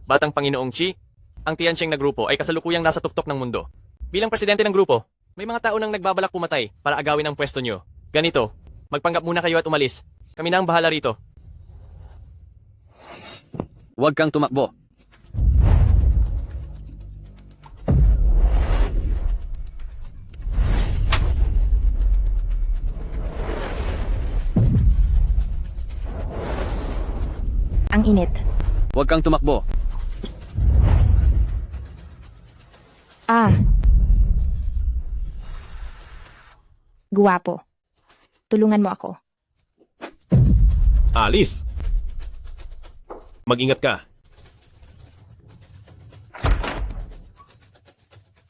Batang Panginoong Chi, ang Tianqiang na grupo ay kasalukuyang nasa tuktok ng mundo. Bilang presidente ng grupo, may mga tao nang nagbabalak pumatay para agawin ang pwesto nyo. Ganito, magpanggap muna kayo at umalis. Kami na ang bahala rito. Huwag kang tumakbo. Ang init. Huwag kang tumakbo. Ah. Guwapo. Tulungan mo ako. Alis! Mag-ingat ka.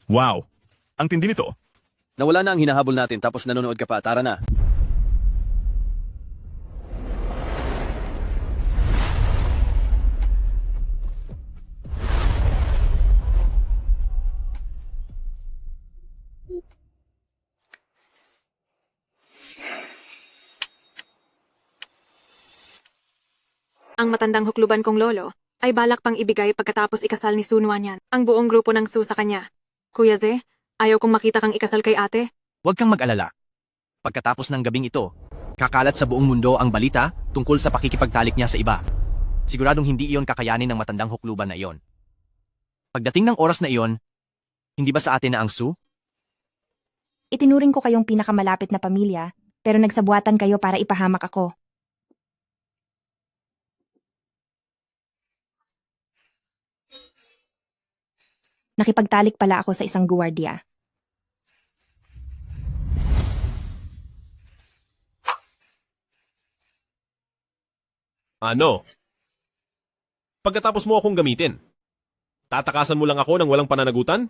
Wow! Ang tindi nito. Nawala na ang hinahabol natin tapos nanonood ka pa. Tara na. Ang matandang hukluban kong lolo ay balak pang ibigay pagkatapos ikasal ni Sunwan yan. Ang buong grupo ng Su sa kanya. Kuya Ze, ayaw kong makita kang ikasal kay ate. Huwag kang mag-alala. Pagkatapos ng gabing ito, kakalat sa buong mundo ang balita tungkol sa pakikipagtalik niya sa iba. Siguradong hindi iyon kakayanin ng matandang hukluban na iyon. Pagdating ng oras na iyon, hindi ba sa atin na ang Su? Itinuring ko kayong pinakamalapit na pamilya, pero nagsabuatan kayo para ipahamak ako. Nakipagtalik pala ako sa isang guwardiya. Ano? Pagkatapos mo akong gamitin, tatakasan mo lang ako ng walang pananagutan?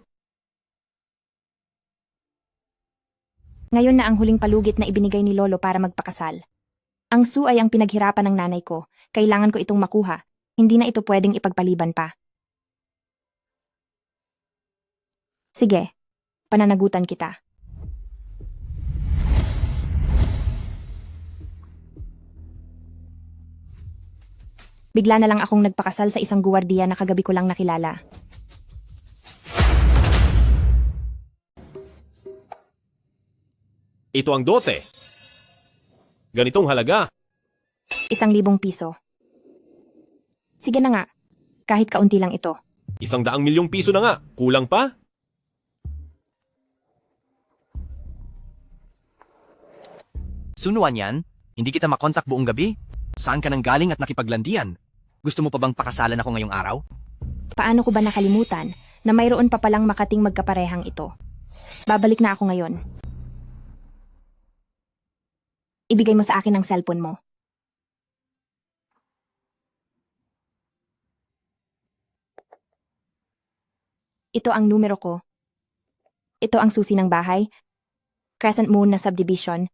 Ngayon na ang huling palugit na ibinigay ni Lolo para magpakasal. Ang Su ay ang pinaghirapan ng nanay ko. Kailangan ko itong makuha. Hindi na ito pwedeng ipagpaliban pa. Sige, pananagutan kita. Bigla na lang akong nagpakasal sa isang guwardiya na kagabi ko lang nakilala. Ito ang dote. Ganitong halaga. 1,000 piso. Sige na nga, kahit kaunti lang ito. 100 milyong piso na nga. Kulang pa? Sunwan yan? Hindi kita makontak buong gabi? Saan ka nang galing at nakipaglandian? Gusto mo pa bang pakasalan ako ngayong araw? Paano ko ba nakalimutan na mayroon pa palang makating magkaparehang ito? Babalik na ako ngayon. Ibigay mo sa akin ang cellphone mo. Ito ang numero ko. Ito ang susi ng bahay. Crescent Moon na subdivision.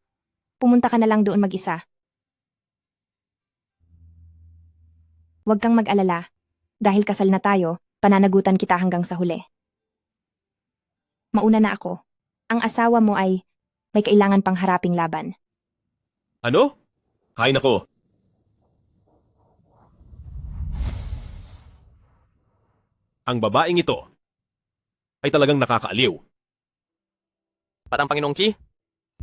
Pumunta ka na lang doon mag-isa. Huwag kang mag-alala. Dahil kasal na tayo, pananagutan kita hanggang sa huli. Mauna na ako. Ang asawa mo ay may kailangan pang haraping laban. Ano? Hay nako. Ang babaeng ito ay talagang nakakaaliw. Batang Panginoong Chi,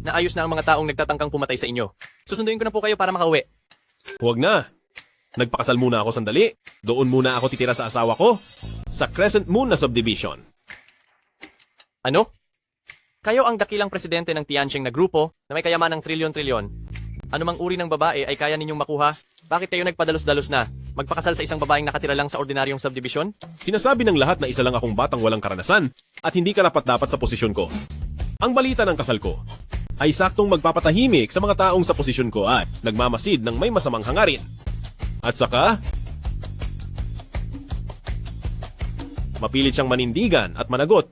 naayos na ang mga taong nagtatangkang pumatay sa inyo. Susunduin ko na po kayo para makauwi. Huwag na. Nagpakasal muna ako sandali. Doon muna ako titira sa asawa ko. Sa Crescent Moon na subdivision. Ano? Kayo ang dakilang presidente ng Tianqiang na grupo na may kayaman ng trilyon-trilyon. Anumang uri ng babae ay kaya ninyong makuha? Bakit kayo nagpadalos-dalos na? Magpakasal sa isang babaeng nakatira lang sa ordinaryong subdivision? Sinasabi ng lahat na isa lang akong batang walang karanasan at hindi karapat-dapat sa posisyon ko. Ang balita ng kasal ko ay saktong magpapatahimik sa mga taong sa posisyon ko at nagmamasid ng may masamang hangarin. At saka, mapilit siyang manindigan at managot.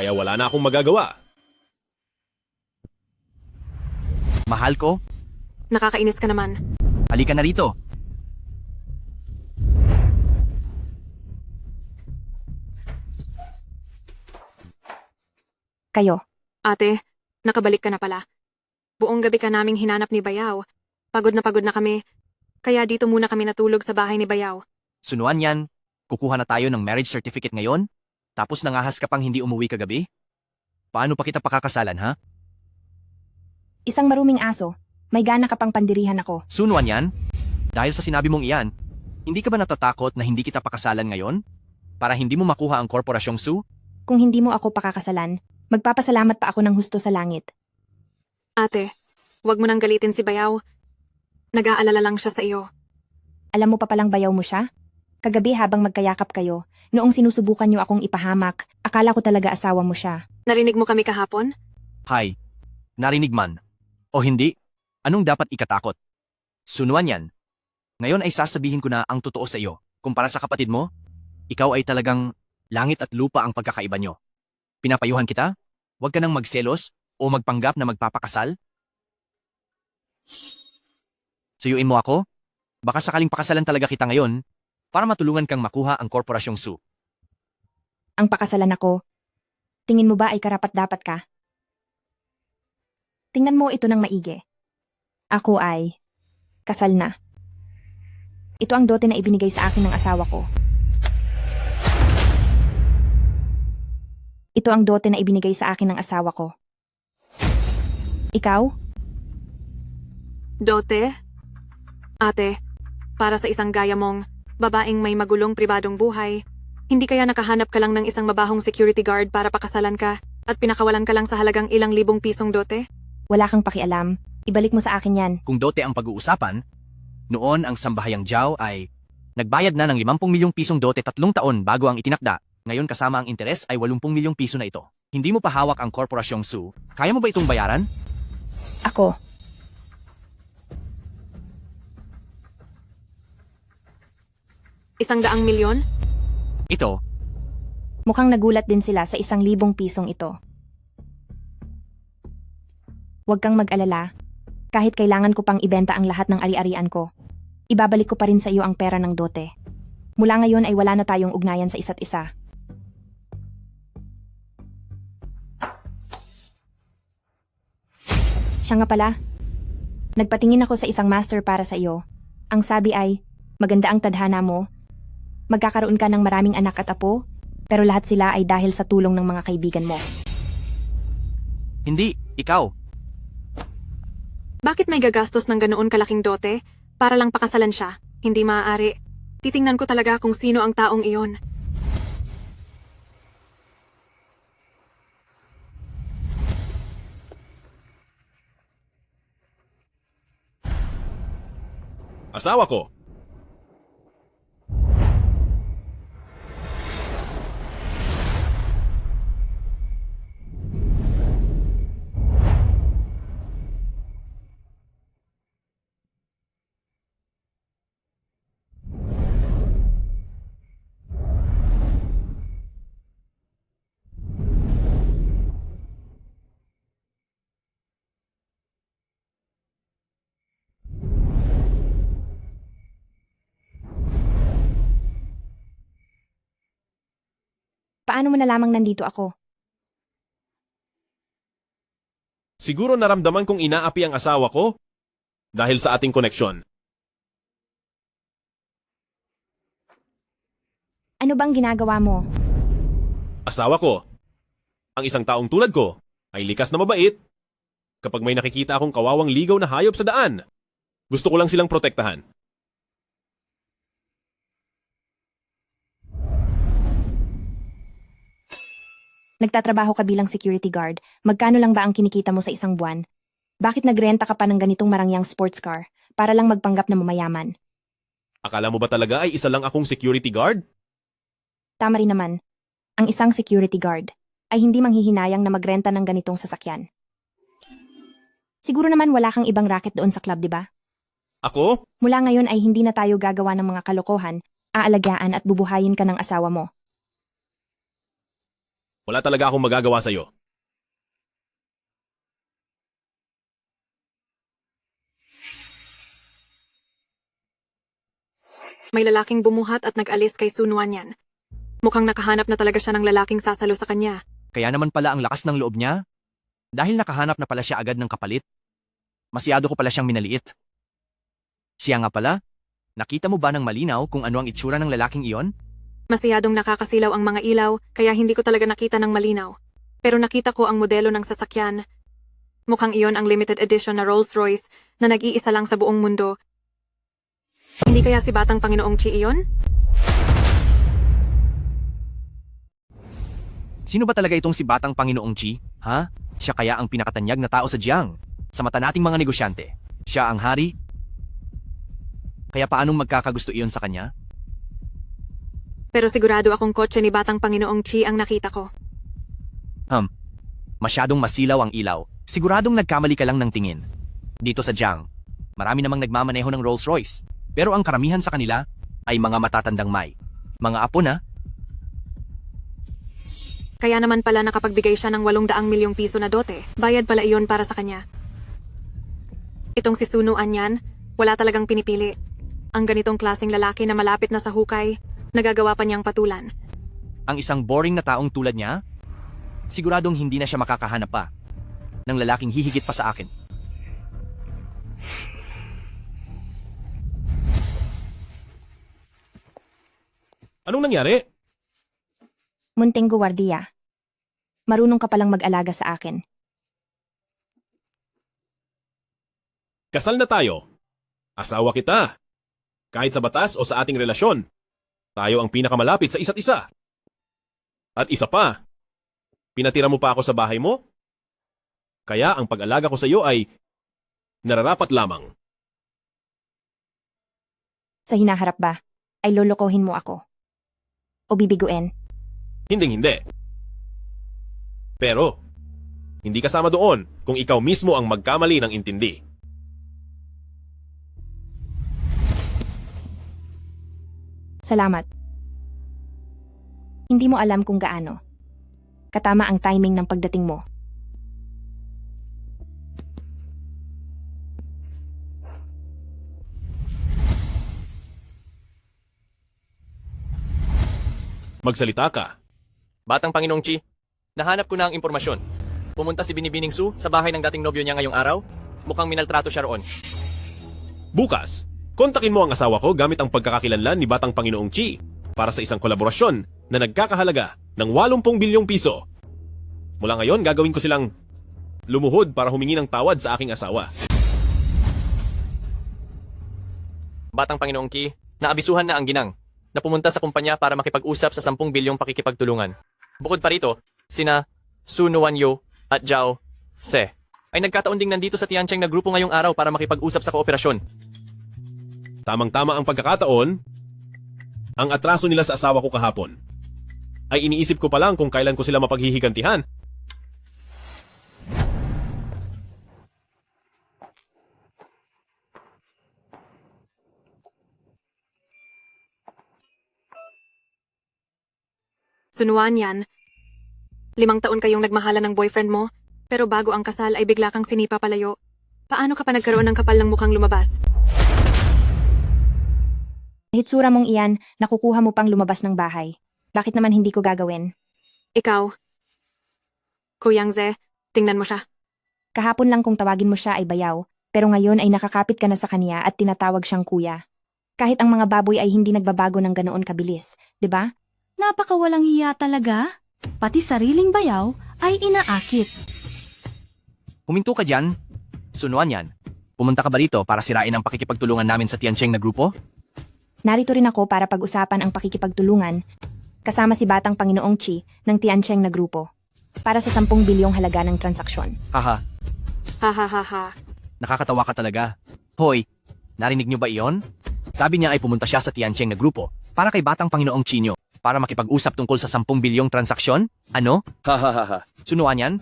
Kaya wala na akong magagawa. Mahal ko, Nakakainis ka naman. halika na rito. Kayo. Ate, nakabalik ka na pala. Buong gabi ka naming hinanap ni Bayaw. Pagod na kami. Kaya dito muna kami natulog sa bahay ni Bayaw. Sunuan yan, Kukuha na tayo ng marriage certificate ngayon? Tapos nangahas ka pang hindi umuwi kagabi? Paano pa kita pakakasalan, ha? Isang maruming aso. May gana ka pang pandirihan ako. Sunwan yan? Dahil sa sinabi mong iyan, hindi ka ba natatakot na hindi kita pakasalan ngayon? Para hindi mo makuha ang korporasyong Su? Kung hindi mo ako pakakasalan, magpapasalamat pa ako ng husto sa langit. Ate, huwag mo nang galitin si Bayaw. Nag-aalala lang siya sa iyo. Alam mo pa palang bayaw mo siya? Kagabi habang magkayakap kayo, noong sinusubukan niyo akong ipahamak, akala ko talaga asawa mo siya. Narinig mo kami kahapon? Hay, narinig man. O hindi, anong dapat ikatakot? Sunwan yan. Ngayon ay sasabihin ko na ang totoo sa iyo. Kumpara sa kapatid mo, ikaw ay talagang langit at lupa ang pagkakaiba nyo. Pinapayuhan kita? Huwag ka nang magselos o magpanggap na magpapakasal? Suyuin mo ako? Baka sakaling pakasalan talaga kita ngayon para matulungan kang makuha ang korporasyong Su. Ang pakasalan ako, tingin mo ba ay karapat-dapat ka? Tingnan mo ito ng maigi. Ako ay kasal na. Ito ang dote na ibinigay sa akin ng asawa ko. Ito ang dote na ibinigay sa akin ng asawa ko. Ikaw? Dote? Ate, para sa isang gaya mong babaeng may magulong pribadong buhay, hindi kaya nakahanap ka lang ng isang mabahong security guard para pakasalan ka at pinakawalan ka lang sa halagang ilang libong pisong dote? Wala kang pakialam. Ibalik mo sa akin yan. Kung dote ang pag-uusapan, noon ang Sambahayang Jiao ay nagbayad na ng 50 milyong pisong dote 3 taon bago ang itinakda. Ngayon kasama ang interes ay 80 milyong piso na ito. Hindi mo pa hawak ang korporasyong Su. Kaya mo ba itong bayaran? Ako. $100 milyon? Ito, Mukhang nagulat din sila sa 1,000 pisong ito. Huwag kang mag-alala. Kahit kailangan ko pang ibenta ang lahat ng ari-arian ko, ibabalik ko pa rin sa iyo ang pera ng dote. Mula ngayon ay wala na tayong ugnayan sa isa't isa. Siya nga pala. Nagpatingin ako sa isang master para sa iyo. Ang sabi ay, maganda ang tadhana mo. Magkakaroon ka ng maraming anak at apo, pero lahat sila ay dahil sa tulong ng mga kaibigan mo. hindi, ikaw. Bakit may gagastos ng ganoon kalaking dote para lang pakasalan siya? Hindi maaari. Titingnan ko talaga kung sino ang taong iyon. Asawa ko. Paano mo nalamang nandito ako? Siguro naramdaman kong inaapi ang asawa ko dahil sa ating koneksyon. Ano bang ginagawa mo? Asawa ko. Ang isang taong tulad ko ay likas na mabait. Kapag may nakikita akong kawawang ligaw na hayop sa daan, gusto ko lang silang protektahan. Nagtatrabaho ka bilang security guard. Magkano lang ba ang kinikita mo sa isang buwan? Bakit nagrenta ka pa ng ganitong marangyang sports car para lang magpanggap na mamayaman? Akala mo ba talaga ay isa lang akong security guard? Tama rin naman. Ang isang security guard ay hindi manghihinayang na magrenta ng ganitong sasakyan. Siguro naman wala kang ibang racket doon sa club, di ba? Ako? Mula ngayon ay hindi na tayo gagawa ng mga kalokohan, aalagaan at bubuhayin ka ng asawa mo. Wala talaga akong magagawa sa'yo. May lalaking bumuhat at nag-alis kay Sunwan yan. Mukhang nakahanap na talaga siya ng lalaking sasalo sa kanya. Kaya naman pala ang lakas ng loob niya. Dahil nakahanap na pala siya agad ng kapalit. Masyado ko pala siyang minaliit. Siya nga pala, nakita mo ba ng malinaw kung ano ang itsura ng lalaking iyon? Masyadong nakakasilaw ang mga ilaw, kaya hindi ko talaga nakita ng malinaw. Pero nakita ko ang modelo ng sasakyan. Mukhang iyon ang limited edition na Rolls-Royce na nag-iisa lang sa buong mundo. Hindi kaya si Batang Panginoong Chi iyon? Sino ba talaga itong si Batang Panginoong Chi? Ha? Siya kaya ang pinakatanyag na tao sa Jiang? Sa mata nating mga negosyante. Siya ang hari? Kaya paanong magkakagusto iyon sa kanya? Pero sigurado akong kotse ni Batang Panginoong Chi ang nakita ko. Masyadong masilaw ang ilaw. Siguradong nagkamali ka lang ng tingin. Dito sa Jiang, marami namang nagmamaneho ng Rolls-Royce. Pero ang karamihan sa kanila ay mga matatandang may. Mga apo na. Kaya naman pala nakapagbigay siya ng 800 milyong piso na dote. Bayad pala iyon para sa kanya. Itong si Sunuan yan, wala talagang pinipili. Ang ganitong klaseng lalaki na malapit na sa hukay, nagagawa pa niyang patulan. Ang isang boring na taong tulad niya, siguradong hindi na siya makakahanap pa ng lalaking hihigit pa sa akin. Anong nangyari? Munting guwardiya. Marunong ka palang mag-alaga sa akin. Kasal na tayo. Asawa kita. Kahit sa batas o sa ating relasyon, tayo ang pinakamalapit sa isa't isa. At isa pa, pinatira mo pa ako sa bahay mo? Kaya ang pag-alaga ko sa iyo ay nararapat lamang. Sa hinaharap ba, ay lolokohin mo ako? O bibiguin? Hinding-hindi. Pero, hindi kasama doon kung ikaw mismo ang magkamali ng intindi. Salamat. Hindi mo alam kung gaano. Katama ang timing ng pagdating mo. Magsalita ka. Batang Panginoong Chi, nahanap ko na ang impormasyon. Pumunta si Binibining Su sa bahay ng dating nobyo niya ngayong araw. Mukhang minaltrato siya roon. Bukas, kontakin mo ang asawa ko gamit ang pagkakakilanlan ni Batang Panginoong Chi para sa isang kolaborasyon na nagkakahalaga ng 80 bilyong piso. Mula ngayon, gagawin ko silang lumuhod para humingi ng tawad sa aking asawa. Batang Panginoong Chi, naabisuhan na ang ginang na pumunta sa kumpanya para makipag-usap sa 10 bilyong pakikipagtulungan. Bukod pa rito, sina Su Nuanyo at Zhao Se ay nagkataon ding nandito sa Tiancheng na grupo ngayong araw para makipag-usap sa kooperasyon. Tamang-tama ang pagkakataon, ang atraso nila sa asawa ko kahapon. Ay iniisip ko pa lang kung kailan ko sila mapaghihigantihan. Sunuan yan. 5 taon kayong nagmahalan ng boyfriend mo, pero bago ang kasal ay bigla kang sinipa palayo. Paano ka pa nagkaroon ng kapal ng mukhang lumabas? Hitsura mong iyan, nakukuha mo pang lumabas ng bahay. Bakit naman hindi ko gagawin? Ikaw, Kuyang Ze, tingnan mo siya. Kahapon lang kung tawagin mo siya ay bayaw, pero ngayon ay nakakapit ka na sa kanya at tinatawag siyang kuya. Kahit ang mga baboy ay hindi nagbabago ng ganoon kabilis, 'di ba? Napakawalang hiya talaga. Pati sariling bayaw ay inaakit. Huminto ka dyan. Sunuan yan. Pumunta ka ba rito para sirain ang pakikipagtulungan namin sa Tiancheng na grupo? Narito rin ako para pag-usapan ang pakikipagtulungan kasama si Batang Panginoong Chi ng Tiancheng na grupo para sa 10 bilyong halaga ng transaksyon. Haha, Ha ha ha ha. nakakatawa ka talaga. Hoy, narinig niyo ba iyon? Sabi niya ay pumunta siya sa Tiancheng na grupo para kay Batang Panginoong Chi niyo para makipag-usap tungkol sa 10 bilyong transaksyon? Ano? Hahaha. Sunuan yan?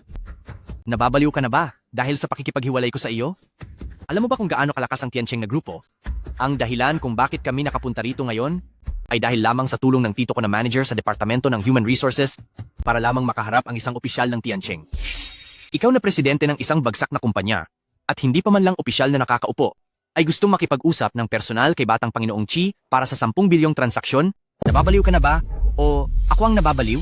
Nababaliw ka na ba dahil sa pakikipaghiwalay ko sa iyo? Alam mo ba kung gaano kalakas ang Tiancheng na grupo? Ang dahilan kung bakit kami nakapunta rito ngayon ay dahil lamang sa tulong ng tito ko na manager sa Departamento ng Human Resources para lamang makaharap ang isang opisyal ng Tiancheng. Ikaw na presidente ng isang bagsak na kumpanya at hindi pa man lang opisyal na nakakaupo ay gustong makipag-usap ng personal kay Batang Panginoong Chi para sa 10 bilyong transaksyon? Nababaliw ka na ba? O ako ang nababaliw?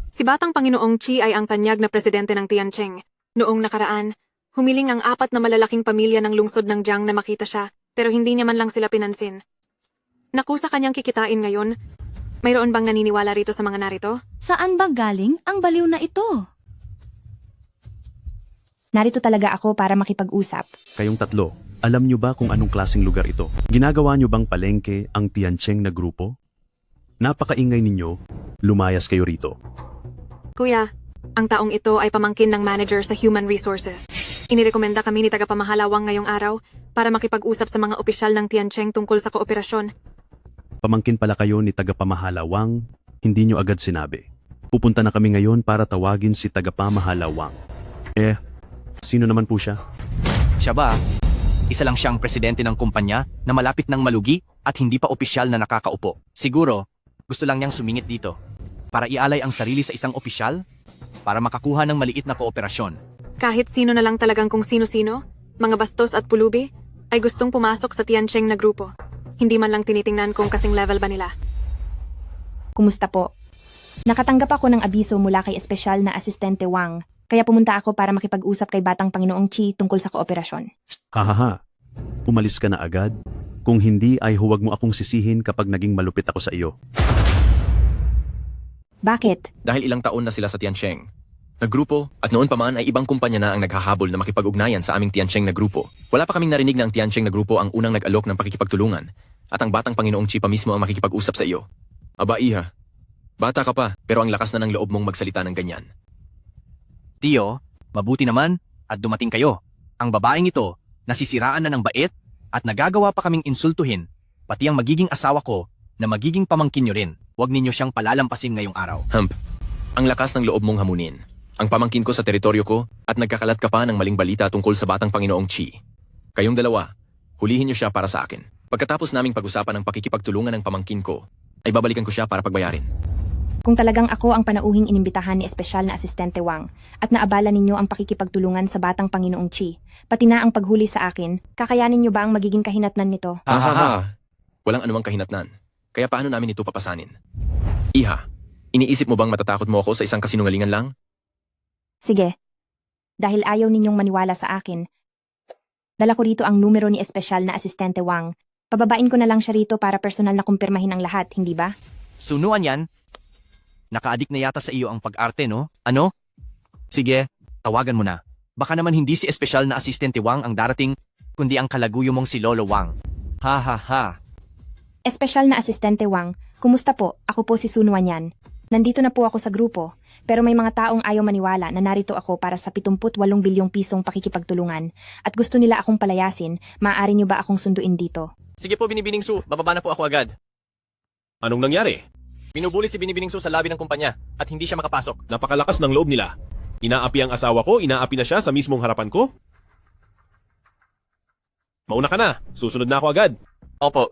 Si Batang Panginoong Chi ay ang tanyag na presidente ng Tiancheng. Noong nakaraan, humiling ang 4 na malalaking pamilya ng lungsod ng Jiang na makita siya, pero hindi niya man lang sila pinansin. Nakusa kanyang kikitain ngayon, Mayroon bang naniniwala rito sa mga narito? Saan ba galing ang baliw na ito? Narito talaga ako para makipag-usap. Kayong tatlo, alam nyo ba kung anong klaseng lugar ito? Ginagawa nyo bang palengke ang Tiancheng na grupo? Napakaingay ninyo, lumayas kayo rito. Kuya, ang taong ito ay pamangkin ng manager sa Human Resources. Inirekomenda kami ni tagapamahalawang ngayong araw para makipag-usap sa mga opisyal ng Tiancheng tungkol sa kooperasyon. Pamangkin pala kayo ni tagapamahalawang, hindi nyo agad sinabi. Pupunta na kami ngayon para tawagin si tagapamahalawang. Sino naman po siya? Siya ba? Isa lang siyang presidente ng kumpanya na malapit ng malugi at hindi pa opisyal na nakakaupo. Siguro, gusto lang niyang sumingit dito para ialay ang sarili sa isang opisyal para makakuha ng maliit na kooperasyon. Kahit sino na lang talagang kung sino-sino, mga bastos at pulubi, ay gustong pumasok sa Tiancheng na grupo. Hindi man lang tinitingnan kung kasing level ba nila. Kumusta po? Nakatanggap ako ng abiso mula kay espesyal na asistente Wang, kaya pumunta ako para makipag-usap kay Batang Panginoong Chi tungkol sa kooperasyon. Hahaha, umalis ka na agad. Kung hindi ay huwag mo akong sisihin kapag naging malupit ako sa iyo. Bakit? Dahil ilang taon na sila sa Tiancheng na grupo at noon pa man ay ibang kumpanya na ang naghahabol na makipag-ugnayan sa aming Tiancheng na grupo. Wala pa kaming narinig na ang Tiancheng na grupo ang unang nag-alok ng pakikipagtulungan at ang Batang Panginoong Chi pa mismo ang makikipag-usap sa iyo. Aba iha, bata ka pa pero ang lakas na ng loob mong magsalita ng ganyan. Tio, mabuti naman at dumating kayo. Ang babaeng ito, nasisiraan na ng bait at nagagawa pa kaming insultuhin, pati ang magiging asawa ko na magiging pamangkin nyo rin. Huwag ninyo siyang palalampasin ngayong araw. Ang lakas ng loob mong hamunin. Ang pamangkin ko sa teritoryo ko at nagkakalat ka pa ng maling balita tungkol sa Batang Panginoong Chi. Kayong dalawa, hulihin niyo siya para sa akin. Pagkatapos naming pag-usapan ng pakikipagtulungan ng pamangkin ko, ay babalikan ko siya para pagbayarin. Kung talagang ako ang panauhing inimbitahan ni espesyal na asistente Wang at naabala ninyo ang pakikipagtulungan sa Batang Panginoong Chi, pati na ang paghuli sa akin, kakayanin nyo ba ang magiging kahinatnan nito? Walang anumang kahinatnan. Kaya paano namin ito papasanin? Iha, iniisip mo bang matatakot mo ako sa isang kasinungalingan lang? Sige. Dahil ayaw ninyong maniwala sa akin, dala ko rito ang numero ni espesyal na asistente Wang. Pababain ko na lang siya rito para personal na kumpirmahin ang lahat, hindi ba? Sunuan yan. Nakaadik na yata sa iyo ang pag-arte, no? Ano? Sige, tawagan mo na. Baka naman hindi si espesyal na asistente Wang ang darating, kundi ang kalaguyo mong si Lolo Wang. Ha ha ha. Espesyal na asistente Wang, kumusta po? Ako po si Sunuan yan. Nandito na po ako sa grupo, pero may mga taong ayaw maniwala na narito ako para sa 78 bilyong pisong pakikipagtulungan at gusto nila akong palayasin. Maaari niyo ba akong sunduin dito? Sige po, Binibining Su. Bababa na po ako agad. Anong nangyari? Binubuli si Binibining Su sa labi ng kumpanya at hindi siya makapasok. Napakalakas ng loob nila. Inaapi ang asawa ko, inaapi na siya sa mismong harapan ko. Mauna ka na, susunod na ako agad. Opo.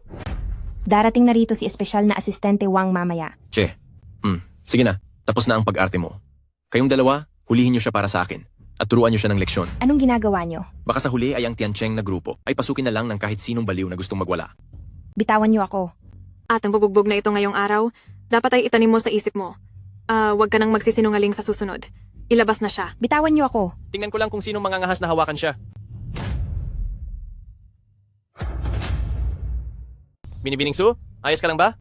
Darating na rito si espesyal na asistente Wang mamaya. Che. Sige na, tapos na ang pag-arte mo. Kayong dalawa, hulihin niyo siya para sa akin at turuan niyo siya ng leksyon. Anong ginagawa niyo? Baka sa huli ay ang Tiancheng na grupo ay pasukin na lang ng kahit sinong baliw na gustong magwala. Bitawan niyo ako. At ang bubugbog na ito ngayong araw, dapat ay itanim mo sa isip mo. Huwag ka nang magsisinungaling sa susunod. Ilabas na siya. Bitawan niyo ako. Tingnan ko lang kung sinong mangangahas na hawakan siya. Binibining Su, ayos ka lang ba?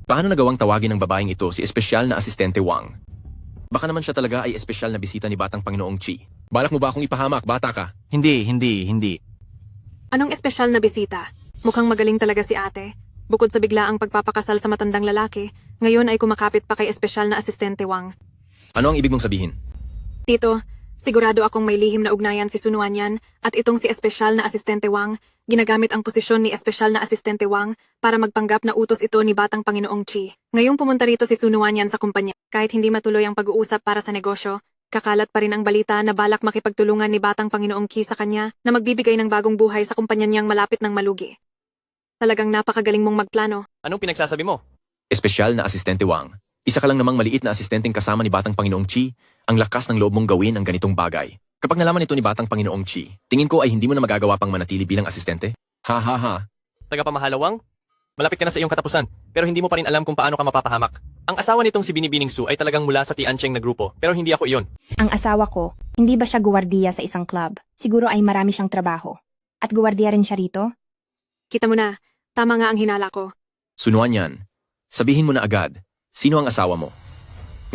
Paano nagawang tawagin ng babaeng ito si espesyal na asistente Wang? Baka naman siya talaga ay espesyal na bisita ni Batang Panginoong Chi. Balak mo ba akong ipahamak, bata ka? Hindi. Anong espesyal na bisita? Mukhang magaling talaga si ate. Bukod sa biglaang pagpapakasal sa matandang lalaki, ngayon ay kumakapit pa kay espesyal na asistente Wang. Ano ang ibig mong sabihin? Tito, sigurado akong may lihim na ugnayan si Sunuan yan at itong si espesyal na asistente Wang, ginagamit ang posisyon ni espesyal na asistente Wang para magpanggap na utos ito ni Batang Panginoong Chi. Ngayong pumunta rito si Sunuan yan sa kumpanya. Kahit hindi matuloy ang pag-uusap para sa negosyo, kakalat pa rin ang balita na balak makipagtulungan ni Batang Panginoong Chi sa kanya na magbibigay ng bagong buhay sa kumpanya niyang malapit ng malugi. Talagang napakagaling mong magplano. Anong pinagsasabi mo? Espesyal na asistente Wang. Isa ka lang namang maliit na asistenteng kasama ni Batang Panginoong Chi, ang lakas ng loob mong gawin ang ganitong bagay. Kapag nalaman ito ni Batang Panginoong Chi, tingin ko ay hindi mo na magagawa pang manatili bilang asistente? Ha ha ha. Tagapamahalawang? Malapit ka na sa iyong katapusan, pero hindi mo pa rin alam kung paano ka mapapahamak. Ang asawa nitong si Binibining Su ay talagang mula sa Tiancheng na grupo, pero hindi ako iyon. Ang asawa ko, hindi ba siya guwardiya sa isang club? Siguro ay marami siyang trabaho. At guwardiya rin siya rito? Kita mo na, tama nga ang hinala ko. Sunuan yan. Sabihin mo na agad, sino ang asawa mo?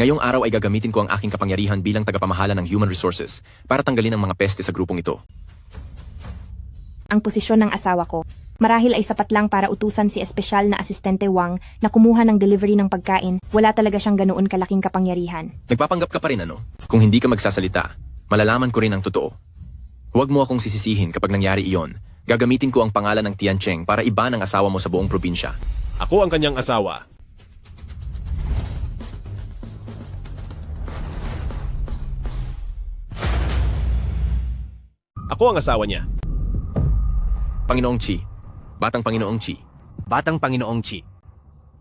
Ngayong araw ay gagamitin ko ang aking kapangyarihan bilang tagapamahala ng human resources para tanggalin ang mga peste sa grupong ito. Ang posisyon ng asawa ko. Marahil ay sapat lang para utusan si espesyal na asistente Wang na kumuha ng delivery ng pagkain. Wala talaga siyang ganoon kalaking kapangyarihan. Nagpapanggap ka pa rin ano? Kung hindi ka magsasalita, malalaman ko rin ang totoo. Huwag mo akong sisisihin kapag nangyari iyon. Gagamitin ko ang pangalan ng Tiancheng para iban ang asawa mo sa buong probinsya. Ako ang kanyang asawa. Ako ang asawa niya. Panginoong Chi. Batang Panginoong Chi. Batang Panginoong Chi.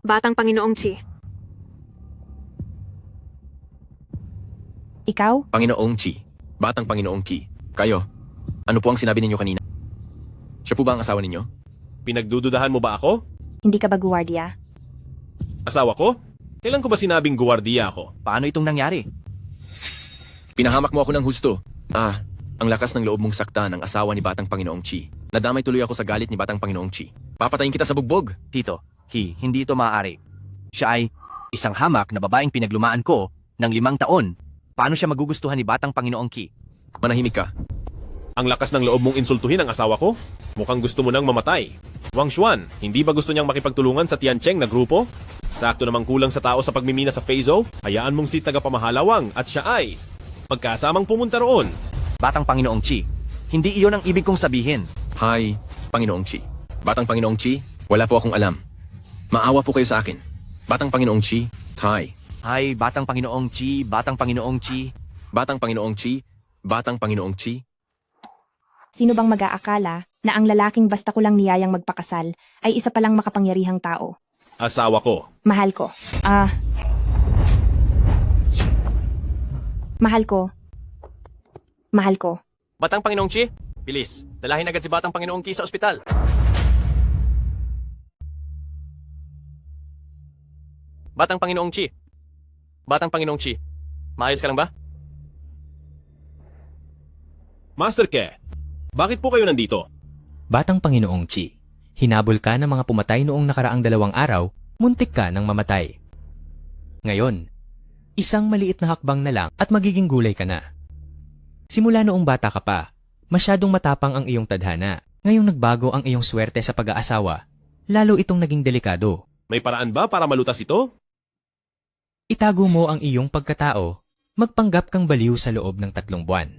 Batang Panginoong Chi. Ikaw? Panginoong Chi. Batang Panginoong Ki. Kayo. Ano po ang sinabi ninyo kanina? Siya po ba ang asawa ninyo? Pinagdududahan mo ba ako? Hindi ka ba guwardiya? Asawa ko? Kailan ko ba sinabing guwardiya ako? Paano itong nangyari? Pinahamak mo ako ng husto. Ang lakas ng loob mong sakta ng asawa ni Batang Panginoong Chi. Nadamay tuloy ako sa galit ni Batang Panginoong Chi. Papatayin kita sa bugbog. Tito, hindi ito maaari. Siya ay isang hamak na babaeng pinaglumaan ko ng 5 taon. Paano siya magugustuhan ni Batang Panginoong Ki? Manahimik ka. Ang lakas ng loob mong insultuhin ang asawa ko? Mukhang gusto mo nang mamatay. Wang Xuan, hindi ba gusto niyang makipagtulungan sa Tiancheng na grupo? Sakto namang kulang sa tao sa pagmimina sa Feizo. Hayaan mong si tagapamahala Wang at siya ay magkasamang pumunta roon. Batang Panginoong Chi, hindi iyon ang ibig kong sabihin. Hi, Panginoong Chi. Batang Panginoong Chi, wala po akong alam. Maawa po kayo sa akin. Batang Panginoong Chi, hi. Ay, Batang Panginoong Chi, Batang Panginoong Chi. Batang Panginoong Chi, Batang Panginoong Chi. Sino bang mag-aakala na ang lalaking basta ko lang niyayang magpakasal ay isa palang makapangyarihang tao? Asawa ko. Mahal ko. Mahal ko. Mahal ko. Batang Panginoong Chi, bilis, dalahin agad si Batang Panginoong Ki sa ospital. Batang Panginoong Chi. Batang Panginoong Chi, maayos ka lang ba? Master Ke, bakit po kayo nandito? Batang Panginoong Chi, hinabol ka ng mga pumatay noong nakaraang 2 araw, muntik ka ng mamatay. Ngayon, isang maliit na hakbang na lang at magiging gulay ka na. Simula noong bata ka pa, masyadong matapang ang iyong tadhana. Ngayong nagbago ang iyong swerte sa pag-aasawa, lalo itong naging delikado. May paraan ba para malutas ito? Itago mo ang iyong pagkatao, magpanggap kang baliw sa loob ng 3 buwan.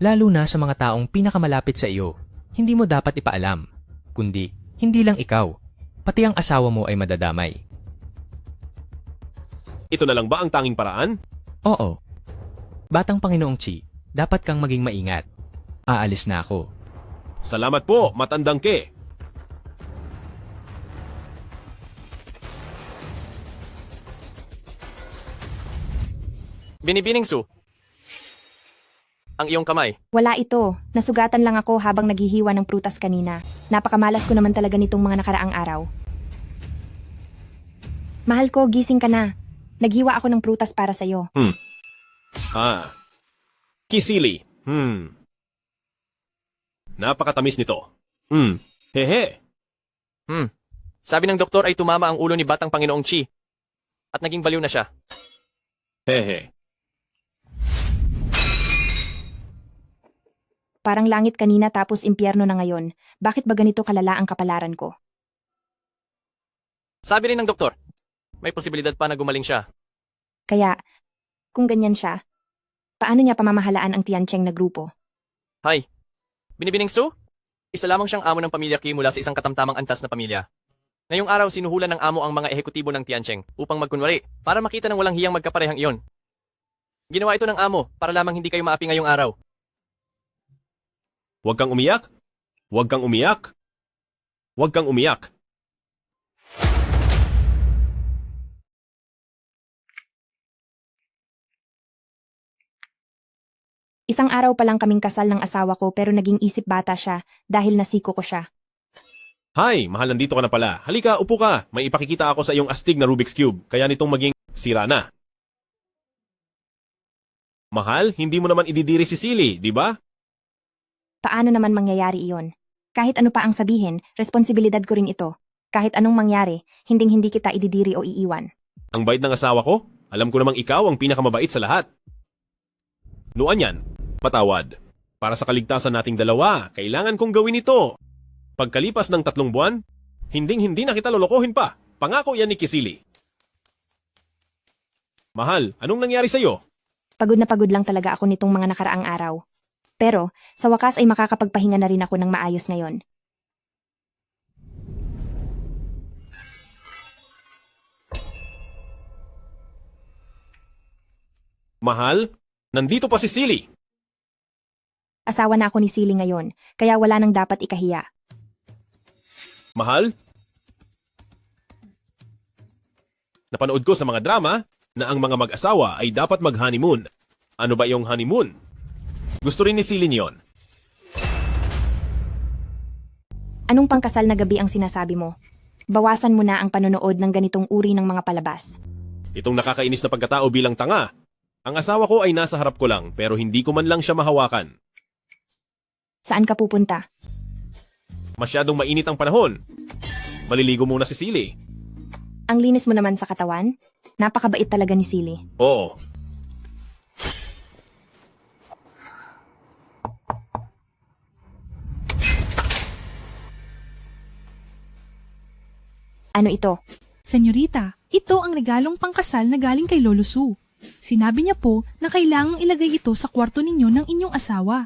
Lalo na sa mga taong pinakamalapit sa iyo, hindi mo dapat ipaalam. Kundi, hindi lang ikaw, pati ang asawa mo ay madadamay. Ito na lang ba ang tanging paraan? Oo. Batang Panginoong Chi, dapat kang maging maingat. Aalis na ako. Salamat po, matandang Ke. Binibining Su. Ang iyong kamay. Wala ito. Nasugatan lang ako habang naghihiwa ng prutas kanina. Napakamalas ko naman talaga nitong mga nakaraang araw. Mahal ko, gising ka na. Naghiwa ako ng prutas para sa'yo. Kisili. Napakatamis nito. Hehe. Sabi ng doktor ay tumama ang ulo ni Batang Panginoong Chi at naging baliw na siya. Hehe. Parang langit kanina tapos impyerno na ngayon. Bakit ba ganito kalala ang kapalaran ko? Sabi rin ng doktor, may posibilidad pa na gumaling siya. Kaya, kung ganyan siya, paano niya pamamahalaan ang Tiancheng na grupo? Hi. Binibining Su? Isa lamang siyang amo ng pamilya Ki mula sa isang katamtamang antas na pamilya. Ngayong araw sinuhulan ng amo ang mga ehekutibo ng Tiancheng upang magkunwari para makita ng walang hiyang magkaparehang iyon. Ginawa ito ng amo para lamang hindi kayo maapi ngayong araw. Huwag kang umiyak. Huwag kang umiyak. Huwag kang umiyak. Isang araw pa lang kaming kasal ng asawa ko pero naging isip bata siya dahil nasiko ko siya. Hi, mahal, nandito ka na pala. Halika, upo ka. May ipakikita ako sa iyong astig na Rubik's Cube, kaya nitong maging sira na. Mahal, hindi mo naman ididiri si Silly, di ba? Paano naman mangyayari iyon? Kahit ano pa ang sabihin, responsibilidad ko rin ito. Kahit anong mangyari, hinding-hindi kita ididiri o iiwan. Ang bait ng asawa ko? Alam ko namang ikaw ang pinakamabait sa lahat. Noon yan, patawad. Para sa kaligtasan nating dalawa, kailangan kong gawin ito. Pagkalipas ng 3 buwan, hinding-hindi na kita lolokohin pa. Pangako yan ni Kisili. Mahal, anong nangyari sa'yo? Pagod na pagod lang talaga ako nitong mga nakaraang araw. Pero, sa wakas ay makakapagpahinga na rin ako ng maayos ngayon. Mahal, nandito pa si Silly. Asawa na ako ni Silly ngayon, kaya wala nang dapat ikahiya. Mahal? Napanood ko sa mga drama na ang mga mag-asawa ay dapat mag-honeymoon. Ano ba yung honeymoon? Gusto rin ni Silly yon. Anong pangkasal na gabi ang sinasabi mo? Bawasan mo na ang panonood ng ganitong uri ng mga palabas. Itong nakakainis na pagkatao bilang tanga. Ang asawa ko ay nasa harap ko lang pero hindi ko man lang siya mahawakan. Saan ka pupunta? Masyadong mainit ang panahon. Maliligo muna si Silly. Ang linis mo naman sa katawan? Napakabait talaga ni Silly. Oo. Ano ito? Senyorita, ito ang regalong pangkasal na galing kay Lolo Su. Sinabi niya po na kailangang ilagay ito sa kwarto ninyo ng inyong asawa.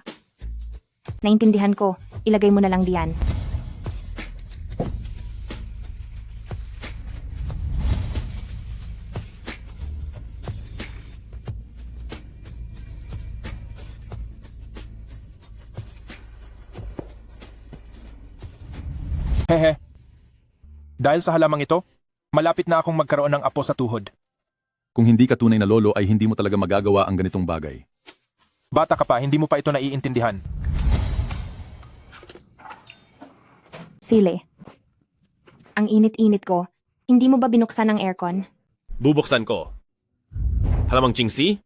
Naintindihan ko. Ilagay mo na lang diyan. Hehe. Dahil sa halamang ito, malapit na akong magkaroon ng apo sa tuhod. Kung hindi ka tunay na lolo ay hindi mo talaga magagawa ang ganitong bagay. Bata ka pa, hindi mo pa ito naiintindihan. Silly. Ang init-init ko. Hindi mo ba binuksan ang aircon? Bubuksan ko. Halamang Chingsi?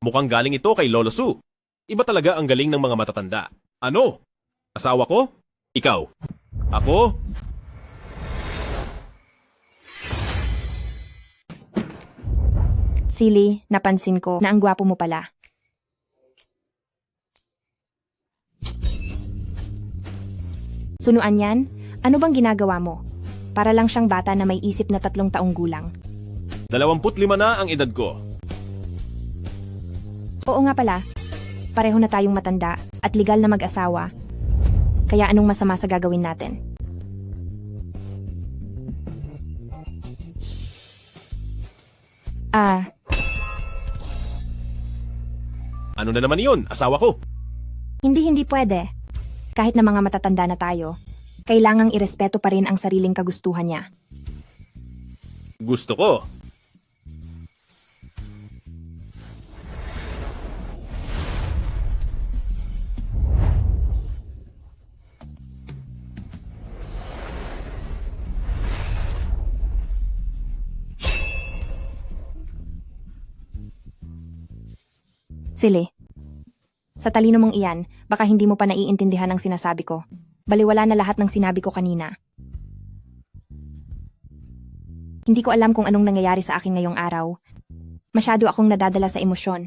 Mukhang galing ito kay Lolo Su. Iba talaga ang galing ng mga matatanda. Ano? Asawa ko? Ikaw? Ako? Silly, napansin ko na ang gwapo mo pala. Sunuan yan? Ano bang ginagawa mo? Para lang siyang bata na may isip na 3 taong gulang. 25 na ang edad ko. Oo nga pala. Pareho na tayong matanda at legal na mag-asawa. Kaya anong masama sa gagawin natin? Ano na naman iyon? Asawa ko. Hindi pwede. Kahit na mga matatanda na tayo, kailangang irespeto pa rin ang sariling kagustuhan niya. Gusto ko. Silly. Sa talino mong iyan, baka hindi mo pa naiintindihan ang sinasabi ko. Baliwala na lahat ng sinabi ko kanina. Hindi ko alam kung anong nangyayari sa akin ngayong araw. Masyado akong nadadala sa emosyon.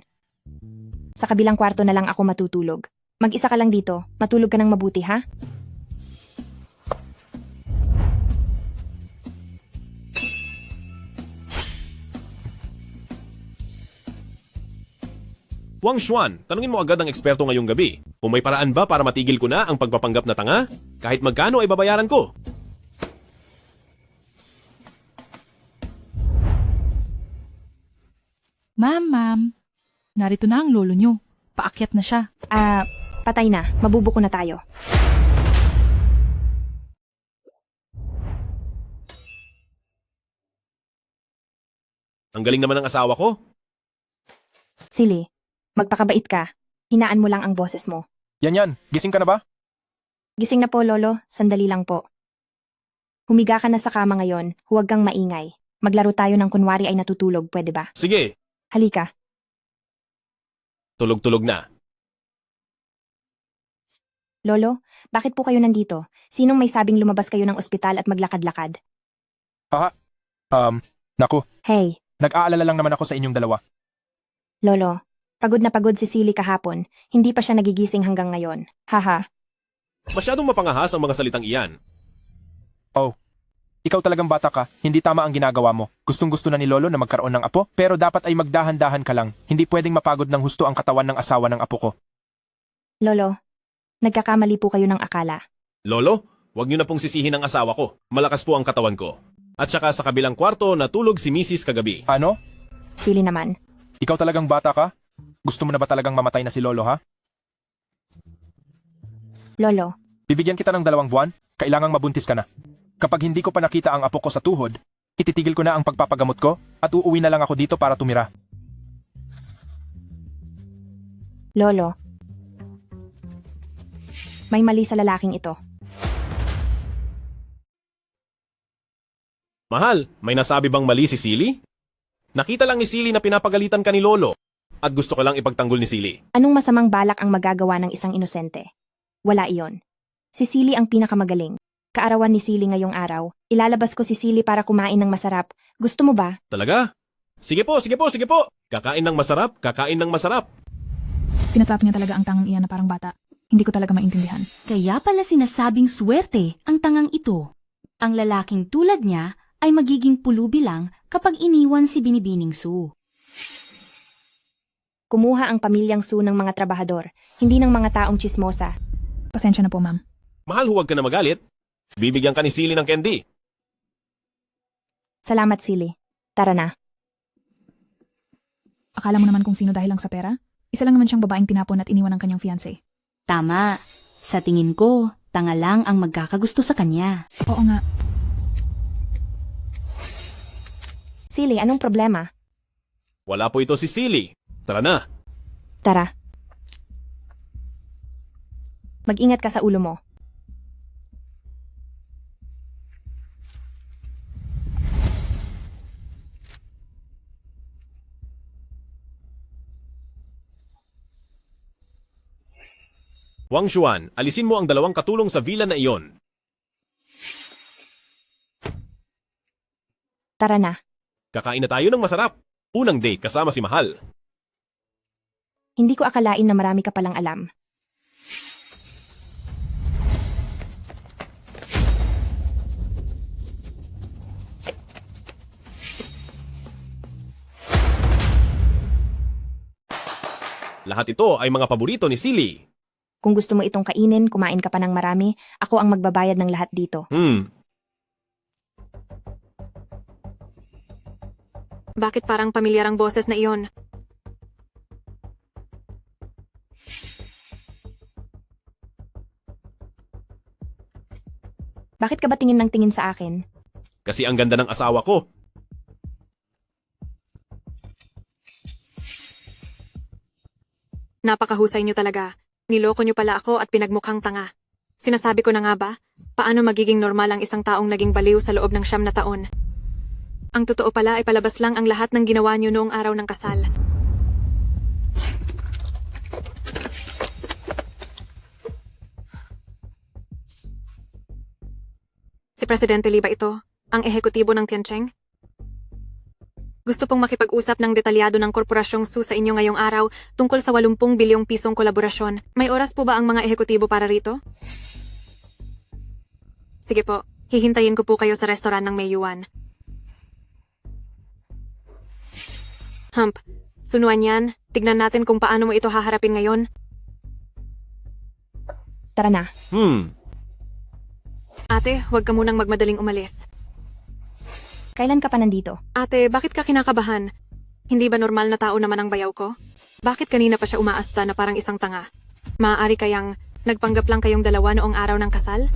Sa kabilang kwarto na lang ako matutulog. Mag-isa ka lang dito. Matulog ka ng mabuti, ha? Wang Xuan, tanungin mo agad ang eksperto ngayong gabi. Kung may paraan ba para matigil ko na ang pagpapanggap na tanga? Kahit magkano ay babayaran ko. Ma'am. Narito na ang lolo nyo. Paakyat na siya. Patay na. Mabubuko na tayo. Ang galing naman ng asawa ko. Silly, magpakabait ka. Hinaan mo lang ang boses mo. Yan. Gising ka na ba? Gising na po, Lolo. Sandali lang po. Humiga ka na sa kama ngayon. Huwag kang maingay. Maglaro tayo ng kunwari ay natutulog, pwede ba? Sige, Halika. tulog-tulog na. Lolo, bakit po kayo nandito? Sinong may sabing lumabas kayo ng ospital at maglakad-lakad? Naku, Hey, nag-aalala lang naman ako sa inyong dalawa. Lolo, pagod na pagod si Silly kahapon. Hindi pa siya nagigising hanggang ngayon. Haha. Masyadong mapangahas ang mga salitang iyan. Ikaw talagang bata ka, hindi tama ang ginagawa mo. Gustong-gusto na ni Lolo na magkaroon ng apo, pero dapat ay magdahan-dahan ka lang. Hindi pwedeng mapagod ng husto ang katawan ng asawa ng apo ko. Lolo, nagkakamali po kayo ng akala. Lolo, wag niyo na pong sisihin ang asawa ko. Malakas po ang katawan ko. At saka sa kabilang kwarto natulog si Mrs. kagabi. Ano? Silly naman. Ikaw talagang bata ka? Gusto mo na ba talagang mamatay na si Lolo, ha? Lolo, Bibigyan kita ng 2 buwan, kailangang mabuntis ka na. Kapag hindi ko pa nakita ang apo ko sa tuhod, ititigil ko na ang pagpapagamot ko at uuwi na lang ako dito para tumira. Lolo. May mali sa lalaking ito. Mahal, may nasabi bang mali si Silly? Nakita lang ni Silly na pinapagalitan ka ni Lolo. At gusto ko lang ipagtanggol ni Silly. Anong masamang balak ang magagawa ng isang inosente? Wala iyon. Si Silly ang pinakamagaling. Kaarawan ni Silly ngayong araw. Ilalabas ko si Silly para kumain ng masarap. Gusto mo ba? Talaga? Sige po, sige po, sige po! Kakain ng masarap, kakain ng masarap. Tinatrato niya talaga ang tangang iyan na parang bata. Hindi ko talaga maintindihan. Kaya pala sinasabing swerte ang tangang ito. Ang lalaking tulad niya ay magiging pulubi lang kapag iniwan si Binibining Sue. Kumuha ang pamilyang Sue ng mga trabahador, hindi ng mga taong chismosa. Pasensya na po, ma'am. Mahal, huwag ka na magalit. Bibigyan ka ni Silly ng candy. Salamat, Silly. Tara na. Akala mo naman kung sino dahil lang sa pera? Isa lang naman siyang babaeng tinapon at iniwan ng kanyang fiancé. Tama. Sa tingin ko, tanga lang ang magkakagusto sa kanya. Oo nga. Silly, anong problema? Wala po ito si Silly. Tara na. Tara. Mag-ingat ka sa ulo mo. Wang Xuan, alisin mo ang 2 katulong sa villa na iyon. Tara na. Kakain na tayo ng masarap. Unang date kasama si Mahal. Hindi ko akalain na marami ka palang alam. Lahat ito ay mga paborito ni Silly. Kung gusto mo itong kainin, kumain ka pa ng marami, ako ang magbabayad ng lahat dito. Bakit parang pamilyar ang boses na iyon? Bakit ka ba tingin ng tingin sa akin? Kasi ang ganda ng asawa ko. Napakahusay niyo talaga. Niloko niyo pala ako at pinagmukhang tanga. Sinasabi ko na nga ba, paano magiging normal ang isang taong naging baliw sa loob ng 9 na taon? Ang totoo pala ay palabas lang ang lahat ng ginawa niyo noong araw ng kasal. Si Presidente Lee ba ito? Ang ehekutibo ng Tiancheng? Gusto pong makipag-usap ng detalyado ng Korporasyong Su sa inyo ngayong araw tungkol sa 80 bilyong pisong kolaborasyon. May oras po ba ang mga ehekutibo para rito? Sige po, hihintayin ko po kayo sa restoran ng May Yuan. Hump, sunuan yan. Tignan natin kung paano mo ito haharapin ngayon. Tara na. Ate, huwag ka munang magmadaling umalis. Kailan ka pa nandito? Ate, bakit ka kinakabahan? Hindi ba normal na tao naman ang bayaw ko? Bakit kanina pa siya umaasta na parang isang tanga? Maaari kayang nagpanggap lang kayong dalawa noong araw ng kasal?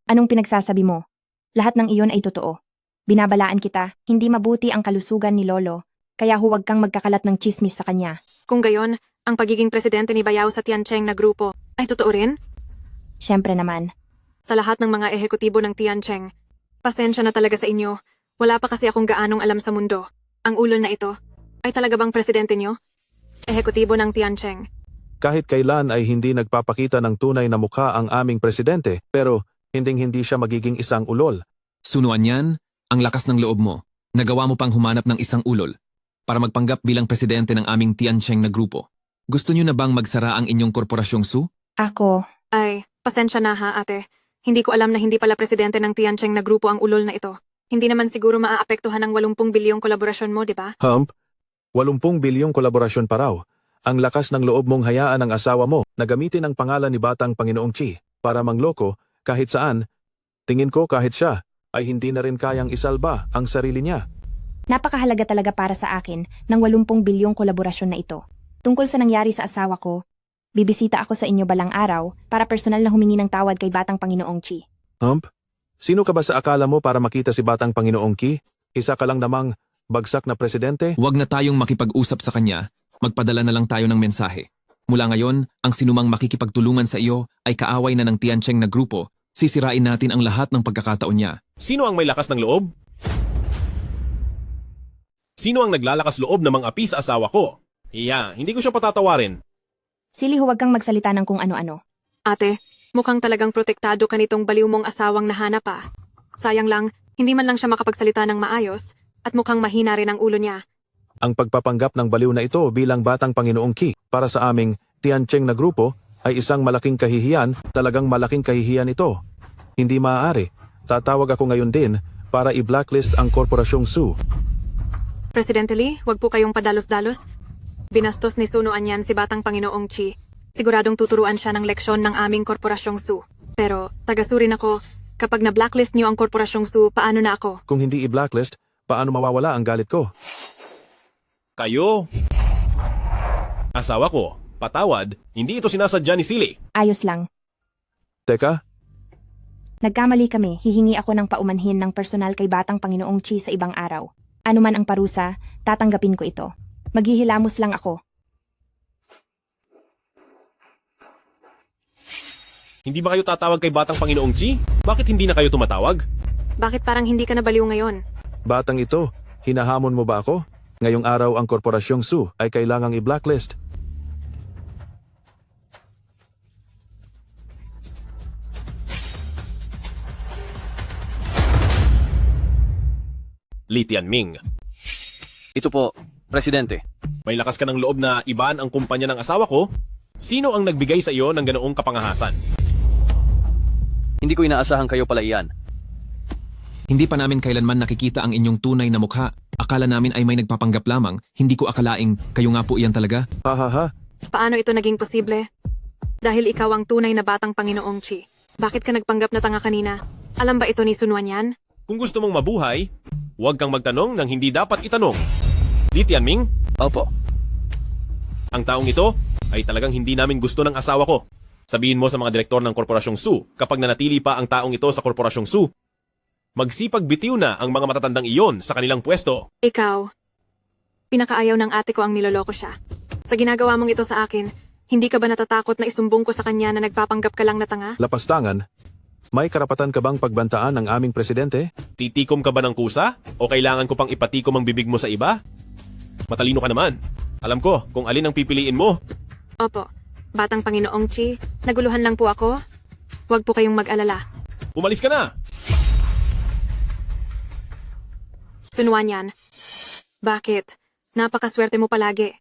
Anong pinagsasabi mo? Lahat ng iyon ay totoo. Binabalaan kita, hindi mabuti ang kalusugan ni Lolo, kaya huwag kang magkakalat ng chismis sa kanya. Kung gayon, ang pagiging presidente ni Bayaw sa Tiancheng na grupo ay totoo rin? Siyempre naman. Sa lahat ng mga ehekutibo ng Tiancheng, pasensya na talaga sa inyo. Wala pa kasi akong gaanong alam sa mundo. Ang ulol na ito, ay talaga bang presidente nyo? Ehekutibo ng Tiancheng. Kahit kailan ay hindi nagpapakita ng tunay na mukha ang aming presidente, pero hinding-hindi siya magiging isang ulol. Sunuan yan, ang lakas ng loob mo. Nagawa mo pang humanap ng isang ulol para magpanggap bilang presidente ng aming Tiancheng na grupo. Gusto niyo na bang magsara ang inyong korporasyong Su? Ako, Ay, pasensya na ha, ate. Hindi ko alam na hindi pala presidente ng Tiancheng na grupo ang ulol na ito. Hindi naman siguro maaapektuhan ng 80 bilyong kolaborasyon mo, di ba? Hump, 80 bilyong kolaborasyon pa raw. Ang lakas ng loob mong hayaan ang asawa mo na gamitin ang pangalan ni Batang Panginoong Chi para mangloko kahit saan. Tingin ko kahit siya ay hindi na rin kayang isalba ang sarili niya. napakahalaga talaga para sa akin ng 80 bilyong kolaborasyon na ito. Tungkol sa nangyari sa asawa ko, bibisita ako sa inyo balang araw para personal na humingi ng tawad kay Batang Panginoong Chi. Hump, sino ka ba sa akala mo para makita si Batang Panginoong Ki? Isa ka lang namang bagsak na presidente? Huwag na tayong makipag-usap sa kanya, magpadala na lang tayo ng mensahe. Mula ngayon, ang sinumang makikipagtulungan sa iyo ay kaaway na ng Tiancheng na grupo. Sisirain natin ang lahat ng pagkakataon niya. Sino ang may lakas ng loob? Sino ang naglalakas loob na mang-api sa asawa ko? Hindi ko siya patatawarin. Sili, huwag kang magsalita ng kung ano-ano. Ate, mukhang talagang protektado ka nitong baliw mong asawang nahanap pa. Sayang lang, hindi man lang siya makapagsalita ng maayos at mukhang mahina rin ang ulo niya. Ang pagpapanggap ng baliw na ito bilang Batang Panginoong Ki para sa aming Tiancheng na grupo ay isang malaking kahihiyan, talagang malaking kahihiyan ito. Hindi maaari. Tatawag ako ngayon din para i-blacklist ang Korporasyong Su. Presidente Lee, huwag po kayong padalos-dalos. Binastos ni Sunuan yan si Batang Panginoong Chi. Siguradong tuturuan siya ng leksyon ng aming Korporasyong Su. Pero, taga-Su rin ako. Kapag na-blacklist niyo ang Korporasyong Su, paano na ako? Kung hindi i-blacklist, paano mawawala ang galit ko? Kayo? Asawa ko, patawad, hindi ito sinasadya ni Silly. Ayos lang. Teka, Nagkamali kami, hihingi ako ng paumanhin ng personal kay Batang Panginoong Chi sa ibang araw. Ano man ang parusa, tatanggapin ko ito. Maghihilamos lang ako. Hindi ba kayo tatawag kay Batang Panginoong Chi? Bakit hindi na kayo tumatawag? Bakit parang hindi ka nabaliw ngayon? batang ito, hinahamon mo ba ako? Ngayong araw ang Korporasyong Su ay kailangang i-blacklist. Li Tianming, Ito po, Presidente. may lakas ka ng loob na ibaan ang kumpanya ng asawa ko? Sino ang nagbigay sa iyo ng ganoong kapangahasan? Hindi ko inaasahan kayo pala iyan. Hindi pa namin kailanman nakikita ang inyong tunay na mukha. Akala namin ay may nagpapanggap lamang. Hindi ko akalaing kayo nga po iyan talaga. Ha. Paano ito naging posible? Dahil ikaw ang tunay na Batang Panginoong Chi. Bakit ka nagpanggap na tanga kanina? Alam ba ito ni Sunuan yan? Kung gusto mong mabuhay, huwag kang magtanong ng hindi dapat itanong. Li Tianming, Opo. ang taong ito ay talagang hindi namin gusto ng asawa ko. Sabihin mo sa mga direktor ng Korporasyong Su, kapag nanatili pa ang taong ito sa Korporasyong Su, magsipag bitiw na ang mga matatandang iyon sa kanilang pwesto. Ikaw. Pinakaayaw ng ate ko ang niloloko siya. Sa ginagawa mong ito sa akin, hindi ka ba natatakot na isumbong ko sa kanya na nagpapanggap ka lang na tanga? Lapastangan, may karapatan ka bang pagbantaan ng aming presidente? Titikom ka ba ng kusa? O kailangan ko pang ipatikom ang bibig mo sa iba? Matalino ka naman. Alam ko kung alin ang pipiliin mo. Opo. Batang Panginoong Chi, naguluhan lang po ako. Huwag po kayong mag-alala. Umalis ka na! Sunuan yan. Bakit? Napakaswerte mo palagi.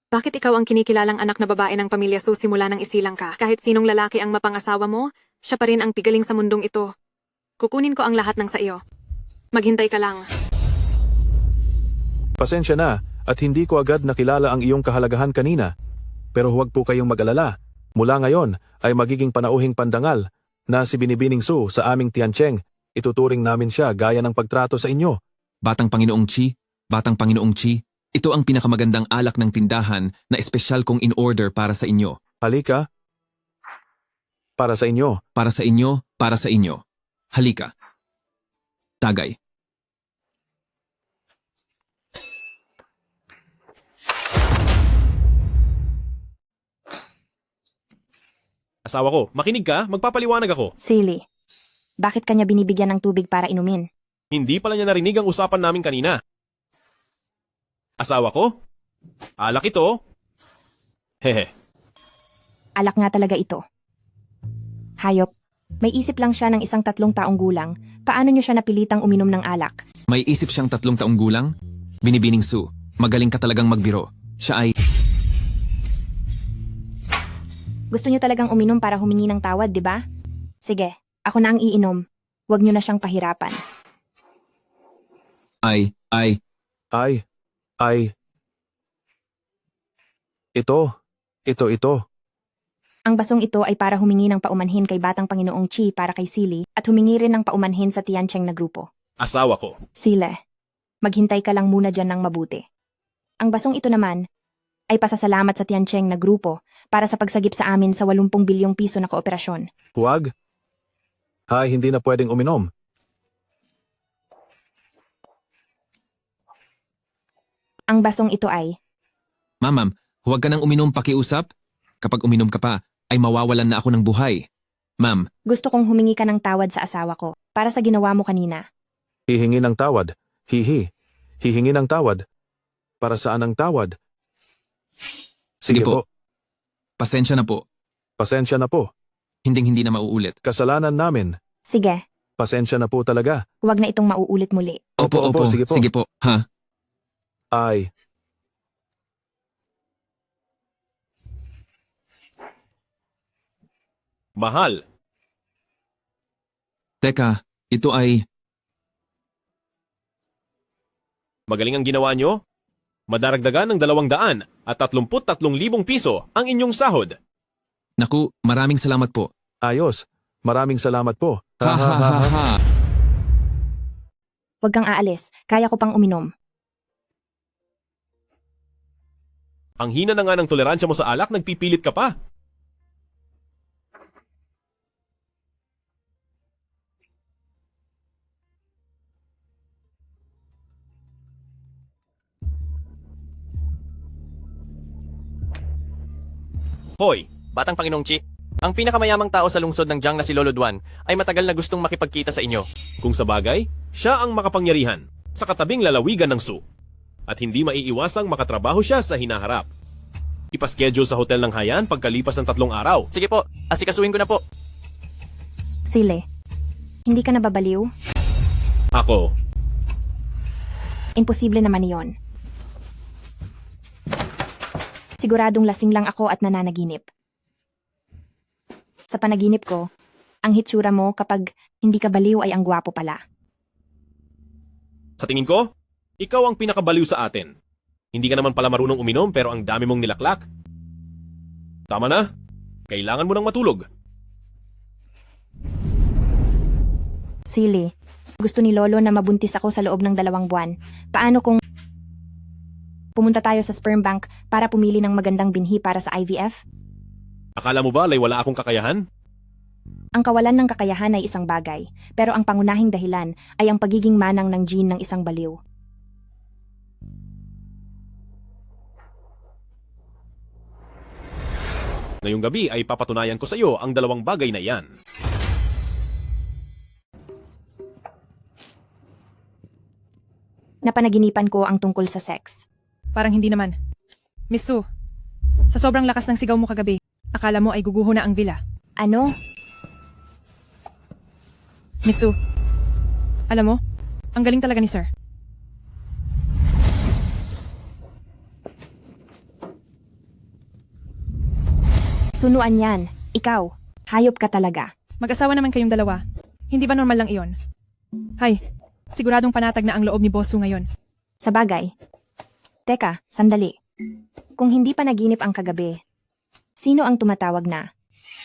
Bakit ikaw ang kinikilalang anak na babae ng pamilya Su simula nang isilang ka? Kahit sinong lalaki ang mapangasawa mo, siya pa rin ang pigaling sa mundong ito. Kukunin ko ang lahat ng sa iyo. Maghintay ka lang. Pasensya na at hindi ko agad nakilala ang iyong kahalagahan kanina. Pero huwag po kayong mag-alala. Mula ngayon ay magiging panauhing pandangal na si Binibining Su sa aming Tiancheng. Ituturing namin siya gaya ng pagtrato sa inyo. Batang Panginoong Chi, Batang Panginoong Chi, ito ang pinakamagandang alak ng tindahan na espesyal kong in-order para sa inyo. Halika. Para sa inyo. Para sa inyo, para sa inyo. Halika. Tagay. Asawa ko, makinig ka, magpapaliwanag ako. Silly. Bakit kanya binibigyan ng tubig para inumin? Hindi pala niya narinig ang usapan namin kanina. Asawa ko? Alak ito? Hehe. Alak nga talaga ito. Hayop, may isip lang siya ng isang 3 taong gulang. Paano niyo siya napilitang uminom ng alak? May isip siyang 3 taong gulang? Binibining Sue, magaling ka talagang magbiro. Siya ay... Gusto niyo talagang uminom para humingi ng tawad, di ba? Sige, ako na ang iinom. Huwag niyo na siyang pahirapan. Ay. Ito. Ang basong ito ay para humingi ng paumanhin kay Batang Panginoong Chi para kay Silly at humingi rin ng paumanhin sa Tiancheng na grupo. Asawa ko. Sile, maghintay ka lang muna dyan ng mabuti. Ang basong ito naman ay pasasalamat sa Tiancheng na grupo para sa pagsagip sa amin sa 80 bilyong piso na kooperasyon. Huwag. Hay, hindi na pwedeng uminom. Ang basong ito ay, Ma'am, huwag ka nang uminom pakiusap. Kapag uminom ka pa, ay mawawalan na ako ng buhay. Ma'am, gusto kong humingi ka ng tawad sa asawa ko para sa ginawa mo kanina. Hihingi ng tawad. Hihingi ng tawad. Para saan ang tawad? Sige po. pasensya na po. Pasensya na po. Hinding-hindi na mauulit. Kasalanan namin. Sige, Pasensya na po talaga. huwag na itong mauulit muli. Opo. Sige po. Sige po. Ha? Ay. Mahal. Teka, ito ay... Magaling ang ginawa nyo? Madaragdagan ng 200 at 33,000 piso ang inyong sahod. Naku, maraming salamat po. Ayos. Maraming salamat po. Ha. Huwag kang aalis, kaya ko pang uminom. Ang hina na nga ng toleransya mo sa alak, nagpipilit ka pa. Hoy, Batang Panginoong Chi, ang pinakamayamang tao sa lungsod ng Jiang na si Lolo Duan ay matagal na gustong makipagkita sa inyo. kung sa bagay, siya ang makapangyarihan sa katabing lalawigan ng Su. At hindi maiiwasang makatrabaho siya sa hinaharap. Ipaschedule sa hotel ng Hayan pagkalipas ng 3 araw. Sige po, asikasuhin ko na po. Sile, hindi ka nababaliw? Ako, Imposible naman iyon. Siguradong lasing lang ako at nananaginip. Sa panaginip ko, ang hitsura mo kapag hindi ka baliw ay ang gwapo pala. sa tingin ko, ikaw ang pinakabaliw sa atin. Hindi ka naman pala marunong uminom pero ang dami mong nilaklak. Tama na. Kailangan mo nang matulog. Silly, gusto ni Lolo na mabuntis ako sa loob ng 2 buwan. Paano kung pumunta tayo sa sperm bank para pumili ng magandang binhi para sa IVF? Akala mo ba lay wala akong kakayahan? Ang kawalan ng kakayahan ay isang bagay, pero ang pangunahing dahilan ay ang pagiging manang ng gene ng isang baliw. Ngayong gabi ay papatunayan ko sa iyo ang 2 bagay na yan. Napanaginipan ko ang tungkol sa sex. Parang hindi naman. Miss Sue, sa sobrang lakas ng sigaw mo kagabi, akala mo ay guguho na ang villa. Ano? Miss Sue, alam mo, ang galing talaga ni Sir. Sunuan yan. Ikaw, hayop ka talaga. Mag-asawa naman kayong dalawa. Hindi ba normal lang iyon? Hay, siguradong panatag na ang loob ni Boss Sue ngayon. Sa bagay. Teka, sandali. Kung hindi pa naginip ang kagabi, sino ang tumatawag na?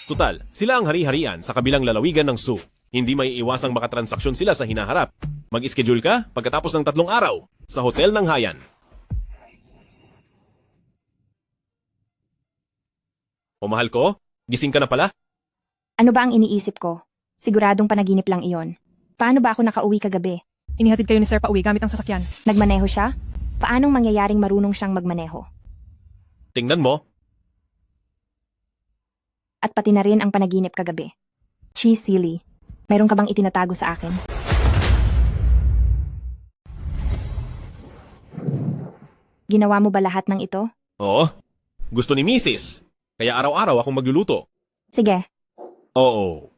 Tutal, sila ang hari-harian sa kabilang lalawigan ng Su. Hindi may iwasang makatransaksyon sila sa hinaharap. Mag-schedule ka pagkatapos ng 3 araw sa hotel ng Hayan. O mahal ko, gising ka na pala? Ano ba ang iniisip ko? Siguradong panaginip lang iyon. Paano ba ako nakauwi kagabi? Inihatid kayo ni Sir pauwi gamit ang sasakyan. Nagmaneho siya? Paanong mangyayaring marunong siyang magmaneho? Tingnan mo, At pati na rin ang panaginip kagabi. Cheese silly. Mayroon ka bang itinatago sa akin? Ginawa mo ba lahat ng ito? oo, gusto ni Mrs. Kaya araw-araw akong magluluto. Sige, Oo.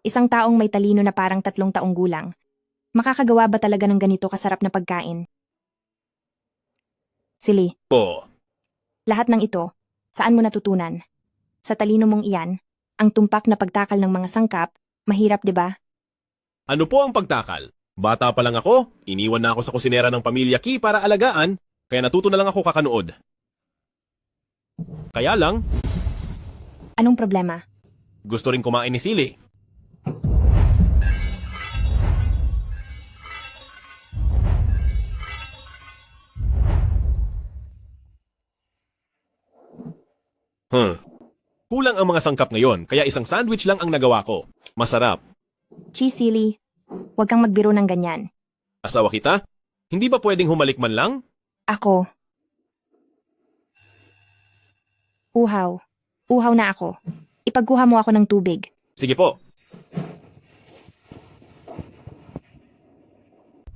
isang taong may talino na parang 3 taong gulang. Makakagawa ba talaga ng ganito kasarap na pagkain? Silly, Po. lahat ng ito, saan mo natutunan? Sa talino mong iyan, ang tumpak na pagtakal ng mga sangkap, mahirap 'di ba? Ano po ang pagtakal? Bata pa lang ako, iniwan na ako sa kusinera ng pamilya Ki para alagaan, kaya natuto na lang ako kakanood. Kaya lang, Anong problema? gusto rin kumain ni Silly. Kulang ang mga sangkap ngayon, kaya isang sandwich lang ang nagawa ko. Masarap. Chi, silly, huwag kang magbiro ng ganyan. Asawa kita? Hindi ba pwedeng humalik man lang? Ako. Uhaw. Uhaw na ako. Ipagkuha mo ako ng tubig. Sige po.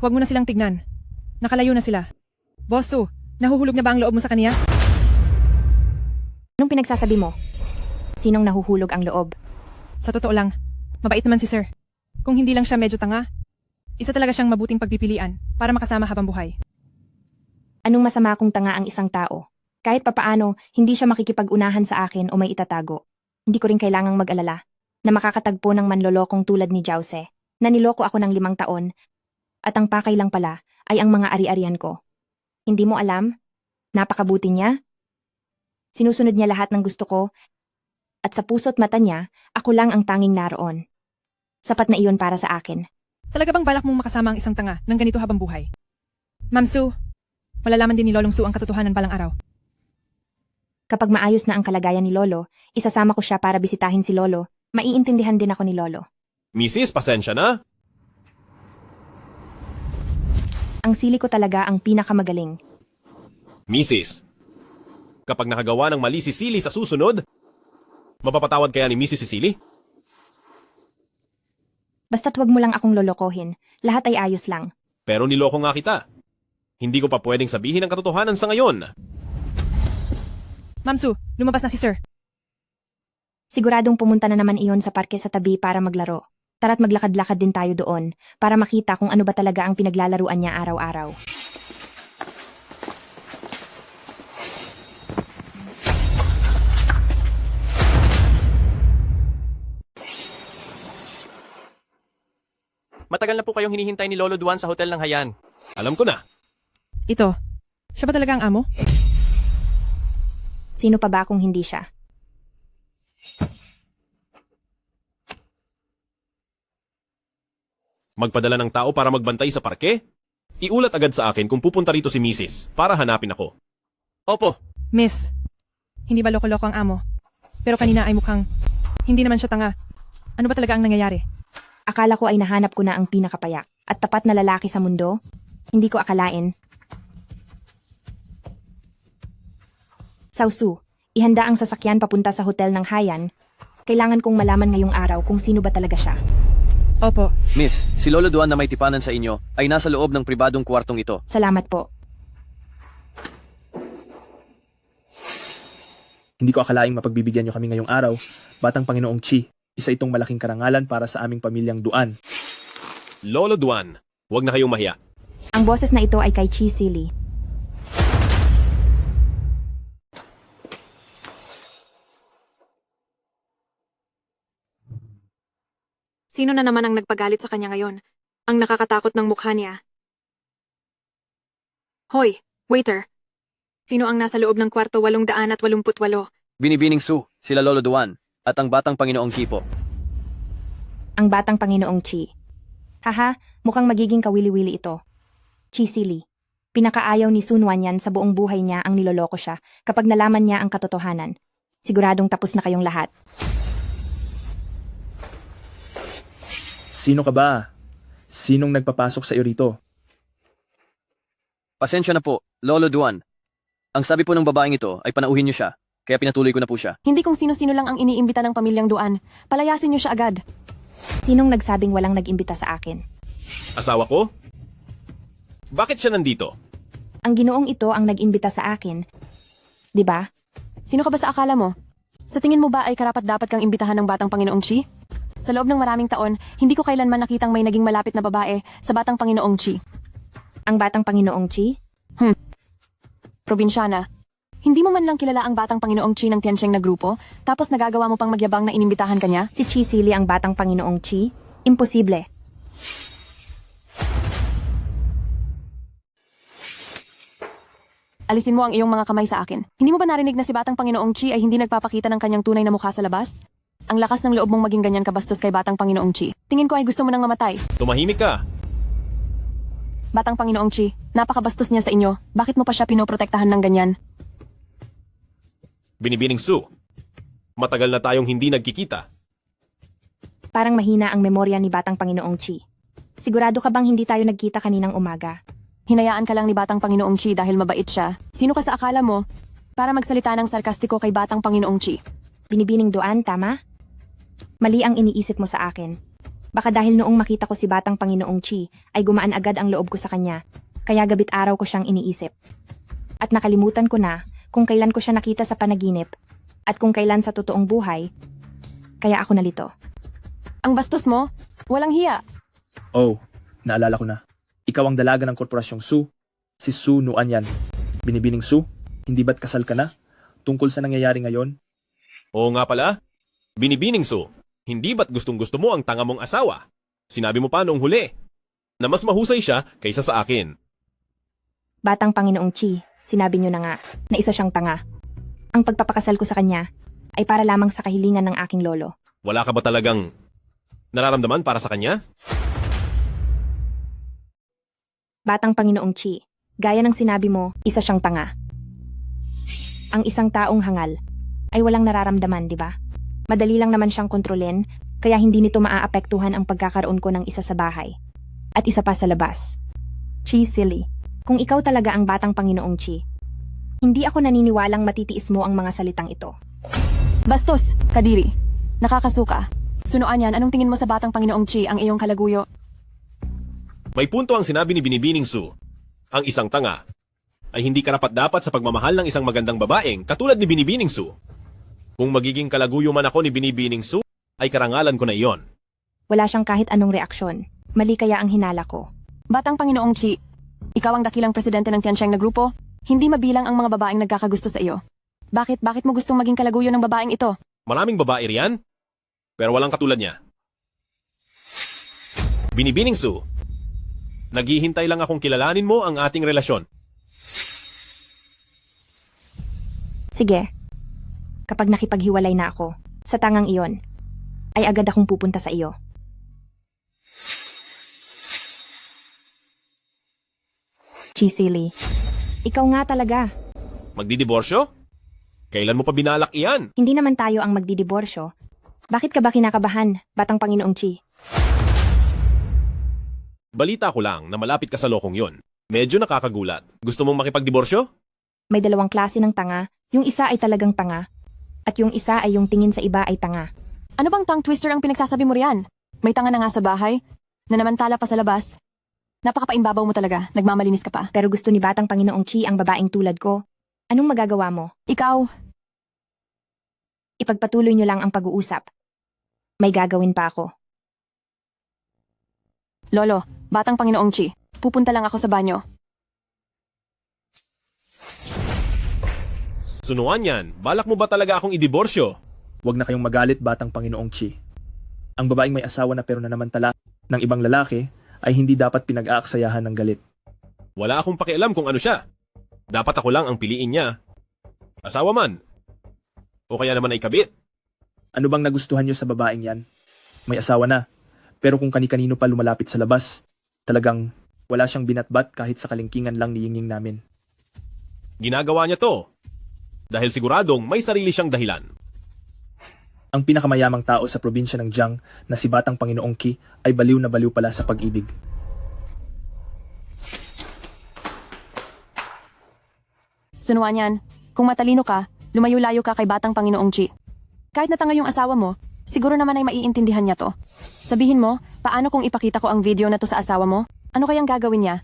Huwag mo na silang tignan. Nakalayo na sila. Bosu, nahuhulog na ba ang loob mo sa kaniya? Anong pinagsasabi mo? Sinong nahuhulog ang loob? Sa totoo lang, mabait naman si Sir. Kung hindi lang siya medyo tanga, isa talaga siyang mabuting pagpipilian para makasama habang buhay. Anong masama kung tanga ang isang tao? Kahit papaano, hindi siya makikipag-unahan sa akin o may itatago. Hindi ko rin kailangang mag-alala na makakatagpo ng manlolokong tulad ni Jause, na niloko ako ng 5 taon, at ang pakay lang pala ay ang mga ari-arian ko. Hindi mo alam? Napakabuti niya? Sinusunod niya lahat ng gusto ko, at sa puso't mata niya, ako lang ang tanging naroon. Sapat na iyon para sa akin. Talaga bang balak mong makasama ang isang tanga ng ganito habang buhay? Ma'am Sue, malalaman din ni Lolong Sue ang katotohanan balang araw. Kapag maayos na ang kalagayan ni Lolo, isasama ko siya para bisitahin si Lolo. Maiintindihan din ako ni Lolo. Mrs., pasensya na. Ang sili ko talaga ang pinakamagaling. Mrs., kapag nakagawa ng mali si Silly sa susunod, mapapatawad kaya ni Mrs. Silly? Basta't wag mo lang akong lolokohin. Lahat ay ayos lang. Pero niloko nga kita. Hindi ko pa pwedeng sabihin ang katotohanan sa ngayon. Ma'am Sue, lumabas na si Sir. Siguradong pumunta na naman iyon sa parke sa tabi para maglaro. Tara't maglakad-lakad din tayo doon para makita kung ano ba talaga ang pinaglalaruan niya araw-araw. Matagal na po kayong hinihintay ni Lolo Duan sa hotel ng Hayan. Alam ko na. Ito, siya ba talaga ang amo? Sino pa ba kung hindi siya? Magpadala ng tao para magbantay sa parke? Iulat agad sa akin kung pupunta rito si Mrs. para hanapin ako. Opo. Miss, hindi ba loko-loko ang amo? Pero kanina ay mukhang hindi naman siya tanga. Ano ba talaga ang nangyayari? Akala ko ay nahanap ko na ang pinakapayak at tapat na lalaki sa mundo. Hindi ko akalain. Sausu, ihanda ang sasakyan papunta sa hotel ng Hayan. Kailangan kong malaman ngayong araw kung sino ba talaga siya. Opo. Miss, si Lolo Duan na may tipanan sa inyo ay nasa loob ng pribadong kwartong ito. Salamat po. Hindi ko akalaing mapagbibigyan niyo kami ngayong araw, Batang Panginoong Chi. Isa itong malaking karangalan para sa aming pamilyang Duan. Lolo Duan, huwag na kayong mahiya. Ang boses na ito ay kay Chi Silly. Sino na naman ang nagpagalit sa kanya ngayon? Ang nakakatakot ng mukha niya. Hoy, waiter. Sino ang nasa loob ng kwarto 888? Binibining Sue, sila Lolo Duan, at ang Batang Panginoong Kipo. Ang Batang Panginoong Chi. Haha, mukhang magiging kawili-wili ito. Chi Silly. Pinakaayaw ni Sun Wanyan sa buong buhay niya ang niloloko siya kapag nalaman niya ang katotohanan. Siguradong tapos na kayong lahat. Sino ka ba? Sinong nagpapasok sa iyo rito? Pasensya na po, Lolo Duan. Ang sabi po ng babaeng ito ay panauhin niyo siya, kaya pinatuloy ko na po siya. Hindi kung sino-sino lang ang iniimbita ng pamilyang Duan. Palayasin niyo siya agad. Sinong nagsabing walang nag-imbita sa akin? Asawa ko? Bakit siya nandito? Ang ginoong ito ang nag-imbita sa akin. 'Di ba? Sino ka ba sa akala mo? Sa tingin mo ba ay karapat-dapat kang imbitahan ng Batang Panginoong Chi? Sa loob ng maraming taon, hindi ko kailanman nakitang may naging malapit na babae sa Batang Panginoong Chi. Ang Batang Panginoong Chi? Probinsyana. Hindi mo man lang kilala ang Batang Panginoong Chi ng Tiancheng na grupo, tapos nagagawa mo pang magyabang na inimbitahan ka niya? Si Chi Sili ang Batang Panginoong Chi? Imposible. Alisin mo ang iyong mga kamay sa akin. Hindi mo ba narinig na si Batang Panginoong Chi ay hindi nagpapakita ng kanyang tunay na mukha sa labas? Ang lakas ng loob mong maging ganyan kabastos kay Batang Panginoong Chi. Tingin ko ay gusto mo nang mamatay. Tumahimik ka. Batang Panginoong Chi, napakabastos niya sa inyo. Bakit mo pa siya pinoprotektahan ng ganyan? Binibining Su. Matagal na tayong hindi nagkikita. Parang mahina ang memorya ni Batang Panginoong Chi. Sigurado ka bang hindi tayo nagkita kaninang umaga? Hinayaan ka lang ni Batang Panginoong Chi dahil mabait siya. Sino ka sa akala mo para magsalita ng sarkastiko kay Batang Panginoong Chi? Binibining Duan, tama? Mali ang iniisip mo sa akin. Baka dahil noong makita ko si Batang Panginoong Chi, ay gumaan agad ang loob ko sa kanya, kaya gabit araw ko siyang iniisip. At nakalimutan ko na kung kailan ko siya nakita sa panaginip, at kung kailan sa totoong buhay, kaya ako nalito. Ang bastos mo? Walang hiya. Oh, naalala ko na. Ikaw ang dalaga ng Korporasyong Su. Si Su Nuan yan. Binibining Su, hindi ba't kasal ka na? Tungkol sa nangyayari ngayon? Oo nga pala. Binibining Su, hindi ba't gustong-gusto mo ang tanga mong asawa? Sinabi mo pa noong huli na mas mahusay siya kaysa sa akin. Batang Panginoong Chi, sinabi niyo na nga na isa siyang tanga. Ang pagpapakasal ko sa kanya ay para lamang sa kahilingan ng aking lolo. Wala ka ba talagang nararamdaman para sa kanya? Batang Panginoong Chi, gaya ng sinabi mo, isa siyang tanga. Ang isang taong hangal ay walang nararamdaman, di ba? Madali lang naman siyang kontrolin, kaya hindi nito maaapektuhan ang pagkakaroon ko ng isa sa bahay. At isa pa sa labas. Chi Silly, kung ikaw talaga ang Batang Panginoong Chi, hindi ako naniniwalang matitiis mo ang mga salitang ito. Bastos, Kadiri. Nakakasuka. Sunuan yan, anong tingin mo sa Batang Panginoong Chi ang iyong kalaguyo? May punto ang sinabi ni Binibining Su. Ang isang tanga ay hindi karapat-dapat sa pagmamahal ng isang magandang babaeng katulad ni Binibining Su. Kung magiging kalaguyo man ako ni Binibining Su, ay karangalan ko na iyon. Wala siyang kahit anong reaksyon. Mali kaya ang hinala ko. Batang Panginoong Chi, ikaw ang dakilang presidente ng Tiancheng na grupo, hindi mabilang ang mga babaeng nagkakagusto sa iyo. Bakit mo gustong maging kalaguyo ng babaeng ito? Maraming babae riyan, pero walang katulad niya. Binibining Su, naghihintay lang akong kilalanin mo ang ating relasyon. Sige. Kapag nakipaghiwalay na ako, sa tangang iyon, ay agad akong pupunta sa iyo. Chi Silly, ikaw nga talaga. Magdidiborsyo? Kailan mo pa binalak iyan? Hindi naman tayo ang magdidiborsyo. Bakit ka ba kinakabahan, Batang Panginoong Chi? Balita ko lang na malapit ka sa lokong yon. Medyo nakakagulat. Gusto mong makipagdiborsyo? May dalawang klase ng tanga. Yung isa ay talagang tanga. At yung isa ay yung tingin sa iba ay tanga. Ano bang tongue twister ang pinagsasabi mo riyan? May tanga na nga sa bahay, nanamantala pa sa labas. Napakapaimbabaw mo talaga, nagmamalinis ka pa. Pero gusto ni Batang Panginoong Chi ang babaeng tulad ko. Anong magagawa mo? Ikaw, Ipagpatuloy niyo lang ang pag-uusap. May gagawin pa ako. Lolo, Batang Panginoong Chi, pupunta lang ako sa banyo. Sunuan yan, balak mo ba talaga akong idiborsyo? Huwag na kayong magalit, Batang Panginoong Chi. Ang babaeng may asawa na pero nanamantala ng ibang lalaki ay hindi dapat pinag-aaksayahan ng galit. Wala akong pakialam kung ano siya. Dapat ako lang ang piliin niya. Asawa man. O kaya naman ay kabit. Ano bang nagustuhan niyo sa babaeng yan? May asawa na. Pero kung kani-kanino pa lumalapit sa labas, talagang wala siyang binatbat kahit sa kalingkingan lang ni Yingning namin. Ginagawa niya to. Dahil siguradong may sarili siyang dahilan. Ang pinakamayamang tao sa probinsya ng Jiang na si Batang Panginoong Qi ay baliw na baliw pala sa pag-ibig. Sunuan yan, kung matalino ka, lumayo-layo ka kay Batang Panginoong Qi. Kahit natanga yung asawa mo, siguro naman ay maiintindihan niya to. Sabihin mo, paano kung ipakita ko ang video na to sa asawa mo? Ano kayang gagawin niya?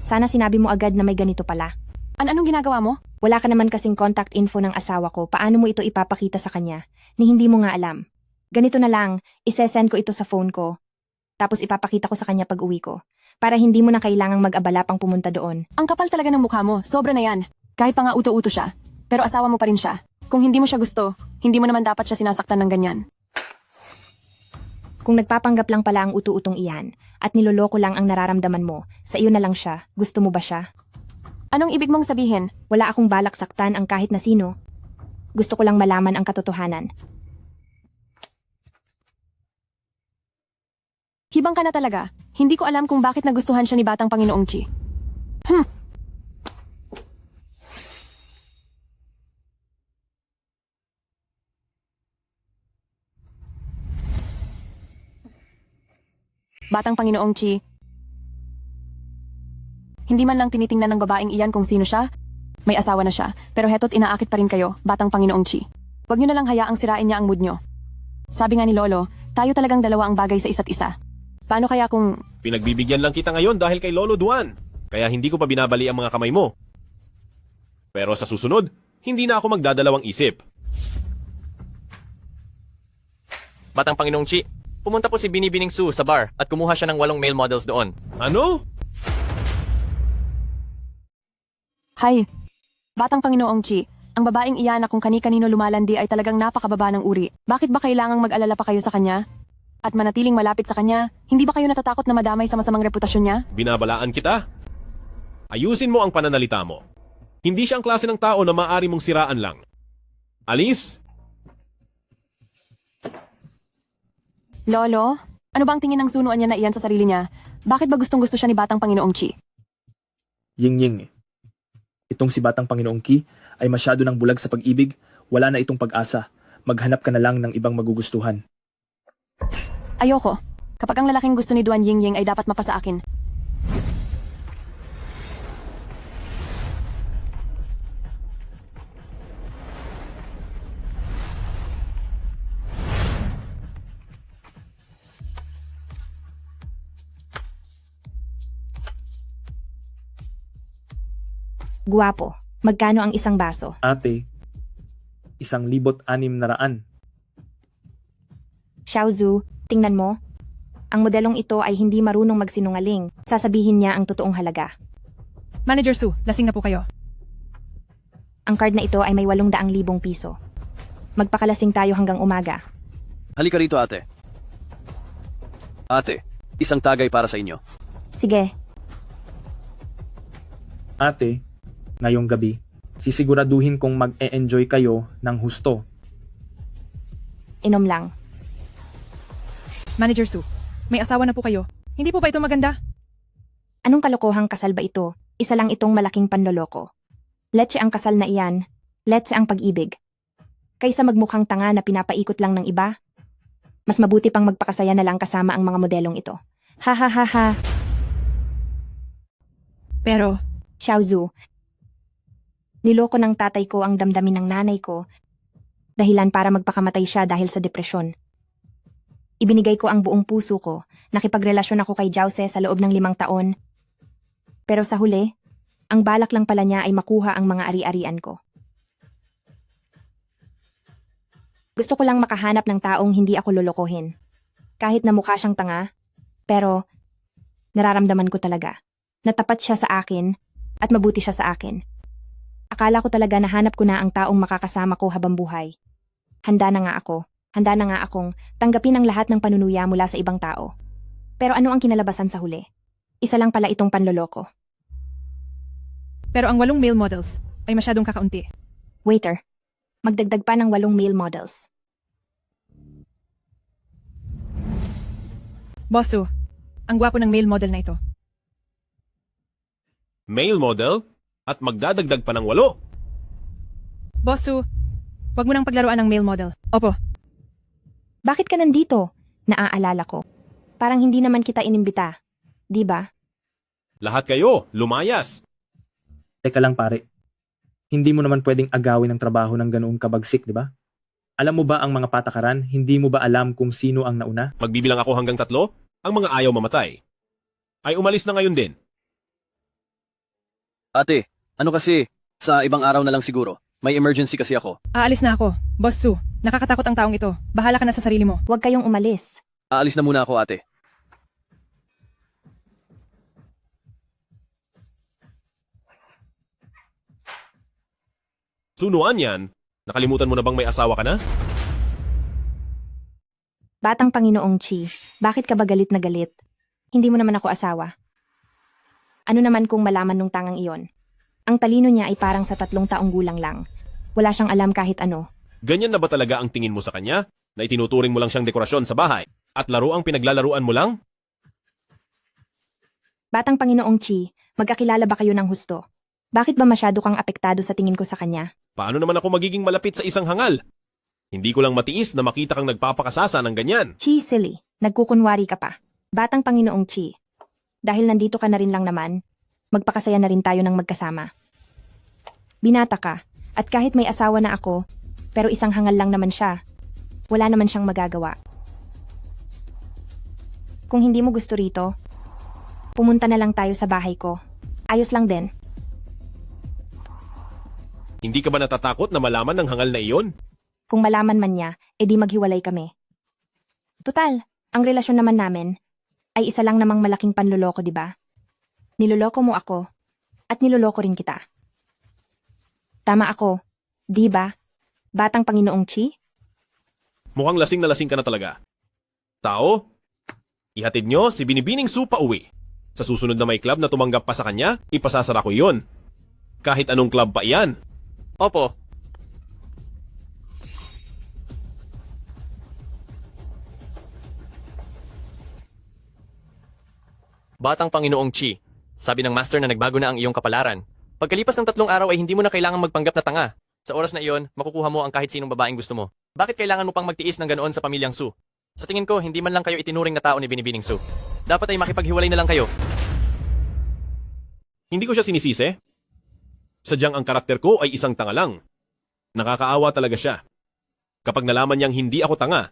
Sana sinabi mo agad na may ganito pala. Anong ginagawa mo? Wala ka naman kasing contact info ng asawa ko. Paano mo ito ipapakita sa kanya? Ni hindi mo nga alam. Ganito na lang, isesend ko ito sa phone ko. Tapos ipapakita ko sa kanya pag uwi ko. Para hindi mo na kailangang mag-abala pang pumunta doon. Ang kapal talaga ng mukha mo, sobra na yan. Kahit pa nga uto-uto siya. Pero asawa mo pa rin siya. Kung hindi mo siya gusto, hindi mo naman dapat siya sinasaktan ng ganyan. Kung nagpapanggap lang pala ang utu-utong iyan, at niloloko lang ang nararamdaman mo, sa iyo na lang siya, gusto mo ba siya? Anong ibig mong sabihin? Wala akong balak saktan ang kahit na sino. Gusto ko lang malaman ang katotohanan. Hibang ka na talaga. Hindi ko alam kung bakit nagustuhan siya ni Batang Panginoong Chi. Batang Panginoong Chi, hindi man lang tinitingnan ng babaeng iyan kung sino siya. May asawa na siya, pero heto't inaakit pa rin kayo, Batang Panginoong Chi. Huwag niyo na lang hayaang sirain niya ang mood niyo. Sabi nga ni Lolo, tayo talagang dalawa ang bagay sa isa't isa. Paano kaya kung... Pinagbibigyan lang kita ngayon dahil kay Lolo Duan. Kaya hindi ko pa binabali ang mga kamay mo. Pero sa susunod, hindi na ako magdadalawang isip. Batang Panginoong Chi, pumunta po si Binibining Su sa bar at kumuha siya ng 8 male models doon. Ano? Hay, Batang Panginoong Chi, ang babaeng iyan na kung kani-kanino lumalandi ay talagang napakababa ng uri. Bakit ba kailangang mag-alala pa kayo sa kanya? At manatiling malapit sa kanya, hindi ba kayo natatakot na madamay sa masamang reputasyon niya? Binabalaan kita. Ayusin mo ang pananalita mo. Hindi siya ang klase ng tao na maaari mong siraan lang. Alis? Lolo, ano bang tingin ng sunuan niya na iyan sa sarili niya? Bakit ba gustong-gusto siya ni Batang Panginoong Chi? Ying-ying. Itong si Batang Panginoong Ki ay masyado ng bulag sa pag-ibig, wala na itong pag-asa. Maghanap ka na lang ng ibang magugustuhan. Ayoko. Kapag ang lalaking gusto ni Duan Yingying ay dapat mapasa akin. Guwapo, magkano ang isang baso? Ate, 1,600. Xiaozu, tingnan mo. Ang modelong ito ay hindi marunong magsinungaling. Sasabihin niya ang totoong halaga. Manager Su, lasing na po kayo. Ang card na ito ay may 800,000 piso. Magpakalasing tayo hanggang umaga. Halika rito, ate. Ate, isang tagay para sa inyo. Sige, Ate, ngayong gabi, sisiguraduhin kong mag-e-enjoy kayo ng husto. inom lang. Manager Su, may asawa na po kayo. Hindi po ba ito maganda? Anong kalokohang kasal ba ito? Isa lang itong malaking panloloko. Letse ang kasal na iyan. Letse ang pag-ibig. Kaysa magmukhang tanga na pinapaikot lang ng iba, mas mabuti pang magpakasaya na lang kasama ang mga modelong ito. Ha ha ha ha. Pero, Xiaozu, niloko ng tatay ko ang damdamin ng nanay ko dahilan para magpakamatay siya dahil sa depresyon. Ibinigay ko ang buong puso ko, nakipagrelasyon ako kay Jiaose sa loob ng 5 taon. Pero sa huli, ang balak lang pala niya ay makuha ang mga ari-arian ko. Gusto ko lang makahanap ng taong hindi ako lolokohin. Kahit na mukha siyang tanga, pero nararamdaman ko talaga na tapat siya sa akin at mabuti siya sa akin. Akala ko talaga nahanap ko na ang taong makakasama ko habang buhay. Handa na nga akong tanggapin ang lahat ng panunuya mula sa ibang tao. Pero ano ang kinalabasan sa huli? Isa lang pala itong panloloko. pero ang 8 male models ay masyadong kakaunti. Waiter, magdagdag pa ng 8 male models. Boss Su, ang gwapo ng male model na ito. Male model? At magdadagdag pa ng 8? Boss Su, wag mo nang paglaruan ng male model. Opo. Bakit ka nandito? Naaalala ko. Parang hindi naman kita inimbita. Di ba? Lahat kayo, lumayas! Teka lang pare, hindi mo naman pwedeng agawin ang trabaho ng ganoong kabagsik, di ba? Alam mo ba ang mga patakaran? Hindi mo ba alam kung sino ang nauna? Magbibilang ako hanggang 3, ang mga ayaw mamatay ay umalis na ngayon din. Ate, Ano kasi, sa ibang araw na lang siguro. May emergency kasi ako. Aalis na ako. Boss Sue, nakakatakot ang taong ito. Bahala ka na sa sarili mo. Huwag kayong umalis. Aalis na muna ako, ate. Sunuan yan. Nakalimutan mo na bang may asawa ka na? Batang Panginoong Chi, bakit ka ba galit na galit? Hindi mo naman ako asawa. Ano naman kung malaman nung tangang iyon? Ang talino niya ay parang sa 3 taong gulang lang. Wala siyang alam kahit ano. Ganyan na ba talaga ang tingin mo sa kanya? Na itinuturing mo lang siyang dekorasyon sa bahay? At laro ang pinaglalaruan mo lang? Batang Panginoong Chi, magkakilala ba kayo ng husto? Bakit ba masyado kang apektado sa tingin ko sa kanya? Paano naman ako magiging malapit sa isang hangal? Hindi ko lang matiis na makita kang nagpapakasasa ng ganyan. Chi, silly. Nagkukunwari ka pa. Batang Panginoong Chi, dahil nandito ka na rin lang naman, magpakasaya na rin tayo ng magkasama. Binata ka, at kahit may asawa na ako, pero isang hangal lang naman siya. Wala naman siyang magagawa. Kung hindi mo gusto rito, pumunta na lang tayo sa bahay ko. Ayos lang din. Hindi ka ba natatakot na malaman ng hangal na iyon? Kung malaman man niya, edi maghiwalay kami. Tutal, ang relasyon naman namin ay isa lang namang malaking panloloko, di ba? Niloloko mo ako, at niloloko rin kita. Tama ako, di ba? Batang Panginoong Chi? Mukhang lasing na lasing ka na talaga. Tao, ihatid nyo si Binibining Sue pa uwi. Sa susunod na may club na tumanggap pa sa kanya, ipasasara ko iyon. Kahit anong club pa iyan. Opo. Batang Panginoong Chi, sabi ng master na nagbago na ang iyong kapalaran. Pagkalipas ng 3 araw ay hindi mo na kailangan magpanggap na tanga. Sa oras na iyon, makukuha mo ang kahit sinong babaeng gusto mo. Bakit kailangan mo pang magtiis ng ganoon sa pamilyang Sue? Sa tingin ko, hindi man lang kayo itinuring na tao ni Binibining Sue. Dapat ay makipaghiwalay na lang kayo. Hindi ko siya sinisisi. Sadyang ang karakter ko ay isang tanga lang. Nakakaawa talaga siya. Kapag nalaman niyang hindi ako tanga,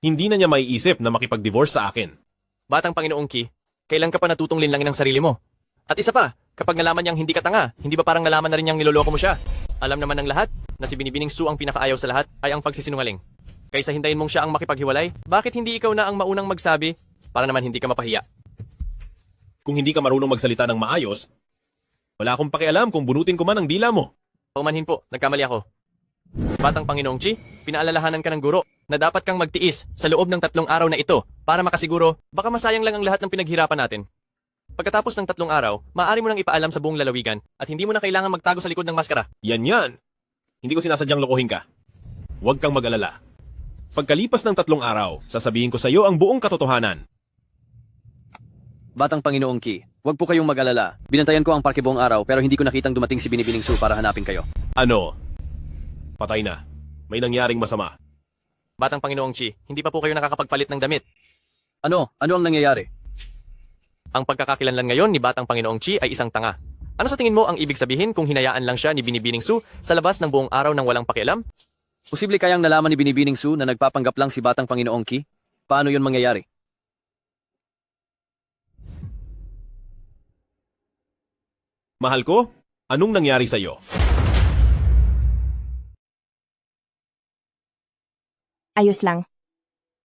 hindi na niya maiisip na makipag-divorce sa akin. Batang Panginoong Chi, kailan ka pa natutong linlangin ang sarili mo? At isa pa, kapag nalaman niyang hindi ka tanga, hindi ba parang nalaman na rin niyang niloloko mo siya? Alam naman ng lahat na si Binibining Sue ang pinakaayaw sa lahat ay ang pagsisinungaling. Kaysa hintayin mong siya ang makipaghiwalay, bakit hindi ikaw na ang maunang magsabi para naman hindi ka mapahiya? Kung hindi ka marunong magsalita ng maayos, wala akong pakialam kung bunutin ko man ang dila mo. Paumanhin po, nagkamali ako. Batang Panginoong Chi, pinaalalahanan ka ng guro na dapat kang magtiis sa loob ng 3 araw na ito para makasiguro baka masayang lang ang lahat ng pinaghirapan natin. Pagkatapos ng 3 araw, maaari mo nang ipaalam sa buong lalawigan at hindi mo na kailangan magtago sa likod ng maskara. Yan. Hindi ko sinasadyang lokohin ka. Huwag kang mag-alala. Pagkalipas ng 3 araw, sasabihin ko sa iyo ang buong katotohanan. Batang Panginoong Chi, huwag po kayong mag-alala. Binantayan ko ang parke buong araw pero hindi ko nakitang dumating si Binibining Sue para hanapin kayo. Ano? Patay na. May nangyaring masama. Batang Panginoong Chi, hindi pa po kayo nakakapagpalit ng damit. Ano? Ano ang nangyayari? Ang pagkakakilanlan ngayon ni Batang Panginoong Chi ay isang tanga. Ano sa tingin mo ang ibig sabihin kung hinayaan lang siya ni Binibining Sue sa labas ng buong araw ng walang pakialam? Posible kayang nalaman ni Binibining Sue na nagpapanggap lang si Batang Panginoong Chi? Paano yun mangyayari? Mahal ko, anong nangyari sa iyo? Ayos lang.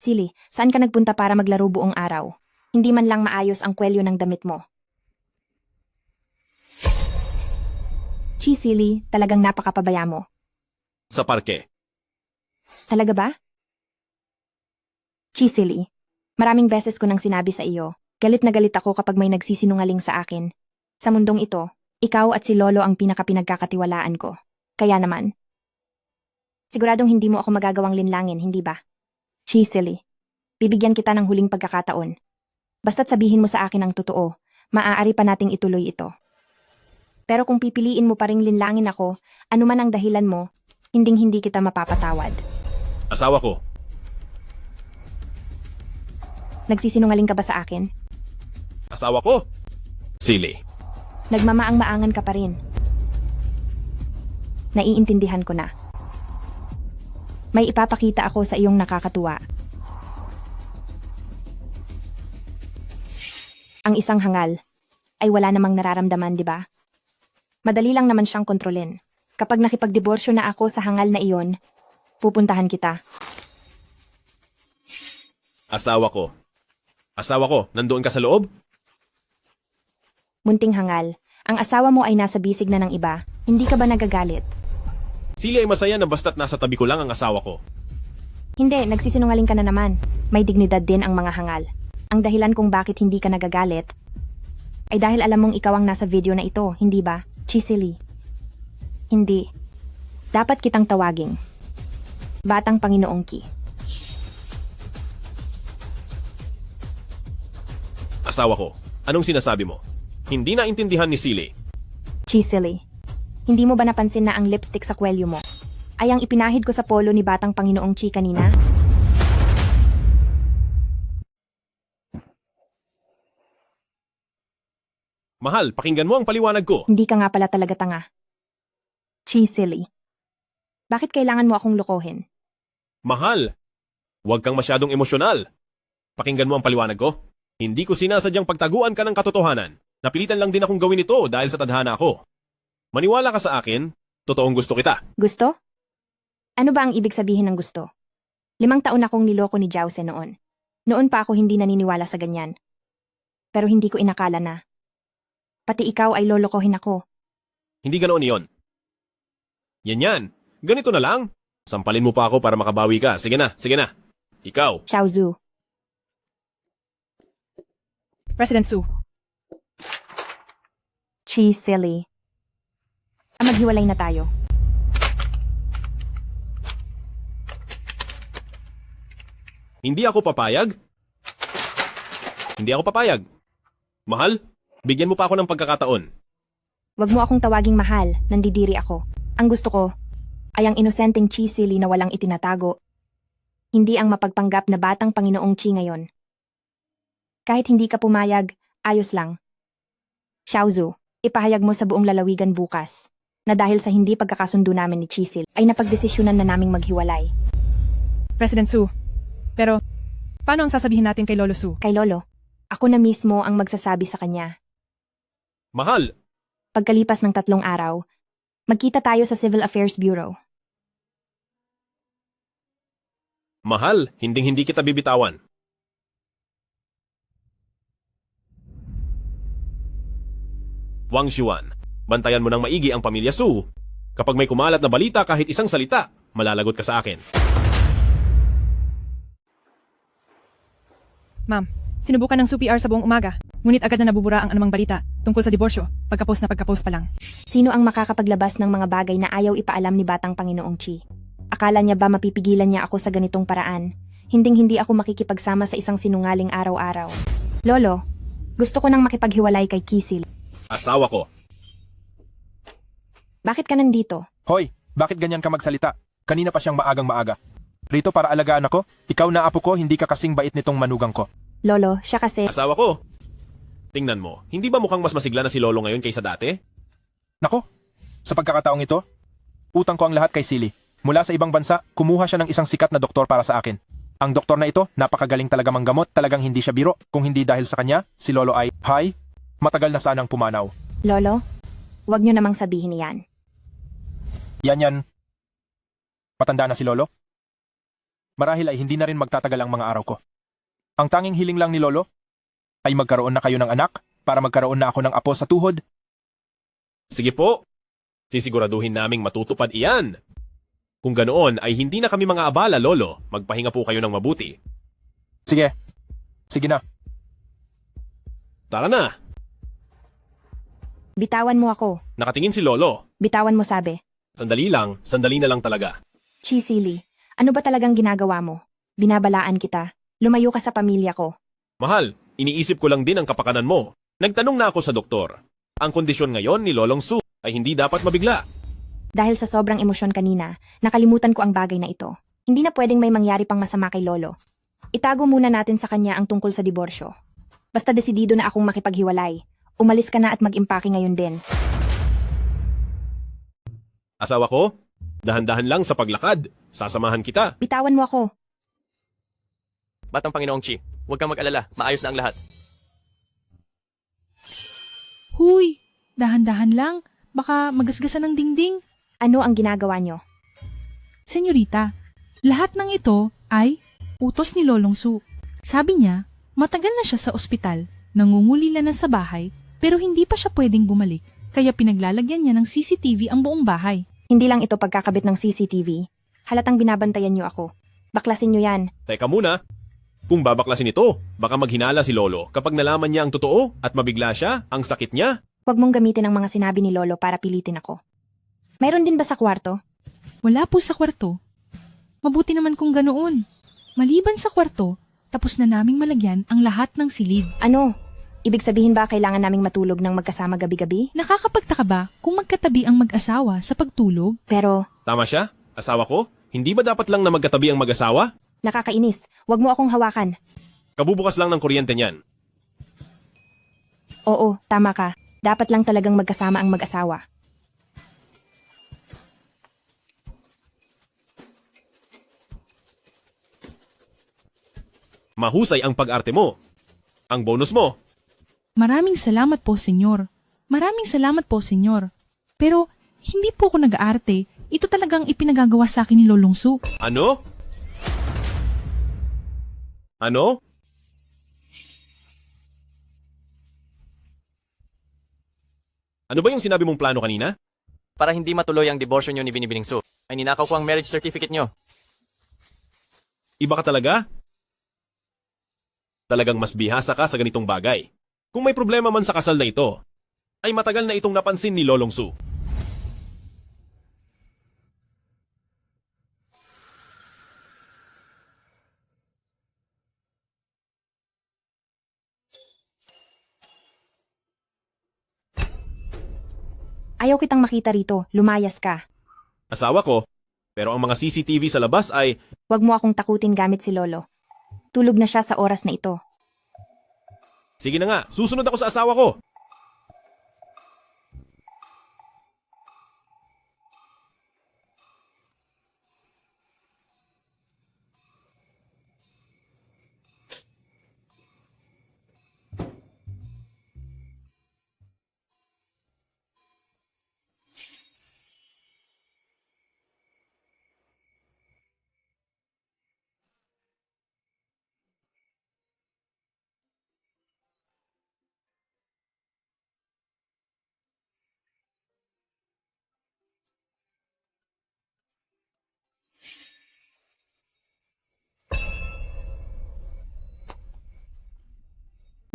Silly, saan ka nagpunta para maglaro buong araw? Hindi man lang maayos ang kwelyo ng damit mo. Chi, silly, talagang napakapabaya mo. Sa parke. Talaga ba? Chi, silly, maraming beses ko nang sinabi sa iyo, galit na galit ako kapag may nagsisinungaling sa akin. Sa mundong ito, ikaw at si Lolo ang pinakapinagkakatiwalaan ko. Kaya naman, siguradong hindi mo ako magagawang linlangin, hindi ba? Chi, silly, bibigyan kita ng huling pagkakataon. Basta't sabihin mo sa akin ang totoo, maaari pa nating ituloy ito. Pero kung pipiliin mo pa ring linlangin ako, anuman ang dahilan mo, hinding-hindi kita mapapatawad. Asawa ko. Nagsisinungaling ka ba sa akin? Asawa ko? Silly. Nagmamaang-maangan ka pa rin. Naiintindihan ko na. May ipapakita ako sa iyong nakakatuwa. Ang isang hangal ay wala namang nararamdaman, di ba? Madali lang naman siyang kontrolin. Kapag nakipagdiborsyo na ako sa hangal na iyon, pupuntahan kita. Asawa ko. Asawa ko, nandoon ka sa loob? Munting hangal, ang asawa mo ay nasa bisig na ng iba. Hindi ka ba nagagalit? Sili ay masaya na basta't nasa tabi ko lang ang asawa ko. Hindi, nagsisinungaling ka na naman. May dignidad din ang mga hangal. Ang dahilan kung bakit hindi ka nagagalit ay dahil alam mong ikaw ang nasa video na ito, hindi ba? Chisili. Hindi. Dapat kitang tawaging Batang Panginoong Ki. Asawa ko, anong sinasabi mo? Hindi naintindihan ni Sili. Chisili. Hindi mo ba napansin na ang lipstick sa kwelyo mo ay ang ipinahid ko sa polo ni Batang Panginoong Chi kanina? Mahal, pakinggan mo ang paliwanag ko. Hindi ka nga pala talaga tanga. Chisili. Bakit kailangan mo akong lokohin? Mahal, huwag kang masyadong emosyonal. Pakinggan mo ang paliwanag ko. Hindi ko sinasadyang pagtaguan ka ng katotohanan. Napilitan lang din akong gawin ito dahil sa tadhana ko. Maniwala ka sa akin, totoong gusto kita. Gusto? Ano ba ang ibig sabihin ng gusto? 5 taon akong niloko ni Jause noon. Noon pa ako hindi naniniwala sa ganyan. Pero hindi ko inakala na pati ikaw ay lolokohin ako. Hindi ganoon iyon. Yan. Ganito na lang. Sampalin mo pa ako para makabawi ka. Sige na. Ikaw. Xiaozu. President Su, Chi silly. Maghiwalay na tayo. Hindi ako papayag. Mahal, bigyan mo pa ako ng pagkakataon. Wag mo akong tawaging mahal, nandidiri ako. Ang gusto ko ay ang inosenteng Chi silly na walang itinatago. Hindi ang mapagpanggap na Batang Panginoong Chi ngayon. Kahit hindi ka pumayag, ayos lang. Xiaozu, ipahayag mo sa buong lalawigan bukas na dahil sa hindi pagkakasundo namin ni Chisil ay napagdesisyonan na naming maghiwalay. President Su, pero paano ang sasabihin natin kay Lolo Su? Kay Lolo, ako na mismo ang magsasabi sa kanya. Mahal, Pagkalipas ng 3 araw, magkita tayo sa Civil Affairs Bureau. mahal, hinding-hindi kita bibitawan. Wang Xuan, bantayan mo ng maigi ang pamilya Su. Kapag may kumalat na balita kahit isang salita, malalagot ka sa akin. Ma'am, sinubukan ng Su PR sa buong umaga, ngunit agad na nabubura ang anumang balita tungkol sa diborsyo, pagka-post pa lang. Sino ang makakapaglabas ng mga bagay na ayaw ipaalam ni Batang Panginoong Chi? Akala niya ba mapipigilan niya ako sa ganitong paraan? Hinding-hindi ako makikipagsama sa isang sinungaling araw-araw. Lolo, gusto ko nang makipaghiwalay kay Kisil. Asawa ko. Bakit ka nandito? Hoy, bakit ganyan ka magsalita? Kanina pa siyang maaga. Rito para alagaan ako? Ikaw na apo ko, hindi ka kasing bait nitong manugang ko. Lolo, siya kasi... Asawa ko. Tingnan mo, hindi ba mukhang mas masigla na si Lolo ngayon kaysa dati? Nako, sa pagkakataong ito, utang ko ang lahat kay Silly. Mula sa ibang bansa, kumuha siya ng isang sikat na doktor para sa akin. Ang doktor na ito, napakagaling talaga manggamot, talagang hindi siya biro. Kung hindi dahil sa kanya, si Lolo ay, matagal na sanang pumanaw. Lolo, wag niyo namang sabihin yan. Yan. Matanda na si Lolo? Marahil ay hindi na rin magtatagal ang mga araw ko. Ang tanging hiling lang ni Lolo ay magkaroon na kayo ng anak para magkaroon na ako ng apo sa tuhod. Sige po. Sisiguraduhin naming matutupad iyan. Kung ganoon ay hindi na kami mga abala, Lolo. Magpahinga po kayo ng mabuti. Sige na. Tara na. Bitawan mo ako. Nakatingin si Lolo. Bitawan mo sabi. Sandali na lang talaga. Chisili, ano ba talagang ginagawa mo? Binabalaan kita. Lumayo ka sa pamilya ko. Mahal, iniisip ko lang din ang kapakanan mo. Nagtanong na ako sa doktor. Ang kondisyon ngayon ni Lolong Su ay hindi dapat mabigla. Dahil sa sobrang emosyon kanina, nakalimutan ko ang bagay na ito. Hindi na pwedeng may mangyari pang masama kay Lolo. Itago muna natin sa kanya ang tungkol sa diborsyo. Basta desidido na akong makipaghiwalay. Umalis ka na at mag-impake ngayon din. Asawa ko, dahan-dahan lang sa paglakad. Sasamahan kita. Bitawan mo ako. Batang Panginoong Chi, huwag kang mag-alala, maayos na ang lahat. Huy, dahan-dahan lang. Baka magasgasan ng dingding. Ano ang ginagawa nyo? Senyorita, lahat ng ito ay utos ni Lolong Su. Sabi niya, matagal na siya sa ospital, nangungulila na sa bahay, pero hindi pa siya pwedeng bumalik, kaya pinaglalagyan niya ng CCTV ang buong bahay. Hindi lang ito pagkakabit ng CCTV. Halatang binabantayan nyo ako. Baklasin nyo yan. Teka muna. Kung babaklasin ito, baka maghinala si Lolo kapag nalaman niya ang totoo at mabigla siya, ang sakit niya. Huwag mong gamitin ang mga sinabi ni Lolo para pilitin ako. Mayroon din ba sa kwarto? Wala po sa kwarto. Mabuti naman kung ganoon. Maliban sa kwarto, tapos na naming malagyan ang lahat ng silid. Ano? Ibig sabihin ba kailangan naming matulog ng magkasama gabi-gabi? Nakakapagtaka ba kung magkatabi ang mag-asawa sa pagtulog? Pero, Tama siya? Asawa ko? Hindi ba dapat lang na magkatabi ang mag-asawa? nakakainis. Huwag mo akong hawakan. Kabubukas lang ng kuryente niyan. Oo, tama ka. Dapat lang talagang magkasama ang mag-asawa. Mahusay ang pag-arte mo. Ang bonus mo. Maraming salamat po, senyor. Maraming salamat po, senyor. Pero, hindi po ako nag-aarte. Ito talagang ipinagagawa sa akin ni Lolong Su. Ano? Ano? Ano ba yung sinabi mong plano kanina? Para hindi matuloy ang diborsyo nyo ni Binibining Su, ay ninakaw ko ang marriage certificate nyo. Iba ka talaga? Talagang mas bihasa ka sa ganitong bagay. Kung may problema man sa kasal na ito, ay matagal na itong napansin ni Lolong Su. Ayaw kitang makita rito. Lumayas ka. Asawa ko, pero ang mga CCTV sa labas ay... Huwag mo akong takutin gamit si Lolo. Tulog na siya sa oras na ito. Sige na nga, susunod ako sa asawa ko.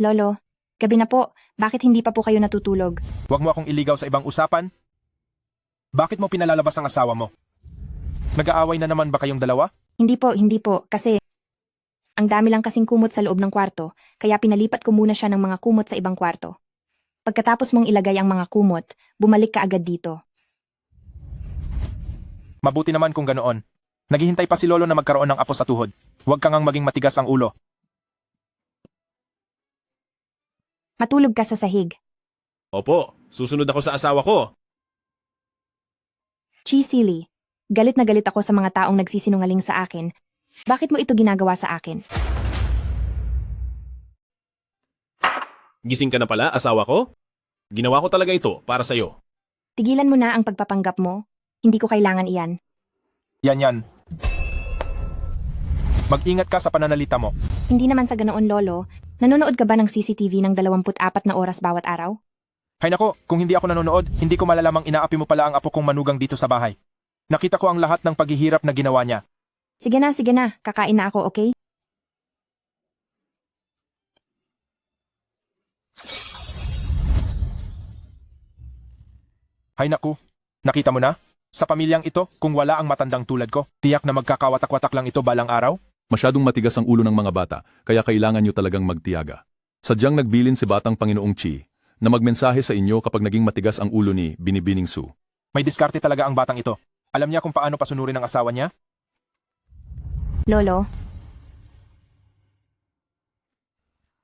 Lolo, gabi na po. Bakit hindi pa po kayo natutulog? Huwag mo akong iligaw sa ibang usapan. Bakit mo pinalalabas ang asawa mo? Nag-aaway na naman ba kayong dalawa? Hindi po. Kasi, ang dami lang kasing kumot sa loob ng kwarto, kaya pinalipat ko muna siya ng mga kumot sa ibang kwarto. Pagkatapos mong ilagay ang mga kumot, bumalik ka agad dito. Mabuti naman kung ganoon. Naghihintay pa si Lolo na magkaroon ng apo sa tuhod. Huwag kang maging matigas ang ulo. Matulog ka sa sahig. Opo, susunod ako sa asawa ko. Chisili, galit na galit ako sa mga taong nagsisinungaling sa akin. Bakit mo ito ginagawa sa akin? Gising ka na pala, asawa ko? Ginawa ko talaga ito para sa'yo. Tigilan mo na ang pagpapanggap mo. Hindi ko kailangan iyan. Yan. Mag-ingat ka sa pananalita mo. Hindi naman sa ganoon, Lolo. Nanonood ka ba ng CCTV ng 24 na oras bawat araw? Hay nako, kung hindi ako nanonood, hindi ko malalamang inaapi mo pala ang apo kong manugang dito sa bahay. Nakita ko ang lahat ng paghihirap na ginawa niya. Sige na. Kakain na ako, okay? Hay naku, nakita mo na? Sa pamilyang ito, kung wala ang matandang tulad ko, tiyak na magkakawatak-watak lang ito balang araw? Masyadong matigas ang ulo ng mga bata, kaya kailangan nyo talagang magtiyaga. Sadyang nagbilin si Batang Panginoong Chi na magmensahe sa inyo kapag naging matigas ang ulo ni Binibining Su. May diskarte talaga ang batang ito. Alam niya kung paano pasunurin ang asawa niya? Lolo?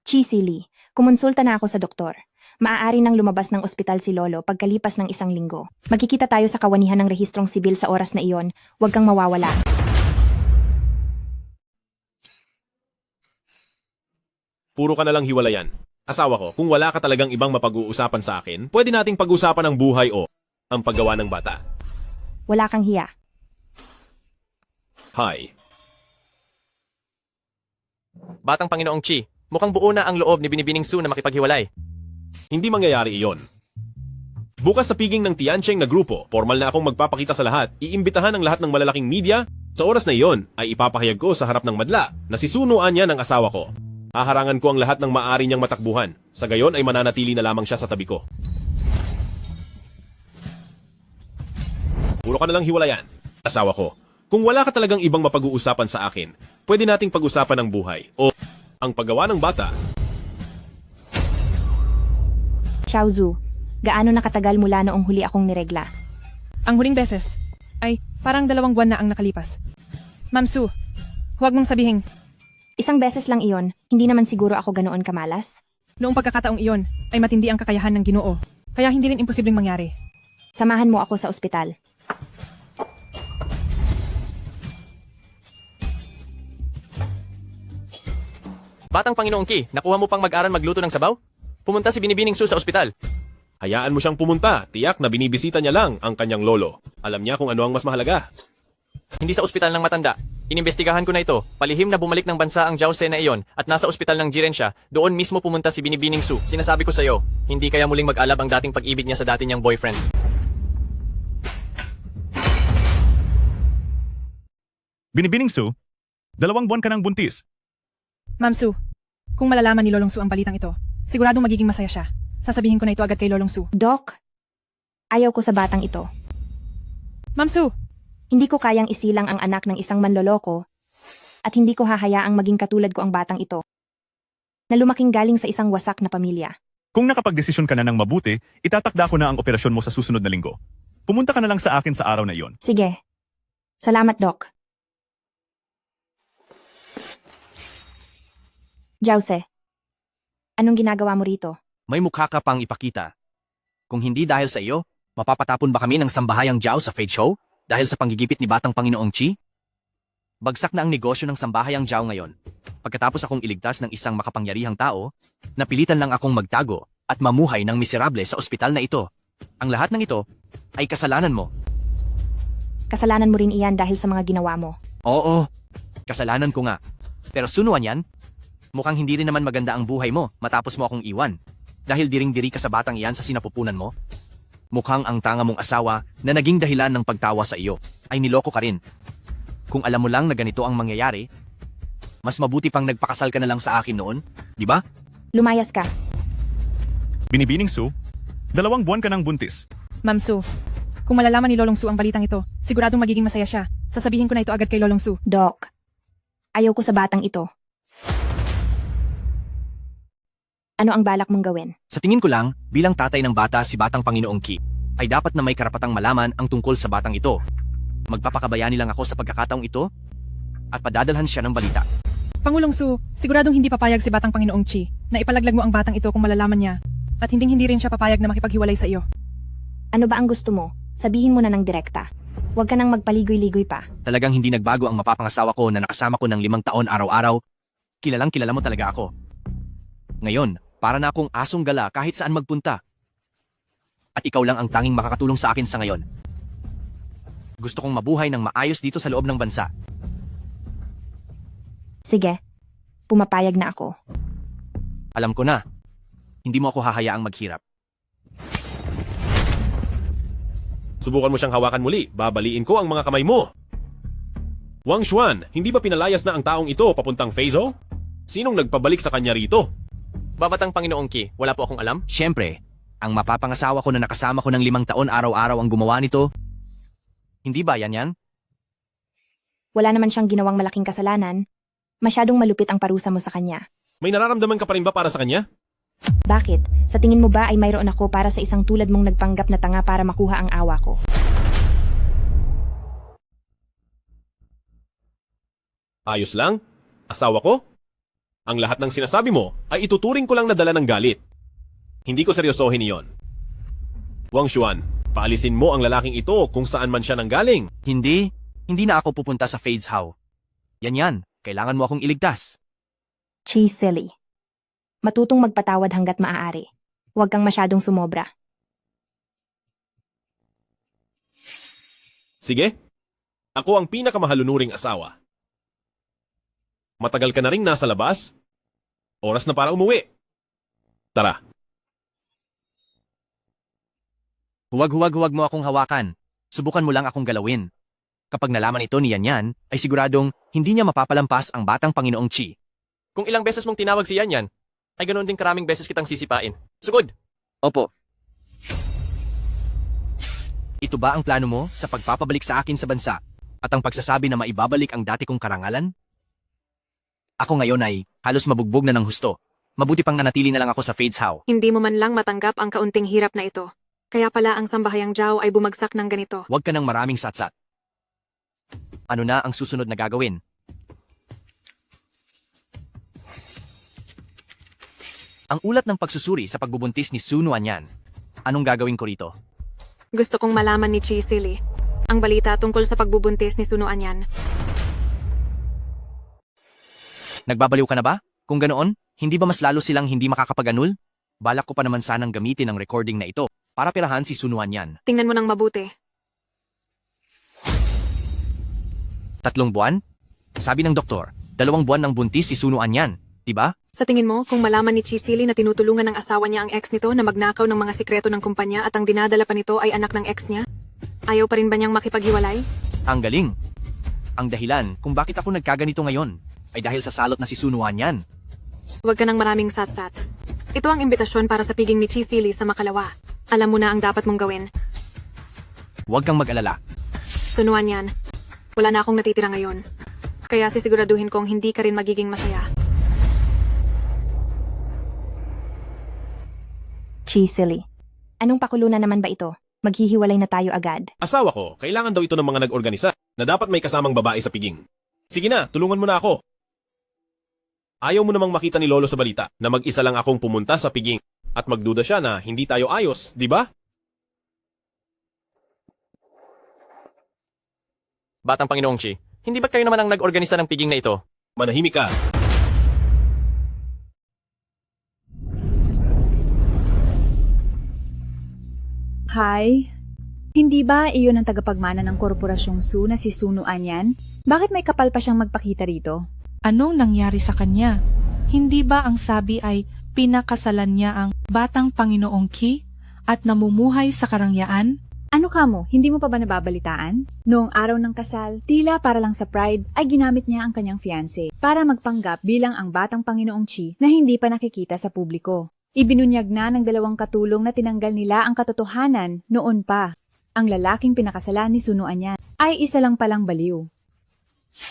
Chisili, kumonsulta na ako sa doktor. Maaari nang lumabas ng ospital si Lolo pagkalipas ng 1 linggo. Magkikita tayo sa kawanihan ng rehistrong sibil sa oras na iyon. Huwag kang mawawala. Puro ka na lang hiwalayan. Asawa ko, kung wala ka talagang ibang mapag-uusapan sa akin, pwede nating pag-usapan ang buhay o ang paggawa ng bata. Wala kang hiya. Hi. Batang Panginoong Chi, mukhang buo na ang loob ni Binibining Su na makipaghiwalay. Hindi mangyayari iyon. Bukas sa piging ng Tiancheng na grupo, formal na akong magpapakita sa lahat, iimbitahan ang lahat ng malalaking media. Sa oras na iyon, ay ipapahayag ko sa harap ng madla na sisunuan niya ng asawa ko. Haharangan ko ang lahat ng maaari niyang matakbuhan. Sa gayon ay mananatili na lamang siya sa tabi ko. Puro ka na lang hiwalayan, asawa ko. Kung wala ka talagang ibang mapag-uusapan sa akin, pwede nating pag-usapan ang buhay o ang paggawa ng bata. Xiaozu, gaano nakatagal mula noong huli akong niregla? Ang huling beses ay parang 2 buwan na ang nakalipas. Ma'am Su, huwag mong sabihin, Isang beses lang iyon, hindi naman siguro ako ganoon kamalas. noong pagkakataong iyon ay matindi ang kakayahan ng Ginoo, kaya hindi rin imposibleng mangyari. Samahan mo ako sa ospital. Batang Panginoong Ki, nakuha mo pang mag-aral magluto ng sabaw? Pumunta si Binibining Su sa ospital. Hayaan mo siyang pumunta, tiyak na binibisita niya lang ang kanyang lolo. Alam niya kung ano ang mas mahalaga. Hindi sa ospital ng matanda. Inimbestigahan ko na ito. Palihim na bumalik ng bansa ang Jiaose na iyon at nasa ospital ng Jiren siya. Doon mismo pumunta si Binibining Su. Sinasabi ko sa iyo, hindi kaya muling mag-alab ang dating pag-ibig niya sa dati niyang boyfriend. Binibining Su, 2 buwan ka ng buntis. Ma'am Su, kung malalaman ni Lolong Su ang balitang ito, siguradong magiging masaya siya. Sasabihin ko na ito agad kay Lolong Su. Doc, ayaw ko sa batang ito. Ma'am Su, Hindi ko kayang isilang ang anak ng isang manloloko at hindi ko hahayaang maging katulad ko ang batang ito na lumaking galing sa isang wasak na pamilya. Kung nakapagdesisyon ka na ng mabuti, itatakda ko na ang operasyon mo sa susunod na linggo. Pumunta ka na lang sa akin sa araw na iyon. Sige. Salamat, Doc. Jause, anong ginagawa mo rito? May mukha ka pang ipakita. Kung hindi dahil sa iyo, mapapatapon ba kami ng sambahayang Jiao sa fate show? Dahil sa panggigipit ni Batang Panginoong Chi? Bagsak na ang negosyo ng sambahayang Jiao ngayon. Pagkatapos akong iligtas ng isang makapangyarihang tao, napilitan lang akong magtago at mamuhay ng miserable sa ospital na ito. Ang lahat ng ito ay kasalanan mo. Kasalanan mo rin iyan dahil sa mga ginawa mo. Oo, kasalanan ko nga. Pero sunuan yan, mukhang hindi rin naman maganda ang buhay mo matapos mo akong iwan. Dahil diring-diri ka sa batang iyan sa sinapupunan mo. Mukhang ang tanga mong asawa na naging dahilan ng pagtawa sa iyo ay niloko ka rin. Kung alam mo lang na ganito ang mangyayari, mas mabuti pang nagpakasal ka na lang sa akin noon, di ba? Lumayas ka. Binibining Su, 2 buwan ka ng buntis. Ma'am Su, kung malalaman ni Lolong Su ang balitang ito, siguradong magiging masaya siya. Sasabihin ko na ito agad kay Lolong Su. Doc, ayaw ko sa batang ito. Ano ang balak mong gawin? Sa tingin ko lang, bilang tatay ng bata si Batang Panginoong Ki, ay dapat na may karapatang malaman ang tungkol sa batang ito. Magpapakabayani lang ako sa pagkakataong ito at padadalhan siya ng balita. Pangulong Su, siguradong hindi papayag si Batang Panginoong Chi na ipalaglag mo ang batang ito kung malalaman niya at hindi rin siya papayag na makipaghiwalay sa iyo. Ano ba ang gusto mo? Sabihin mo na ng direkta. Huwag ka nang magpaligoy-ligoy pa. Talagang hindi nagbago ang mapapangasawa ko na nakasama ko ng 5 taon araw-araw. Kilalang kilala mo talaga ako. Ngayon, para na akong asong gala kahit saan magpunta. At ikaw lang ang tanging makakatulong sa akin sa ngayon. Gusto kong mabuhay ng maayos dito sa loob ng bansa. Sige, pumapayag na ako. Alam ko na, hindi mo ako hahayaang maghirap. Subukan mo siyang hawakan muli, babaliin ko ang mga kamay mo. Wang Xuan, hindi ba pinalayas na ang taong ito papuntang Feizo? Sinong nagpabalik sa kanya rito? Babatang Panginoong Ki, wala po akong alam? Siyempre, ang mapapangasawa ko na nakasama ko ng 5 taon araw-araw ang gumawa nito. Hindi ba yan? Wala naman siyang ginawang malaking kasalanan. Masyadong malupit ang parusa mo sa kanya. May nararamdaman ka pa rin ba para sa kanya? Bakit? Sa tingin mo ba ay mayroon ako para sa isang tulad mong nagpanggap na tanga para makuha ang awa ko? Ayos lang? Asawa ko? Ang lahat ng sinasabi mo ay ituturing ko lang na dala ng galit. Hindi ko seryosohin iyon. Wang Xuan, paalisin mo ang lalaking ito kung saan man siya nanggaling. Hindi na ako pupunta sa Fades How. Yan, kailangan mo akong iligtas. Chi silly. Matutong magpatawad hanggat maaari. Huwag kang masyadong sumobra. Sige, ako ang pinakamahalunuring asawa. Matagal ka na rin nasa labas? Oras na para umuwi. Tara. Huwag mo akong hawakan. Subukan mo lang akong galawin. Kapag nalaman ito ni Yanyan, ay siguradong hindi niya mapapalampas ang batang Panginoong Chi. Kung ilang beses mong tinawag si Yanyan, ay ganoon din karaming beses kitang sisipain. Sugod! Opo. Ito ba ang plano mo sa pagpapabalik sa akin sa bansa at ang pagsasabi na maibabalik ang dati kong karangalan? Ako ngayon ay halos mabugbog na ng husto. Mabuti pang nanatili na lang ako sa Fades How. Hindi mo man lang matanggap ang kaunting hirap na ito. Kaya pala ang Sambahayang Jiao ay bumagsak ng ganito. Huwag ka ng maraming satsat. Ano na ang susunod na gagawin? Ang ulat ng pagsusuri sa pagbubuntis ni Su Nuanyan. Anong gagawin ko rito? Gusto kong malaman ni Chi Silly ang balita tungkol sa pagbubuntis ni Sunuan yan. Nagbabaliw ka na ba? Kung ganoon, hindi ba mas lalo silang hindi makakapag-anul? Balak ko pa naman sanang gamitin ang recording na ito para pirahan si Su Nuanyan. Tingnan mo nang mabuti. 3 buwan? Sabi ng doktor, 2 buwan ng buntis si Su Nuanyan, diba? Sa tingin mo, kung malaman ni Chi Silly na tinutulungan ng asawa niya ang ex nito na magnakaw ng mga sikreto ng kumpanya at ang dinadala pa nito ay anak ng ex niya, ayaw pa rin ba niyang makipaghiwalay? Ang galing. Ang dahilan kung bakit ako nagkaganito ngayon ay dahil sa salot na si Su Nuanyan. Huwag ka ng maraming satsat. Ito ang imbitasyon para sa piging ni Chi Silly sa Makalawa. Alam mo na ang dapat mong gawin. Huwag kang mag-alala. Sunuan yan. Wala na akong natitira ngayon. Kaya sisiguraduhin kong hindi ka rin magiging masaya. Chi Silly. Anong pakulunan naman ba ito? Maghihiwalay na tayo agad. Asawa ko, kailangan daw ito ng mga nag-organisa na dapat may kasamang babae sa piging. Sige na, tulungan mo na ako. Ayaw mo namang makita ni Lolo sa balita na mag-isa lang akong pumunta sa piging at magduda siya na hindi tayo ayos, di ba? Batang Panginoong Chi, hindi ba't kayo naman ang nag-organisa ng piging na ito? Manahimik ka. Hi. Hindi ba iyon ang tagapagmana ng korporasyong Su na si Sunuan yan? Bakit may kapal pa siyang magpakita rito? Anong nangyari sa kanya? Hindi ba ang sabi ay pinakasalan niya ang batang Panginoong Ki at namumuhay sa karangyaan? Ano ka mo? Hindi mo pa ba nababalitaan? Noong araw ng kasal, tila para lang sa pride, ay ginamit niya ang kanyang fiancé para magpanggap bilang ang batang Panginoong Chi na hindi pa nakikita sa publiko. Ibinunyag na ng 2 katulong na tinanggal nila ang katotohanan noon pa. Ang lalaking pinakasalan ni Sunuan yan ay isa lang palang baliw.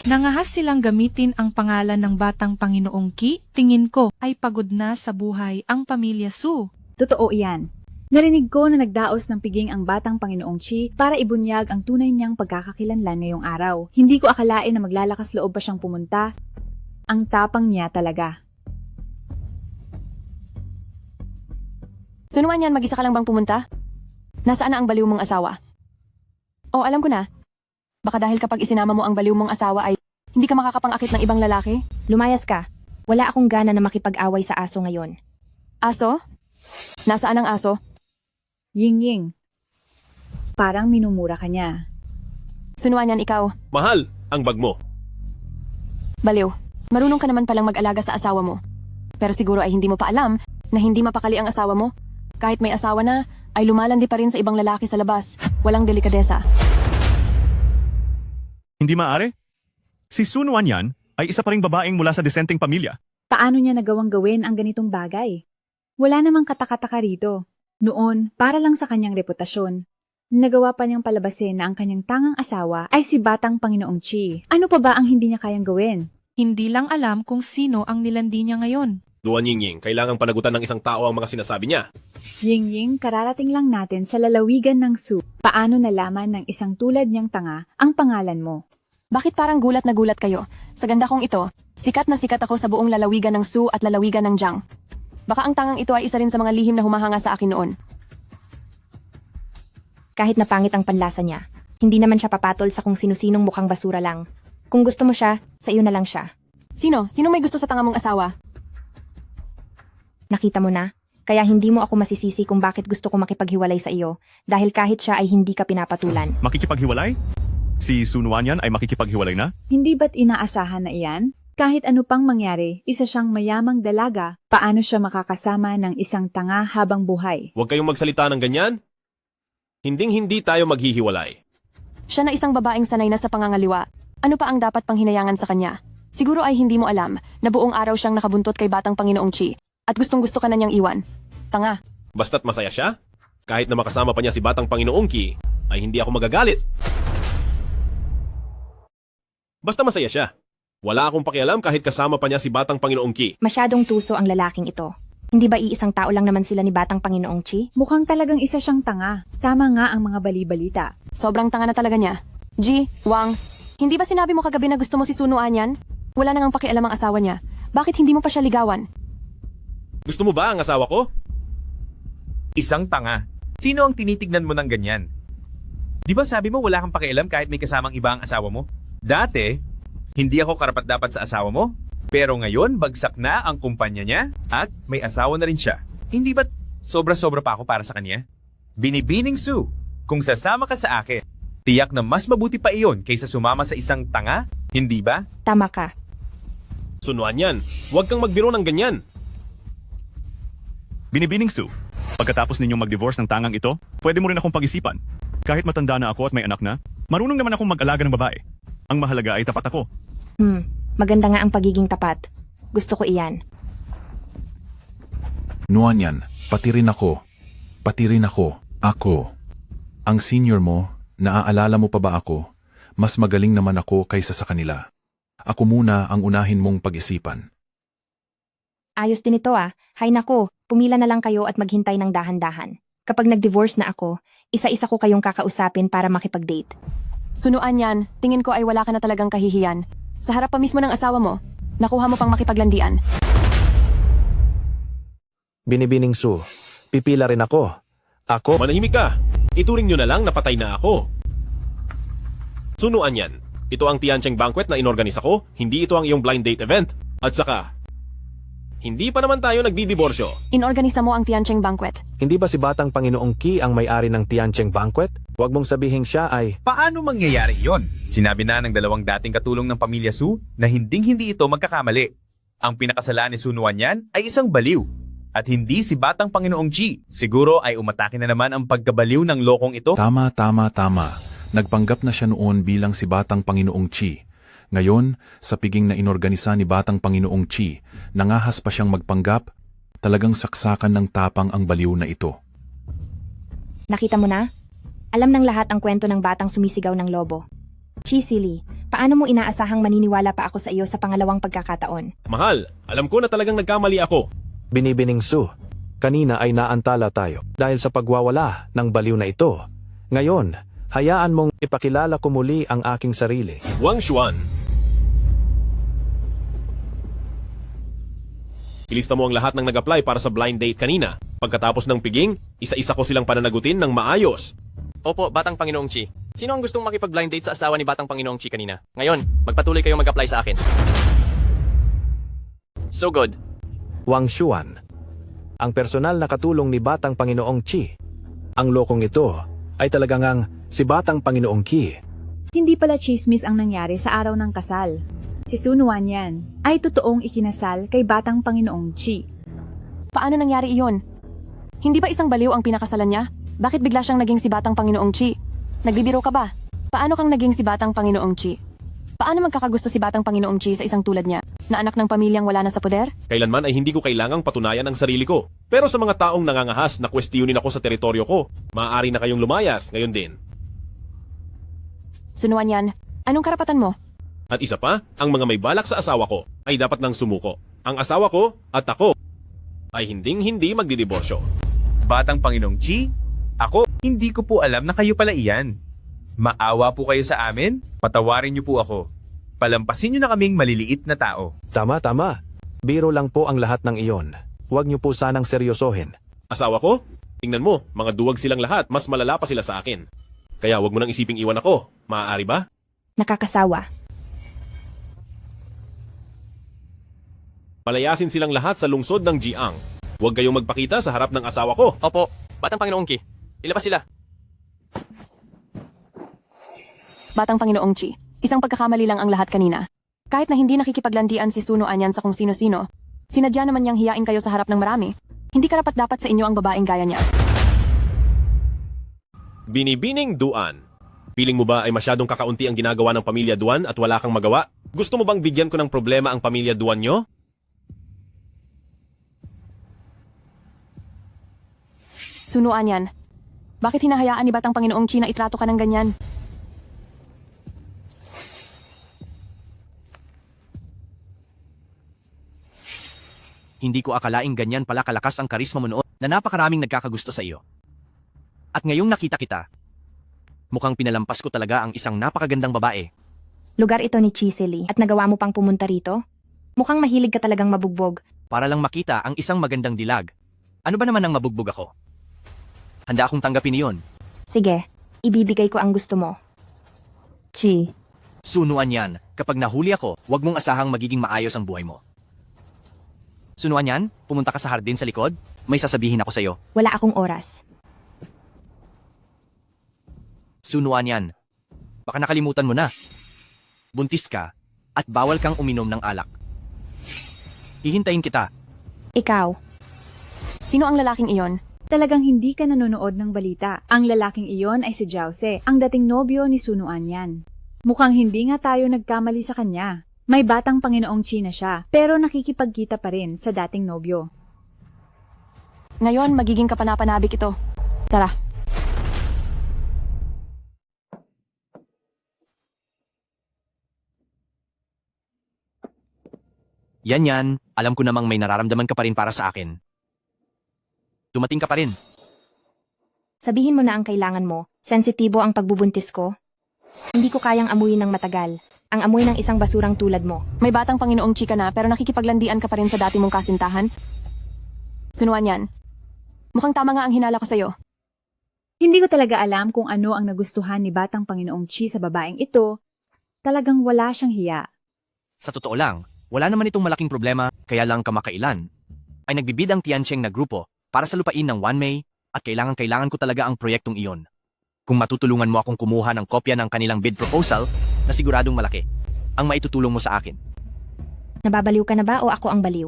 Nangahas silang gamitin ang pangalan ng batang Panginoong Ki, tingin ko ay pagod na sa buhay ang pamilya Su. Totoo iyan. Narinig ko na nagdaos ng piging ang batang Panginoong Chi para ibunyag ang tunay niyang pagkakakilanlan ngayong araw. Hindi ko akalain na maglalakas loob pa siyang pumunta. Ang tapang niya talaga. Sunuan yan, mag-isa ka lang bang pumunta? Nasaan na ang baliw mong asawa? Oh, alam ko na. Baka dahil kapag isinama mo ang baliw mong asawa ay hindi ka makakapang-akit ng ibang lalaki? Lumayas ka. Wala akong gana na makipag-away sa aso ngayon. Aso? Nasaan ang aso? Ying-ying. Parang minumura ka niya. Sunuan yan, ikaw. Mahal, ang bag mo. Baliw. Marunong ka naman palang mag-alaga sa asawa mo. Pero siguro ay hindi mo pa alam na hindi mapakali ang asawa mo. Kahit may asawa na, ay lumalandi pa rin sa ibang lalaki sa labas. Walang delikadesa. Hindi maaari? Si Sunuan yan ay isa pa ring babaeng mula sa disenteng pamilya. Paano niya nagawang gawin ang ganitong bagay? Wala namang katakataka rito. Noon, para lang sa kanyang reputasyon. Nagawa pa niyang palabasin na ang kanyang tangang asawa ay si Batang Panginoong Chi. Ano pa ba ang hindi niya kayang gawin? Hindi lang alam kung sino ang nilandi niya ngayon. Duan Ying-Ying, kailangang panagutan ng isang tao ang mga sinasabi niya. Ying-Ying, kararating lang natin sa lalawigan ng Su. Paano nalaman ng isang tulad niyang tanga ang pangalan mo? Bakit parang gulat na gulat kayo? Sa ganda kong ito, sikat na sikat ako sa buong lalawigan ng Su at lalawigan ng Jiang. Baka ang tangang ito ay isa rin sa mga lihim na humahanga sa akin noon. Kahit na pangit ang panlasa niya, hindi naman siya papatol sa kung sino-sinong mukhang basura lang. Kung gusto mo siya, sa iyo na lang siya. Sino? Sino may gusto sa tanga mong asawa? Nakita mo na? Kaya hindi mo ako masisisi kung bakit gusto ko makipaghiwalay sa iyo dahil kahit siya ay hindi ka pinapatulan. Makikipaghiwalay? Si Sunuanyan ay makikipaghiwalay na? Hindi ba't inaasahan na iyan? Kahit ano pang mangyari, isa siyang mayamang dalaga, paano siya makakasama ng isang tanga habang buhay? Huwag kayong magsalita ng ganyan. Hinding-hindi tayo maghihiwalay. Siya na isang babaeng sanay na sa pangangaliwa. Ano pa ang dapat pang hinayangan sa kanya? Siguro ay hindi mo alam na buong araw siyang nakabuntot kay Batang Panginoong Chi at gustong-gusto ka na niyang iwan. Tanga. Basta't masaya siya, kahit na makasama pa niya si Batang Panginoong Ki, ay hindi ako magagalit. Basta masaya siya. Wala akong pakialam kahit kasama pa niya si Batang Panginoong Ki. Masyadong tuso ang lalaking ito. Hindi ba iisang tao lang naman sila ni Batang Panginoong Chi? Mukhang talagang isa siyang tanga. Tama nga ang mga bali-balita. Sobrang tanga na talaga niya. Ji, Wang, hindi ba sinabi mo kagabi na gusto mo si Sunuanyan? Wala nang ang pakialam ang asawa niya. Bakit hindi mo pa siya ligawan? Gusto mo ba ang asawa ko? Isang tanga. Sino ang tinitignan mo ng ganyan? Di ba sabi mo wala kang pakialam kahit may kasamang iba ang asawa mo? Dati, hindi ako karapat-dapat sa asawa mo. Pero ngayon, bagsak na ang kumpanya niya at may asawa na rin siya. Hindi ba't sobra-sobra pa ako para sa kanya? Binibining Sue, kung sasama ka sa akin, tiyak na mas mabuti pa iyon kaysa sumama sa isang tanga, hindi ba? Tama ka. Sunuanyan, huwag kang magbiro ng ganyan. Binibining Sue, pagkatapos ninyong mag-divorce ng tangang ito, pwede mo rin akong pag-isipan. Kahit matanda na ako at may anak na, marunong naman akong mag-alaga ng babae. Ang mahalaga ay tapat ako. Maganda nga ang pagiging tapat. Gusto ko iyan. Nuanyan, pati rin ako. Pati rin ako. Ako. Ang senior mo, naaalala mo pa ba ako? Mas magaling naman ako kaysa sa kanila. Ako muna ang unahin mong pag-isipan. Ayos din ito ah. Hay nako, pumila na lang kayo at maghintay ng dahan-dahan. Kapag nag-divorce na ako, isa-isa ko kayong kakausapin para makipag-date. Sunuanyan, tingin ko ay wala ka na talagang kahihiyan. Sa harap pa mismo ng asawa mo, nakuha mo pang makipaglandian. Binibining Sue, pipila rin ako. Ako? Manahimik ka. Ituring nyo na lang na patay na ako. Sunuanyan, ito ang Tiancheng Banquet na inorganisa ko, hindi ito ang iyong blind date event. At saka, hindi pa naman tayo nagdidiborsyo. Inorganisa mo ang Tiancheng Banquet. Hindi ba si Batang Panginoong Ki ang may-ari ng Tiancheng Banquet? Huwag mong sabihin siya ay... Paano mangyayari yon? Sinabi na ng dalawang dating katulong ng pamilya Su na hinding-hindi ito magkakamali. Ang pinakasalaan ni Sunuanyan ay isang baliw. At hindi si Batang Panginoong Chi. Siguro ay umatake na naman ang pagkabaliw ng lokong ito. Tama. Nagpanggap na siya noon bilang si Batang Panginoong Chi. Ngayon, sa piging na inorganisa ni Batang Panginoong Chi, nangahas pa siyang magpanggap, talagang saksakan ng tapang ang baliw na ito. Nakita mo na? Alam ng lahat ang kwento ng batang sumisigaw ng lobo. Chi Silly, paano mo inaasahang maniniwala pa ako sa iyo sa pangalawang pagkakataon? Mahal, alam ko na talagang nagkamali ako. Binibining Sue, kanina ay naantala tayo dahil sa pagwawala ng baliw na ito. Ngayon, hayaan mong ipakilala ko muli ang aking sarili. Wang Xuan. Ilista mo ang lahat ng nag-apply para sa blind date kanina. Pagkatapos ng piging, isa-isa ko silang pananagutin ng maayos. Opo, Batang Panginoong Chi. Sino ang gustong makipag-blind date sa asawa ni Batang Panginoong Chi kanina? Ngayon, magpatuloy kayo mag-apply sa akin. So good. Wang Xuan, ang personal na katulong ni Batang Panginoong Chi. Ang lokong ito ay talagang ang si Batang Panginoong Ki. Hindi pala chismis ang nangyari sa araw ng kasal. Si Sunuanyan ay totoong ikinasal kay Batang Panginoong Chi. Paano nangyari iyon? Hindi ba isang baliw ang pinakasalan niya? Bakit bigla siyang naging si Batang Panginoong Chi? Nagbibiro ka ba? Paano kang naging si Batang Panginoong Chi? Paano magkakagusto si Batang Panginoong Chi sa isang tulad niya, na anak ng pamilyang wala na sa poder? Kailanman ay hindi ko kailangang patunayan ang sarili ko. Pero sa mga taong nangangahas na kwestiyonin ako sa teritoryo ko, maaari na kayong lumayas ngayon din. Sunuanyan, anong karapatan mo? At isa pa, ang mga may balak sa asawa ko ay dapat nang sumuko. Ang asawa ko at ako ay hinding-hindi magdidiborsyo. Batang Panginoong Chi, ako, hindi ko po alam na kayo pala iyan. Maawa po kayo sa amin, patawarin niyo po ako. Palampasin niyo na kaming maliliit na tao. Tama. Biro lang po ang lahat ng iyon. Huwag niyo po sanang seryosohin. Asawa ko? Tingnan mo, mga duwag silang lahat, mas malala pa sila sa akin. Kaya huwag mo nang isiping iwan ako. Maaari ba? Nakakasawa. Palayasin silang lahat sa lungsod ng Jiang. Huwag kayong magpakita sa harap ng asawa ko. Opo, Batang Panginoong Ki. Ilabas sila. Batang Panginoong Chi, isang pagkakamali lang ang lahat kanina. Kahit na hindi nakikipaglandian si Suno Anyan sa kung sino-sino, sinadya naman niyang hiyain kayo sa harap ng marami. Hindi karapat-dapat sa inyo ang babaeng gaya niya. Binibining Duan. Piling mo ba ay masyadong kakaunti ang ginagawa ng pamilya Duan at wala kang magawa? Gusto mo bang bigyan ko ng problema ang pamilya Duan nyo? Suno Anyan, bakit hinahayaan ni Batang Panginoong Chi na itrato ka ng ganyan? Hindi ko akalaing ganyan pala kalakas ang karisma mo noon na napakaraming nagkakagusto sa iyo. At ngayong nakita kita, mukhang pinalampas ko talaga ang isang napakagandang babae. Lugar ito ni Chisely at nagawa mo pang pumunta rito? Mukhang mahilig ka talagang mabugbog. Para lang makita ang isang magandang dilag. Ano ba naman ang mabugbog ako? Handa akong tanggapin iyon. Sige, ibibigay ko ang gusto mo. Chi. Sunuan yan. Kapag nahuli ako, huwag mong asahang magiging maayos ang buhay mo. Sunuan yan, pumunta ka sa hardin sa likod. May sasabihin ako sa'yo. Wala akong oras. Sunuan yan. Baka nakalimutan mo na. Buntis ka at bawal kang uminom ng alak. Hihintayin kita. Ikaw. Sino ang lalaking iyon? Talagang hindi ka nanonood ng balita. Ang lalaking iyon ay si Jause, ang dating nobyo ni Suno Anyan. Mukhang hindi nga tayo nagkamali sa kanya. May Batang Panginoong Chi na siya, pero nakikipagkita pa rin sa dating nobyo. Ngayon, magiging kapanapanabik ito. Tara. Yan. Alam ko namang may nararamdaman ka pa rin para sa akin. Dumating ka pa rin. Sabihin mo na ang kailangan mo. Sensitibo ang pagbubuntis ko. Hindi ko kayang amuyin ng matagal. Ang amoy ng isang basurang tulad mo. May Batang Panginoong Chi ka na pero nakikipaglandian ka pa rin sa dati mong kasintahan? Sunuan yan. Mukhang tama nga ang hinala ko sa'yo. Hindi ko talaga alam kung ano ang nagustuhan ni Batang Panginoong Chi sa babaeng ito. Talagang wala siyang hiya. Sa totoo lang, wala naman itong malaking problema, kaya lang kamakailan ay nagbibid ang Tiancheng na grupo para sa lupain ng Wanmei at kailangan ko talaga ang proyektong iyon. Kung matutulungan mo akong kumuha ng kopya ng kanilang bid proposal na siguradong malaki, ang maitutulong mo sa akin. Nababaliw ka na ba o ako ang baliw?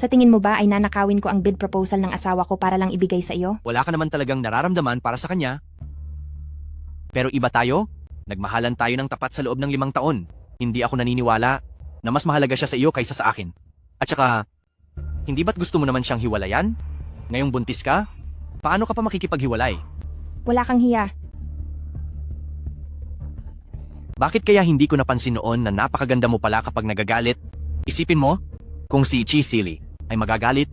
Sa tingin mo ba ay nanakawin ko ang bid proposal ng asawa ko para lang ibigay sa iyo? Wala ka naman talagang nararamdaman para sa kanya. Pero iba tayo, nagmahalan tayo ng tapat sa loob ng 5 taon. Hindi ako naniniwala na mas mahalaga siya sa iyo kaysa sa akin. At saka, hindi ba't gusto mo naman siyang hiwalayan? Ngayong buntis ka? Paano ka pa makikipaghiwalay? Wala kang hiya. Bakit kaya hindi ko napansin noon na napakaganda mo pala kapag nagagalit? Isipin mo, kung si Chisely ay magagalit,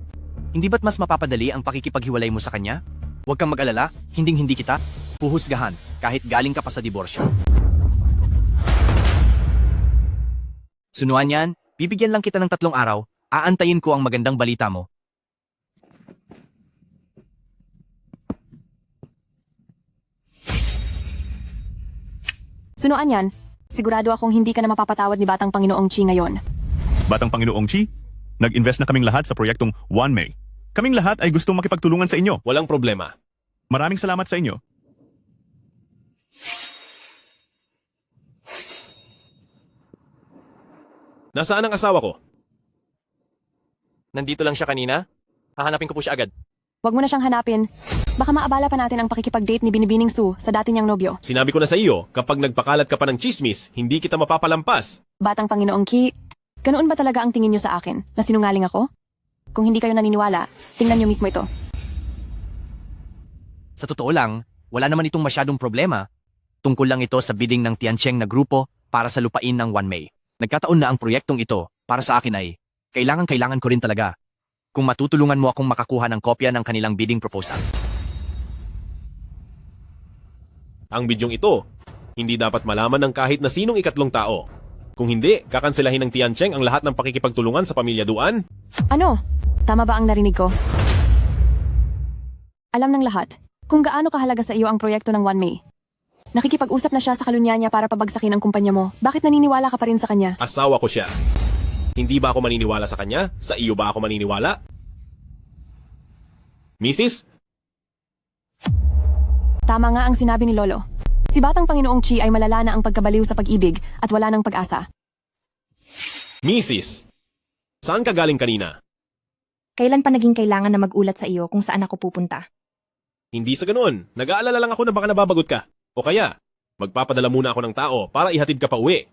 hindi ba't mas mapapadali ang pakikipaghiwalay mo sa kanya? Huwag kang mag-alala, hindi kita huhusgahan kahit galing ka pa sa diborsyo. Sunuan yan, bibigyan lang kita ng 3 araw, aantayin ko ang magandang balita mo. Sunuan yan, sigurado akong hindi ka na mapapatawad ni Batang Panginoong Chi ngayon. Batang Panginoong Chi, nag-invest na kaming lahat sa proyektong Wanmei. Kaming lahat ay gustong makipagtulungan sa inyo. Walang problema. Maraming salamat sa inyo. Nasaan ang asawa ko? Nandito lang siya kanina. Hahanapin ko po siya agad. Huwag mo na siyang hanapin. Baka maabala pa natin ang pakikipag-date ni Binibining Su sa dati niyang nobyo. Sinabi ko na sa iyo, kapag nagpakalat ka pa ng chismis, hindi kita mapapalampas. Batang Panginoong Chi, ganoon ba talaga ang tingin niyo sa akin? Na sinungaling ako? Kung hindi kayo naniniwala, tingnan niyo mismo ito. Sa totoo lang, wala naman itong masyadong problema. Tungkol lang ito sa bidding ng Tiancheng na grupo para sa lupain ng Wanmei. Nagkataon na ang proyektong ito para sa akin ay kailangan ko rin talaga. Kung matutulungan mo akong makakuha ng kopya ng kanilang bidding proposal. Ang bidyong ito, hindi dapat malaman ng kahit na sinong ikatlong tao. Kung hindi, kakanselahin ng Tiancheng ang lahat ng pakikipagtulungan sa pamilya Duan. Ano? Tama ba ang narinig ko? Alam ng lahat kung gaano kahalaga sa iyo ang proyekto ng Wanmei. Nakikipag-usap na siya sa kalunya niya para pabagsakin ang kumpanya mo. Bakit naniniwala ka pa rin sa kanya? Asawa ko siya. Hindi ba ako maniniwala sa kanya? Sa iyo ba ako maniniwala? Mrs.? Tama nga ang sinabi ni Lolo. Si Batang Panginoong Chi ay malala na ang pagkabaliw sa pag-ibig at wala ng pag-asa. Mrs. Saan ka galing kanina? Kailan pa naging kailangan na magulat sa iyo kung saan ako pupunta? Hindi sa ganoon. Nag-aalala lang ako na baka nababagot ka. O kaya, magpapadala muna ako ng tao para ihatid ka pa uwi.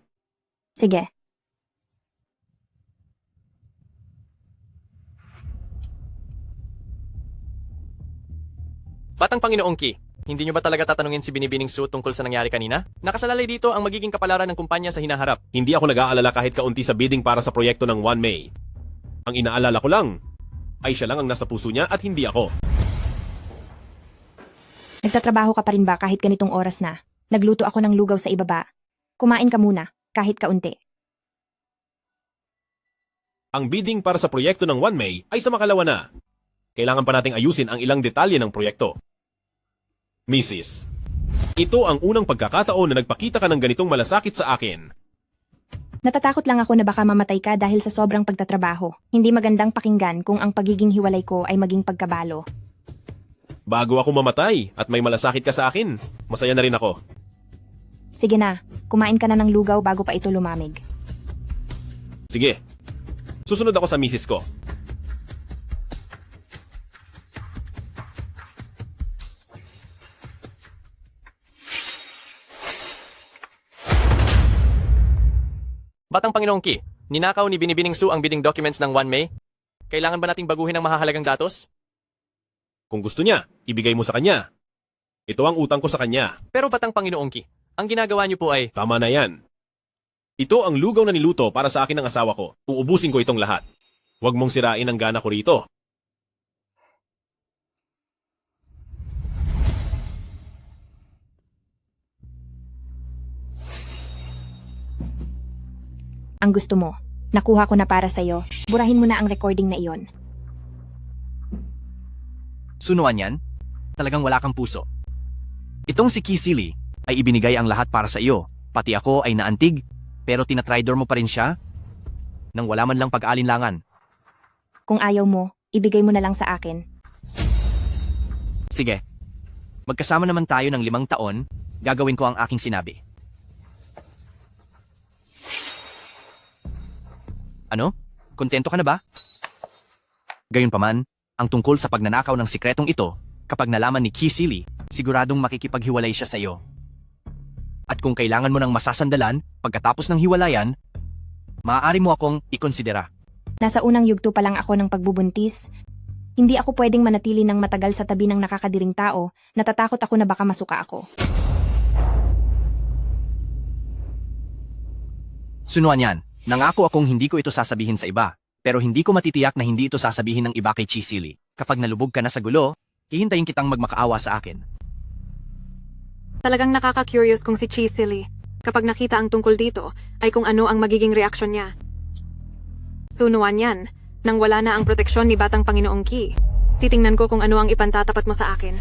Sige. Batang Panginoong Ki, hindi nyo ba talaga tatanungin si Binibining Su tungkol sa nangyari kanina? Nakasalalay dito ang magiging kapalaran ng kumpanya sa hinaharap. Hindi ako nag-aalala kahit kaunti sa bidding para sa proyekto ng 1 May. Ang inaalala ko lang ay siya lang ang nasa puso niya at hindi ako. Nagtatrabaho ka pa rin ba kahit ganitong oras na? Nagluto ako ng lugaw sa ibaba. Kumain ka muna, kahit kaunti. Ang bidding para sa proyekto ng 1 May ay sa makalawa na. Kailangan pa nating ayusin ang ilang detalye ng proyekto. Mrs. Ito ang unang pagkakataon na nagpakita ka ng ganitong malasakit sa akin. Natatakot lang ako na baka mamatay ka dahil sa sobrang pagtatrabaho. Hindi magandang pakinggan kung ang pagiging hiwalay ko ay maging pagkabalo. Bago ako mamatay at may malasakit ka sa akin, masaya na rin ako. Sige na, kumain ka na ng lugaw bago pa ito lumamig. Sige. Susunod ako sa misis ko. Batang Panginoong Ki, ninakaw ni Binibining Su ang bidding documents ng 1 May? Kailangan ba nating baguhin ang mahahalagang datos? Kung gusto niya, ibigay mo sa kanya. Ito ang utang ko sa kanya. Pero Batang Panginoong Ki, ang ginagawa niyo po ay... Tama na yan. Ito ang lugaw na niluto para sa akin ng asawa ko. Uubusin ko itong lahat. Huwag mong sirain ang gana ko rito. Ang gusto mo, nakuha ko na para sa'yo. Burahin mo na ang recording na iyon. Sunuan yan? Talagang wala kang puso. Itong si Kisili ay ibinigay ang lahat para sa iyo. Pati ako ay naantig, pero tinatridor mo pa rin siya? Nang wala man lang pag-alinlangan. Kung ayaw mo, ibigay mo na lang sa akin. Sige. Magkasama naman tayo ng 5 taon, gagawin ko ang aking sinabi. Ano? Kontento ka na ba? Gayunpaman, ang tungkol sa pagnanakaw ng sikretong ito, kapag nalaman ni Kisili, siguradong makikipaghiwalay siya sa iyo. At kung kailangan mo ng masasandalan, pagkatapos ng hiwalayan, maaari mo akong ikonsidera. Nasa unang yugto pa lang ako ng pagbubuntis. Hindi ako pwedeng manatili ng matagal sa tabi ng nakakadiring tao. Natatakot ako na baka masuka ako. Sunuan yan. Nangako akong hindi ko ito sasabihin sa iba, pero hindi ko matitiyak na hindi ito sasabihin ng iba kay Chisili. Kapag nalubog ka na sa gulo, hihintayin kitang magmakaawa sa akin. Talagang nakaka-curious kung si Chisili, kapag nakita ang tungkol dito, ay kung ano ang magiging reaksyon niya. Sunuan yan, nang wala na ang proteksyon ni Batang Panginoong Ki. Titingnan ko kung ano ang ipantatapat mo sa akin.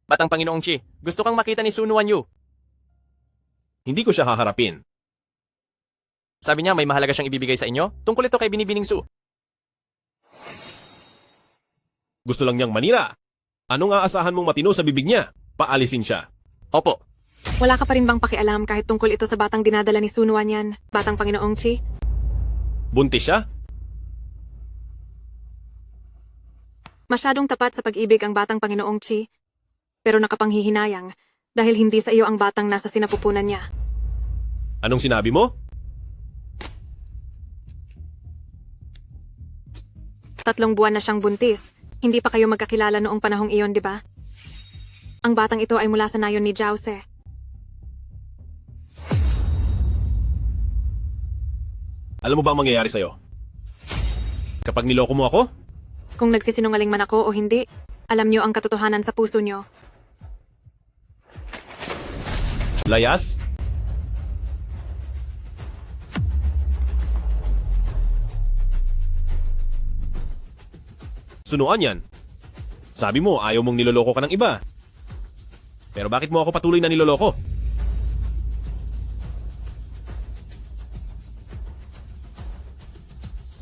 Batang Panginoong Chi, gusto kang makita ni Sunuan Yu. Hindi ko siya haharapin. Sabi niya may mahalaga siyang ibibigay sa inyo. Tungkol ito kay Binibining Su. Gusto lang niyang manira. Anong aasahan mong matino sa bibig niya? Paalisin siya. Opo. Wala ka pa rin bang pakialam kahit tungkol ito sa batang dinadala ni Sunuan yan, Batang Panginoong Chi? Buntis siya? Masyadong tapat sa pag-ibig ang Batang Panginoong Chi, pero nakapanghihinayang dahil hindi sa iyo ang batang nasa sinapupunan niya. Anong sinabi mo? 3 buwan na siyang buntis. Hindi pa kayo magkakilala noong panahong iyon, di ba? Ang batang ito ay mula sa nayon ni Jause. Alam mo ba ang mangyayari sa'yo? Kapag niloko mo ako? Kung nagsisinungaling man ako o hindi, alam niyo ang katotohanan sa puso niyo. Layas? Sunuan yan. Sabi mo, ayaw mong niloloko ka ng iba. Pero bakit mo ako patuloy na niloloko?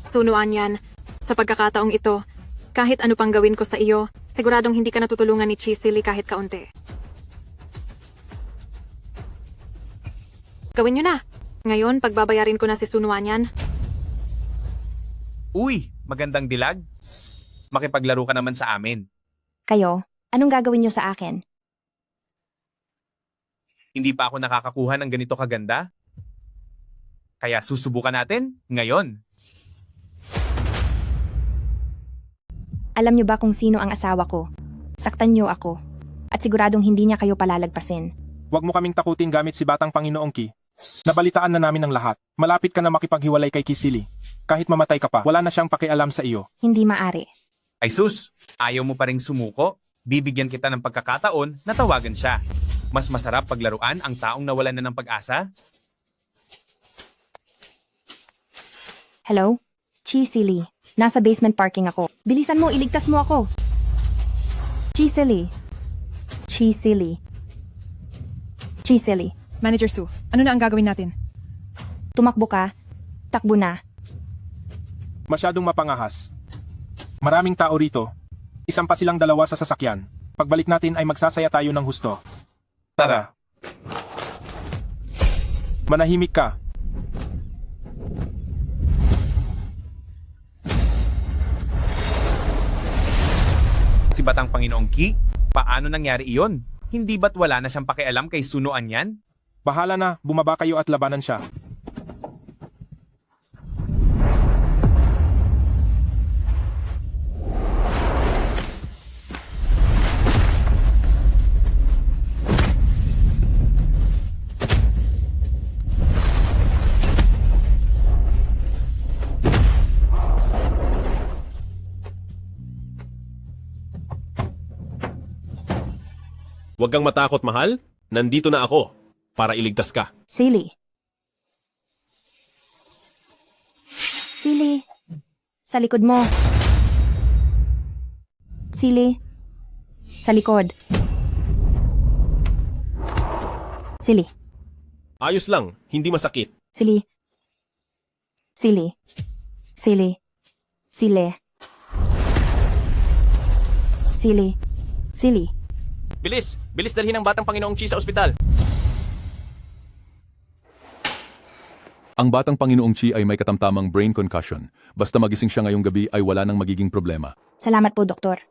Sunuan yan. Sa pagkakataong ito, kahit ano pang gawin ko sa iyo, Siguradong hindi ka natutulungan ni Chisili kahit kaunti. Gawin nyo na. Ngayon, pagbabayarin ko na si Sunuanyan. Uy, magandang dilag. Makipaglaro ka naman sa amin. Kayo, anong gagawin niyo sa akin? Hindi pa ako nakakakuha ng ganito kaganda. Kaya susubukan natin ngayon. Alam niyo ba kung sino ang asawa ko? Saktan niyo ako. At siguradong hindi niya kayo palalagpasin. Huwag mo kaming takutin gamit si Batang Panginoong Ki. Nabalitaan na namin ng lahat. Malapit ka na makipaghiwalay kay Kisili. Kahit mamatay ka pa, wala na siyang pakialam sa iyo. Hindi maari. Ay sus, ayaw mo pa ring sumuko? Bibigyan kita ng pagkakataon na tawagan siya. Mas masarap paglaruan ang taong nawalan na ng pag-asa? Hello? Chisili. Nasa basement parking ako. Bilisan mo, iligtas mo ako. Chisili. Chisili. Chisili. Manager Sue, ano na ang gagawin natin? Tumakbo ka. Takbo na. Masyadong mapangahas. Maraming tao rito. Isang pa silang dalawa sa sasakyan. Pagbalik natin ay magsasaya tayo ng husto. Tara. Manahimik ka. Si Batang Panginoong Ki, paano nangyari iyon? Hindi ba't wala na siyang pakialam kay Sunuanyan? Bahala na, bumaba kayo at labanan siya. Huwag kang matakot, mahal. Nandito na ako para iligtas ka. Sili. Sili. Sa likod mo. Sili. Sa likod. Sili. Ayos lang, hindi masakit. Sili. Sili. Sili. Sili. Sili. Sili. Bilis! Bilis dalhin ang Batang Panginoong Chi sa ospital. Ang Batang Panginoong Chi ay may katamtamang brain concussion. Basta magising siya ngayong gabi ay wala nang magiging problema. Salamat po, Doktor.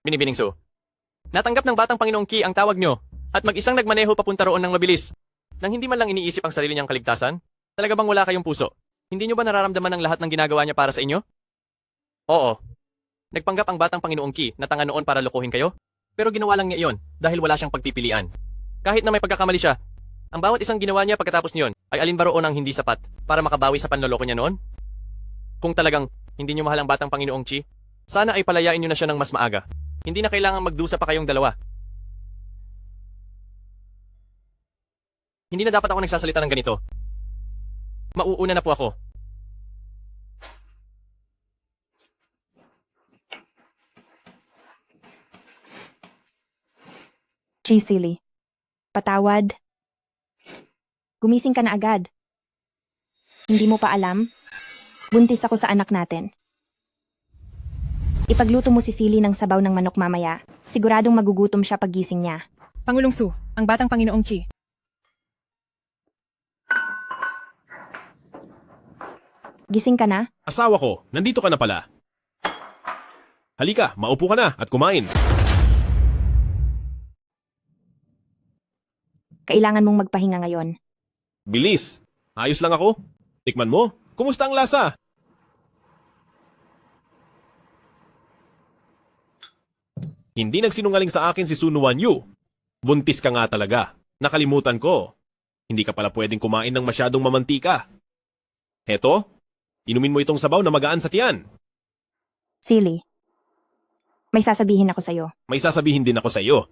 Binibining Sue. Natanggap ng Batang Panginoong Ki ang tawag nyo at mag-isang nagmaneho papunta roon ng mabilis. Nang hindi man lang iniisip ang sarili niyang kaligtasan? Talaga bang wala kayong puso? Hindi nyo ba nararamdaman ang lahat ng ginagawa niya para sa inyo? Oo. Nagpanggap ang Batang Panginoong Ki na tanga noon para lokohin kayo? Pero ginawa lang niya iyon dahil wala siyang pagpipilian. Kahit na may pagkakamali siya, ang bawat isang ginawa niya pagkatapos niyon ay alin ba roon ang hindi sapat para makabawi sa panloloko niya noon? Kung talagang hindi niyo mahal ang Batang Panginoong Chi, sana ay palayain niyo na siya ng mas maaga. Hindi na kailangang magdusa pa kayong dalawa. Hindi na dapat ako nagsasalita ng ganito. Mauuna na po ako. Chisili. Patawad. Gumising ka na agad. Hindi mo pa alam? Buntis ako sa anak natin. Ipagluto mo si Sili ng sabaw ng manok mamaya. Siguradong magugutom siya paggising niya. Pangulong Sue, ang Batang Panginoong Chi. Gising ka na? Asawa ko, nandito ka na pala. Halika, maupo ka na at kumain. Kailangan mong magpahinga ngayon. Bilis! Ayos lang ako. Tikman mo. Kumusta ang lasa? Hindi nagsinungaling sa akin si Sunuan Yu. Buntis ka nga talaga. Nakalimutan ko. Hindi ka pala pwedeng kumain ng masyadong mamantika. Heto, inumin mo itong sabaw na magaan sa tiyan. Sili. May sasabihin ako sa'yo. May sasabihin din ako sa iyo.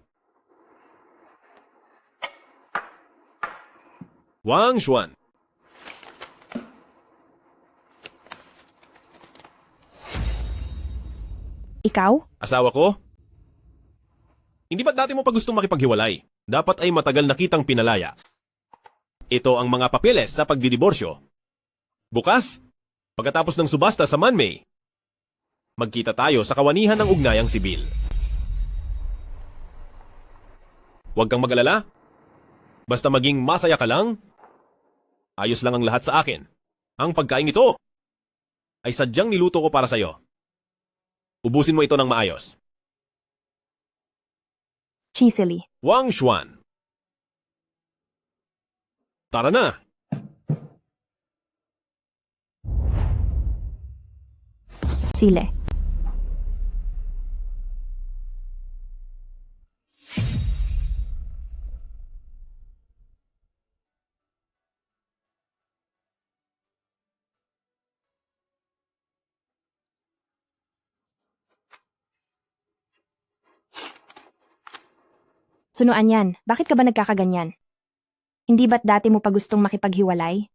Wang Xuan. Ikaw? Asawa ko? Hindi ba't dati mo pa gustong makipaghiwalay? Dapat ay matagal na kitang pinalaya. Ito ang mga papeles sa pagdidiborsyo. Bukas, pagkatapos ng subasta sa Manmay. Magkita tayo sa kawanihan ng ugnayang sibil. Huwag kang mag-alala. Basta maging masaya ka lang. Ayos lang ang lahat sa akin. Ang pagkain ito ay sadyang niluto ko para sa'yo. Ubusin mo ito ng maayos. Cheesily. Wang Xuan. Tara na! Sile. Sunuan yan, bakit ka ba nagkakaganyan? Hindi ba't dati mo pa gustong makipaghiwalay?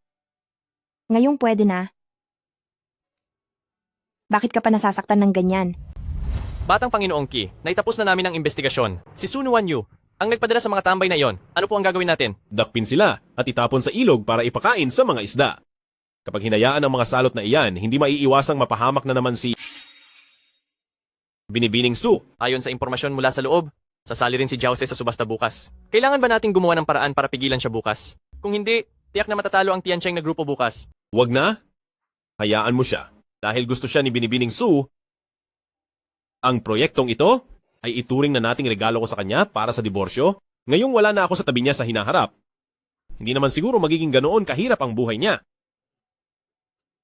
Ngayong pwede na. Bakit ka pa nasasaktan ng ganyan? Batang Panginoong Qi, naitapos na namin ang investigasyon. Si Sun Wan Yu, ang nagpadala sa mga tambay na iyon. Ano po ang gagawin natin? Dakpin sila at itapon sa ilog para ipakain sa mga isda. Kapag hinayaan ang mga salot na iyan, hindi maiiwasang mapahamak na naman si Binibining Su. Ayon sa impormasyon mula sa loob, sasali rin si Jiaoze sa subasta bukas. Kailangan ba nating gumawa ng paraan para pigilan siya bukas? Kung hindi, tiyak na matatalo ang Tiancheng na grupo bukas. Wag na. Hayaan mo siya. Dahil gusto siya ni Binibining Su, ang proyektong ito ay ituring na nating regalo ko sa kanya para sa diborsyo. Ngayong wala na ako sa tabi niya sa hinaharap. Hindi naman siguro magiging ganoon kahirap ang buhay niya.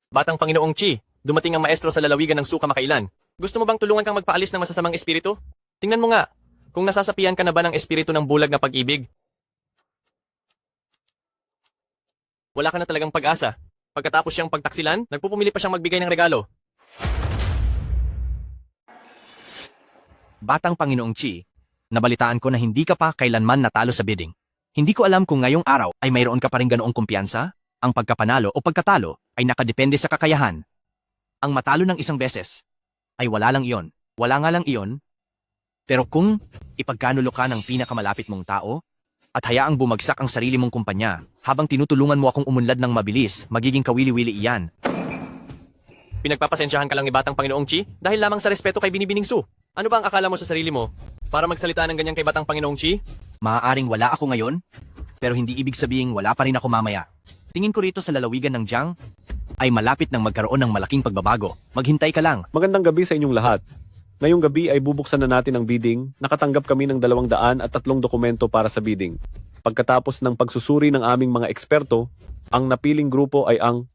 Batang Panginoong Qi, dumating ang maestro sa lalawigan ng Su kamakailan. Gusto mo bang tulungan kang magpaalis ng masasamang espiritu? Tingnan mo nga, kung nasasapian ka na ba ng espiritu ng bulag na pag-ibig? Wala ka na talagang pag-asa. Pagkatapos siyang pagtaksilan, nagpupumili pa siyang magbigay ng regalo. Batang Panginoong Qi, nabalitaan ko na hindi ka pa kailanman natalo sa bidding. Hindi ko alam kung ngayong araw ay mayroon ka pa rin ganoong kumpiyansa. Ang pagkapanalo o pagkatalo ay nakadepende sa kakayahan. Ang matalo ng isang beses ay wala lang iyon. Wala nga lang iyon. Pero kung ipagkanulo ka ng pinakamalapit mong tao, at hayaang bumagsak ang sarili mong kumpanya, habang tinutulungan mo akong umunlad ng mabilis, magiging kawili-wili iyan. Pinagpapasensyahan ka lang ni Batang Panginoong Qi dahil lamang sa respeto kay Binibining Su. Ano ba ang akala mo sa sarili mo para magsalita ng ganyan kay Batang Panginoong Qi? Maaaring wala ako ngayon, pero hindi ibig sabihing wala pa rin ako mamaya. Tingin ko rito sa lalawigan ng Jiang ay malapit nang magkaroon ng malaking pagbabago. Maghintay ka lang. Magandang gabi sa inyong lahat. Ngayong gabi ay bubuksan na natin ang bidding. Nakatanggap kami ng 203 dokumento para sa bidding. Pagkatapos ng pagsusuri ng aming mga eksperto, ang napiling grupo ay ang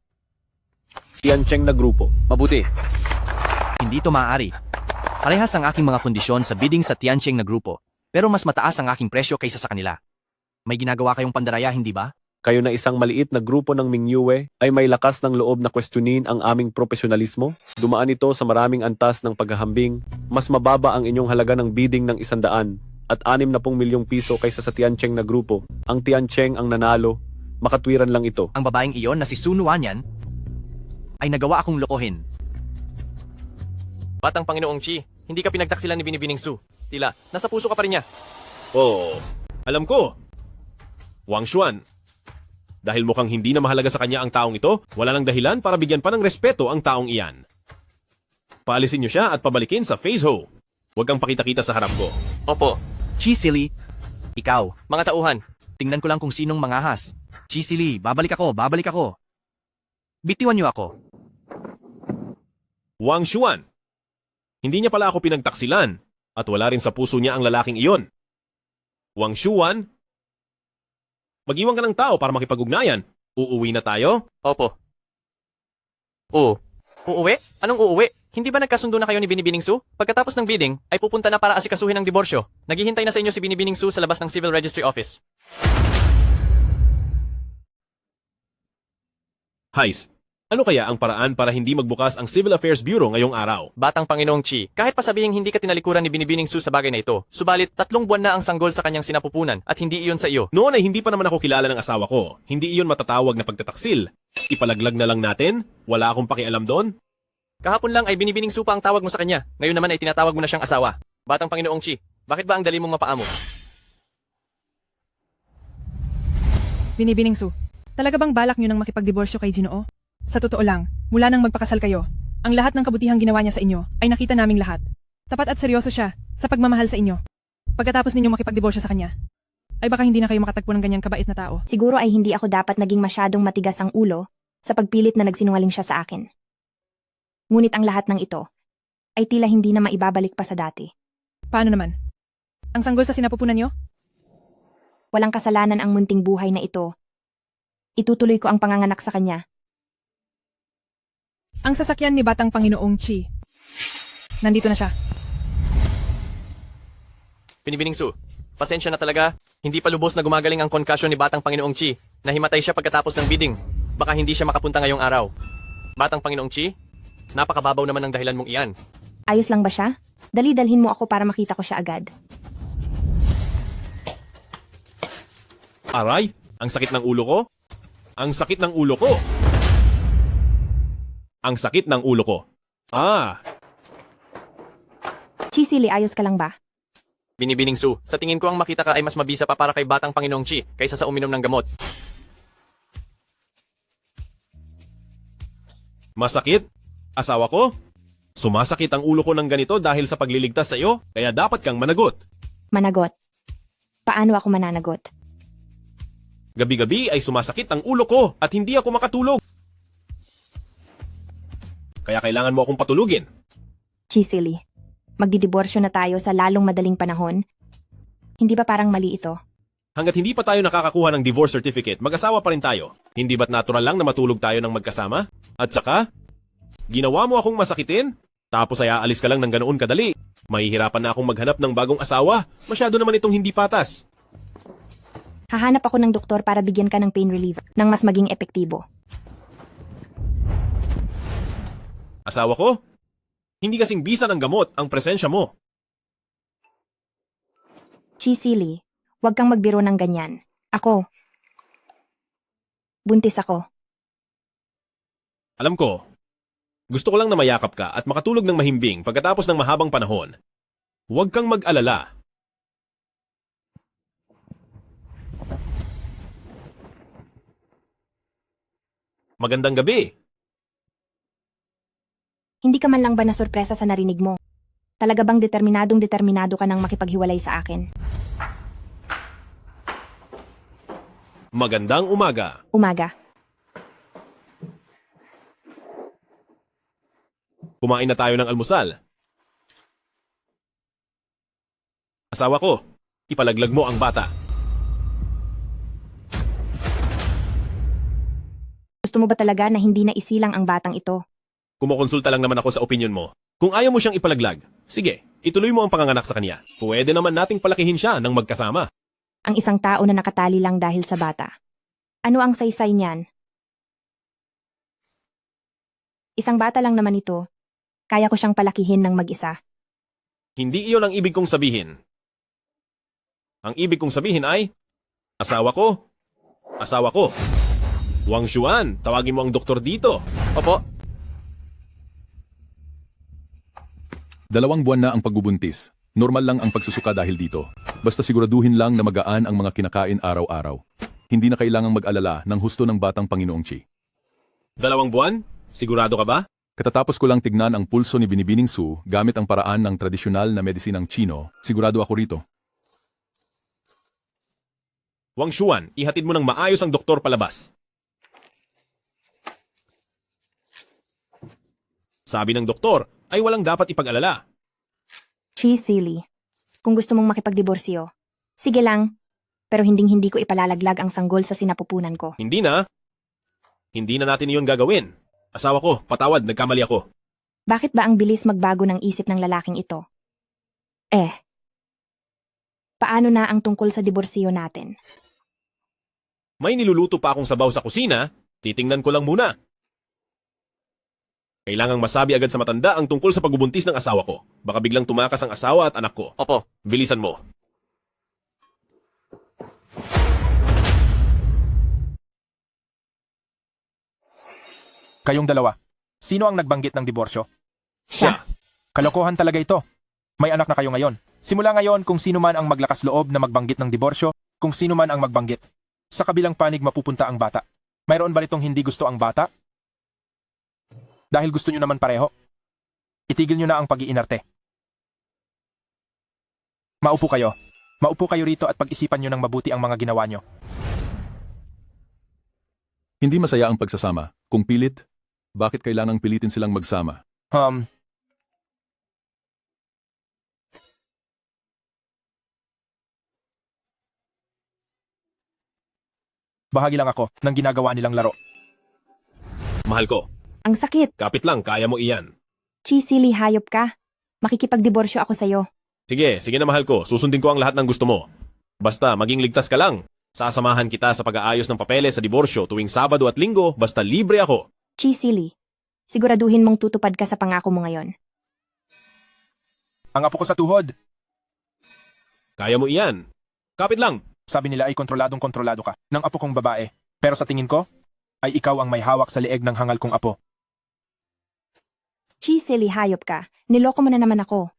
Tiancheng na grupo. Mabuti. Hindi ito maaari. Parehas ang aking mga kondisyon sa bidding sa Tiancheng na grupo, pero mas mataas ang aking presyo kaysa sa kanila. May ginagawa kayong pandaraya, hindi ba? Kayo na isang maliit na grupo ng Mingyue ay may lakas ng loob na kwestiyonin ang aming profesionalismo. Dumaan ito sa maraming antas ng paghahambing. Mas mababa ang inyong halaga ng bidding ng 100 at 60 milyong piso kaysa sa Tiancheng na grupo. Ang Tiancheng ang nanalo. Makatwiran lang ito. Ang babaeng iyon na si Sun Wanyan ay nagawa akong lokohin. Batang Panginoong Qi, hindi ka pinagtaksilan ni Binibining Su. Tila, nasa puso ka pa rin niya. Oh, alam ko. Wang Xuan. Dahil mukhang hindi na mahalaga sa kanya ang taong ito, wala nang dahilan para bigyan pa ng respeto ang taong iyan. Paalisin niyo siya at pabalikin sa Phase Ho. Huwag kang pakita-kita sa harap ko. Opo. Chi Silly, ikaw. Mga tauhan. Tingnan ko lang kung sinong mangahas. Chi Silly, babalik ako. Bitiwan niyo ako. Wang Xuan. Hindi niya pala ako pinagtaksilan at wala rin sa puso niya ang lalaking iyon. Wang Xuan, mag-iwan ka ng tao para makipag-ugnayan. Uuwi na tayo? Opo. Oo. Uuwi? Anong uuwi? Hindi ba nagkasundo na kayo ni Binibining Su? Pagkatapos ng bidding, ay pupunta na para asikasuhin ang diborsyo. Naghihintay na sa inyo si Binibining Su sa labas ng Civil Registry Office. Heis, ano kaya ang paraan para hindi magbukas ang Civil Affairs Bureau ngayong araw? Batang Panginoong Qi, kahit pa sabihing hindi ka tinalikuran ni Binibining Su sa bagay na ito, subalit 3 buwan na ang sanggol sa kanyang sinapupunan at hindi iyon sa iyo. Noon ay hindi pa naman ako kilala ng asawa ko. Hindi iyon matatawag na pagtataksil. Ipalaglag na lang natin? Wala akong pakialam doon? Kahapon lang ay Binibining Su pa ang tawag mo sa kanya. Ngayon naman ay tinatawag mo na siyang asawa. Batang Panginoong Qi, bakit ba ang dali mong mapaamo? Binibining Su, talaga bang balak niyo nang makipagdiborsyo kay Ginoo? Sa totoo lang, mula nang magpakasal kayo, Ang lahat ng kabutihang ginawa niya sa inyo ay nakita naming lahat. Tapat at seryoso siya sa pagmamahal sa inyo. Pagkatapos ninyong makipagdiborsyo sa kanya, ay baka hindi na kayo makatagpo ng ganyang kabait na tao. Siguro ay hindi ako dapat naging masyadong matigas ang ulo sa pagpilit na nagsinungaling siya sa akin. Ngunit ang lahat ng ito ay tila hindi na maibabalik pa sa dati. Paano naman? Ang sanggol sa sinapupunan niyo? Walang kasalanan ang munting buhay na ito. Itutuloy ko ang panganganak sa kanya. Ang sasakyan ni Batang Panginoong Chi. Nandito na siya. Binibining Su, pasensya na talaga. Hindi pa lubos na gumagaling ang concussion ni Batang Panginoong Chi. Nahimatay siya pagkatapos ng bidding. Baka hindi siya makapunta ngayong araw. Batang Panginoong Chi, napakababaw naman ang dahilan mong iyan. Ayos lang ba siya? Dali-dalhin mo ako para makita ko siya agad. Aray, ang sakit ng ulo ko. Ang sakit ng ulo ko. Ang sakit ng ulo ko. Chisili, ayos ka lang ba? Binibining Su, sa tingin ko ang makita ka ay mas mabisa pa para kay Batang Panginoong Chi kaysa sa uminom ng gamot. Masakit? Asawa ko? Sumasakit ang ulo ko ng ganito dahil sa pagliligtas sa iyo, kaya dapat kang managot. Managot. Paano ako mananagot? Gabi-gabi ay sumasakit ang ulo ko at hindi ako makatulog. Kaya kailangan mo akong patulugin. Chisili, magdidiborsyo na tayo sa lalong madaling panahon? Hindi ba parang mali ito? Hanggat hindi pa tayo nakakakuha ng divorce certificate, mag-asawa pa rin tayo. Hindi ba't natural lang na matulog tayo ng magkasama? At saka, ginawa mo akong masakitin? Tapos ay aalis ka lang ng ganoon kadali. Mahihirapan na akong maghanap ng bagong asawa. Masyado naman itong hindi patas. Hahanap ako ng doktor para bigyan ka ng pain reliever nang mas maging epektibo. Asawa ko? Hindi kasing bisa ng gamot ang presensya mo. Chisili, huwag kang magbiro ng ganyan. Ako. Buntis ako. Alam ko. Gusto ko lang na mayakap ka at makatulog ng mahimbing pagkatapos ng mahabang panahon. Huwag kang mag-alala. Magandang gabi. Hindi ka man lang ba nasurpresa sa narinig mo? Talaga bang determinado ka nang makipaghiwalay sa akin? Magandang umaga. Umaga. Kumain na tayo ng almusal. Asawa ko, ipalaglag mo ang bata. Gusto mo ba talaga na hindi na isilang ang batang ito? Kumukonsulta lang naman ako sa opinion mo. Kung ayaw mo siyang ipalaglag, sige, ituloy mo ang panganganak sa kanya. Pwede naman nating palakihin siya ng magkasama. Ang isang tao na nakatali lang dahil sa bata. Ano ang saysay niyan? Isang bata lang naman ito. Kaya ko siyang palakihin ng mag-isa. Hindi iyon ang ibig kong sabihin. Ang ibig kong sabihin ay, asawa ko. Asawa ko. Wang Xuan, tawagin mo ang doktor dito. Opo. 2 buwan na ang pagbubuntis. Normal lang ang pagsusuka dahil dito. Basta siguraduhin lang na magaan ang mga kinakain araw-araw. Hindi na kailangang mag-alala ng husto ng Batang Panginoong Chi. 2 buwan? Sigurado ka ba? Katatapos ko lang tignan ang pulso ni Binibining Su gamit ang paraan ng tradisyonal na medisinang Chino, sigurado ako rito. Wang Xuan, ihatid mo ng maayos ang doktor palabas. Sabi ng doktor, ay walang dapat ipag-alala. Chisili, kung gusto mong makipagdiborsyo, sige lang. Pero hinding-hindi ko ipalalaglag ang sanggol sa sinapupunan ko. Hindi na. Hindi na natin iyon gagawin. Asawa ko, patawad, nagkamali ako. Bakit ba ang bilis magbago ng isip ng lalaking ito? Paano na ang tungkol sa diborsyo natin? May niluluto pa akong sabaw sa kusina, titingnan ko lang muna. Kailangang masabi agad sa matanda ang tungkol sa pagbubuntis ng asawa ko. Baka biglang tumakas ang asawa at anak ko. Opo. Bilisan mo. Kayong dalawa, sino ang nagbanggit ng diborsyo? Siya. Kalokohan talaga ito. May anak na kayo ngayon. Simula ngayon, kung sino man ang maglakas loob na magbanggit ng diborsyo, kung sino man ang magbanggit, sa kabilang panig mapupunta ang bata. Mayroon ba nitong hindi gusto ang bata? Dahil gusto nyo naman pareho. Itigil nyo na ang pag-iinarte. Maupo kayo. Maupo kayo rito at pag-isipan nyo ng mabuti ang mga ginawa nyo. Hindi masaya ang pagsasama. Kung pilit, bakit kailangang pilitin silang magsama? Bahagi lang ako ng ginagawa nilang laro. Mahal ko, Ang sakit. kapit lang, kaya mo iyan. Chi, silly, hayop ka. Makikipagdiborsyo ako sa'yo. Sige na mahal ko, susundin ko ang lahat ng gusto mo. Basta, maging ligtas ka lang. Sasamahan kita sa pag-aayos ng papeles sa diborsyo tuwing Sabado at Linggo, basta libre ako. Chi, silly. Siguraduhin mong tutupad ka sa pangako mo ngayon. Ang apo ko sa tuhod. Kaya mo iyan. Kapit lang. Sabi nila ay kontroladong-kontrolado ka ng apo kong babae. Pero sa tingin ko, ay ikaw ang may hawak sa leeg ng hangal kong apo. Chi, silly, hayop ka. Niloko mo na naman ako.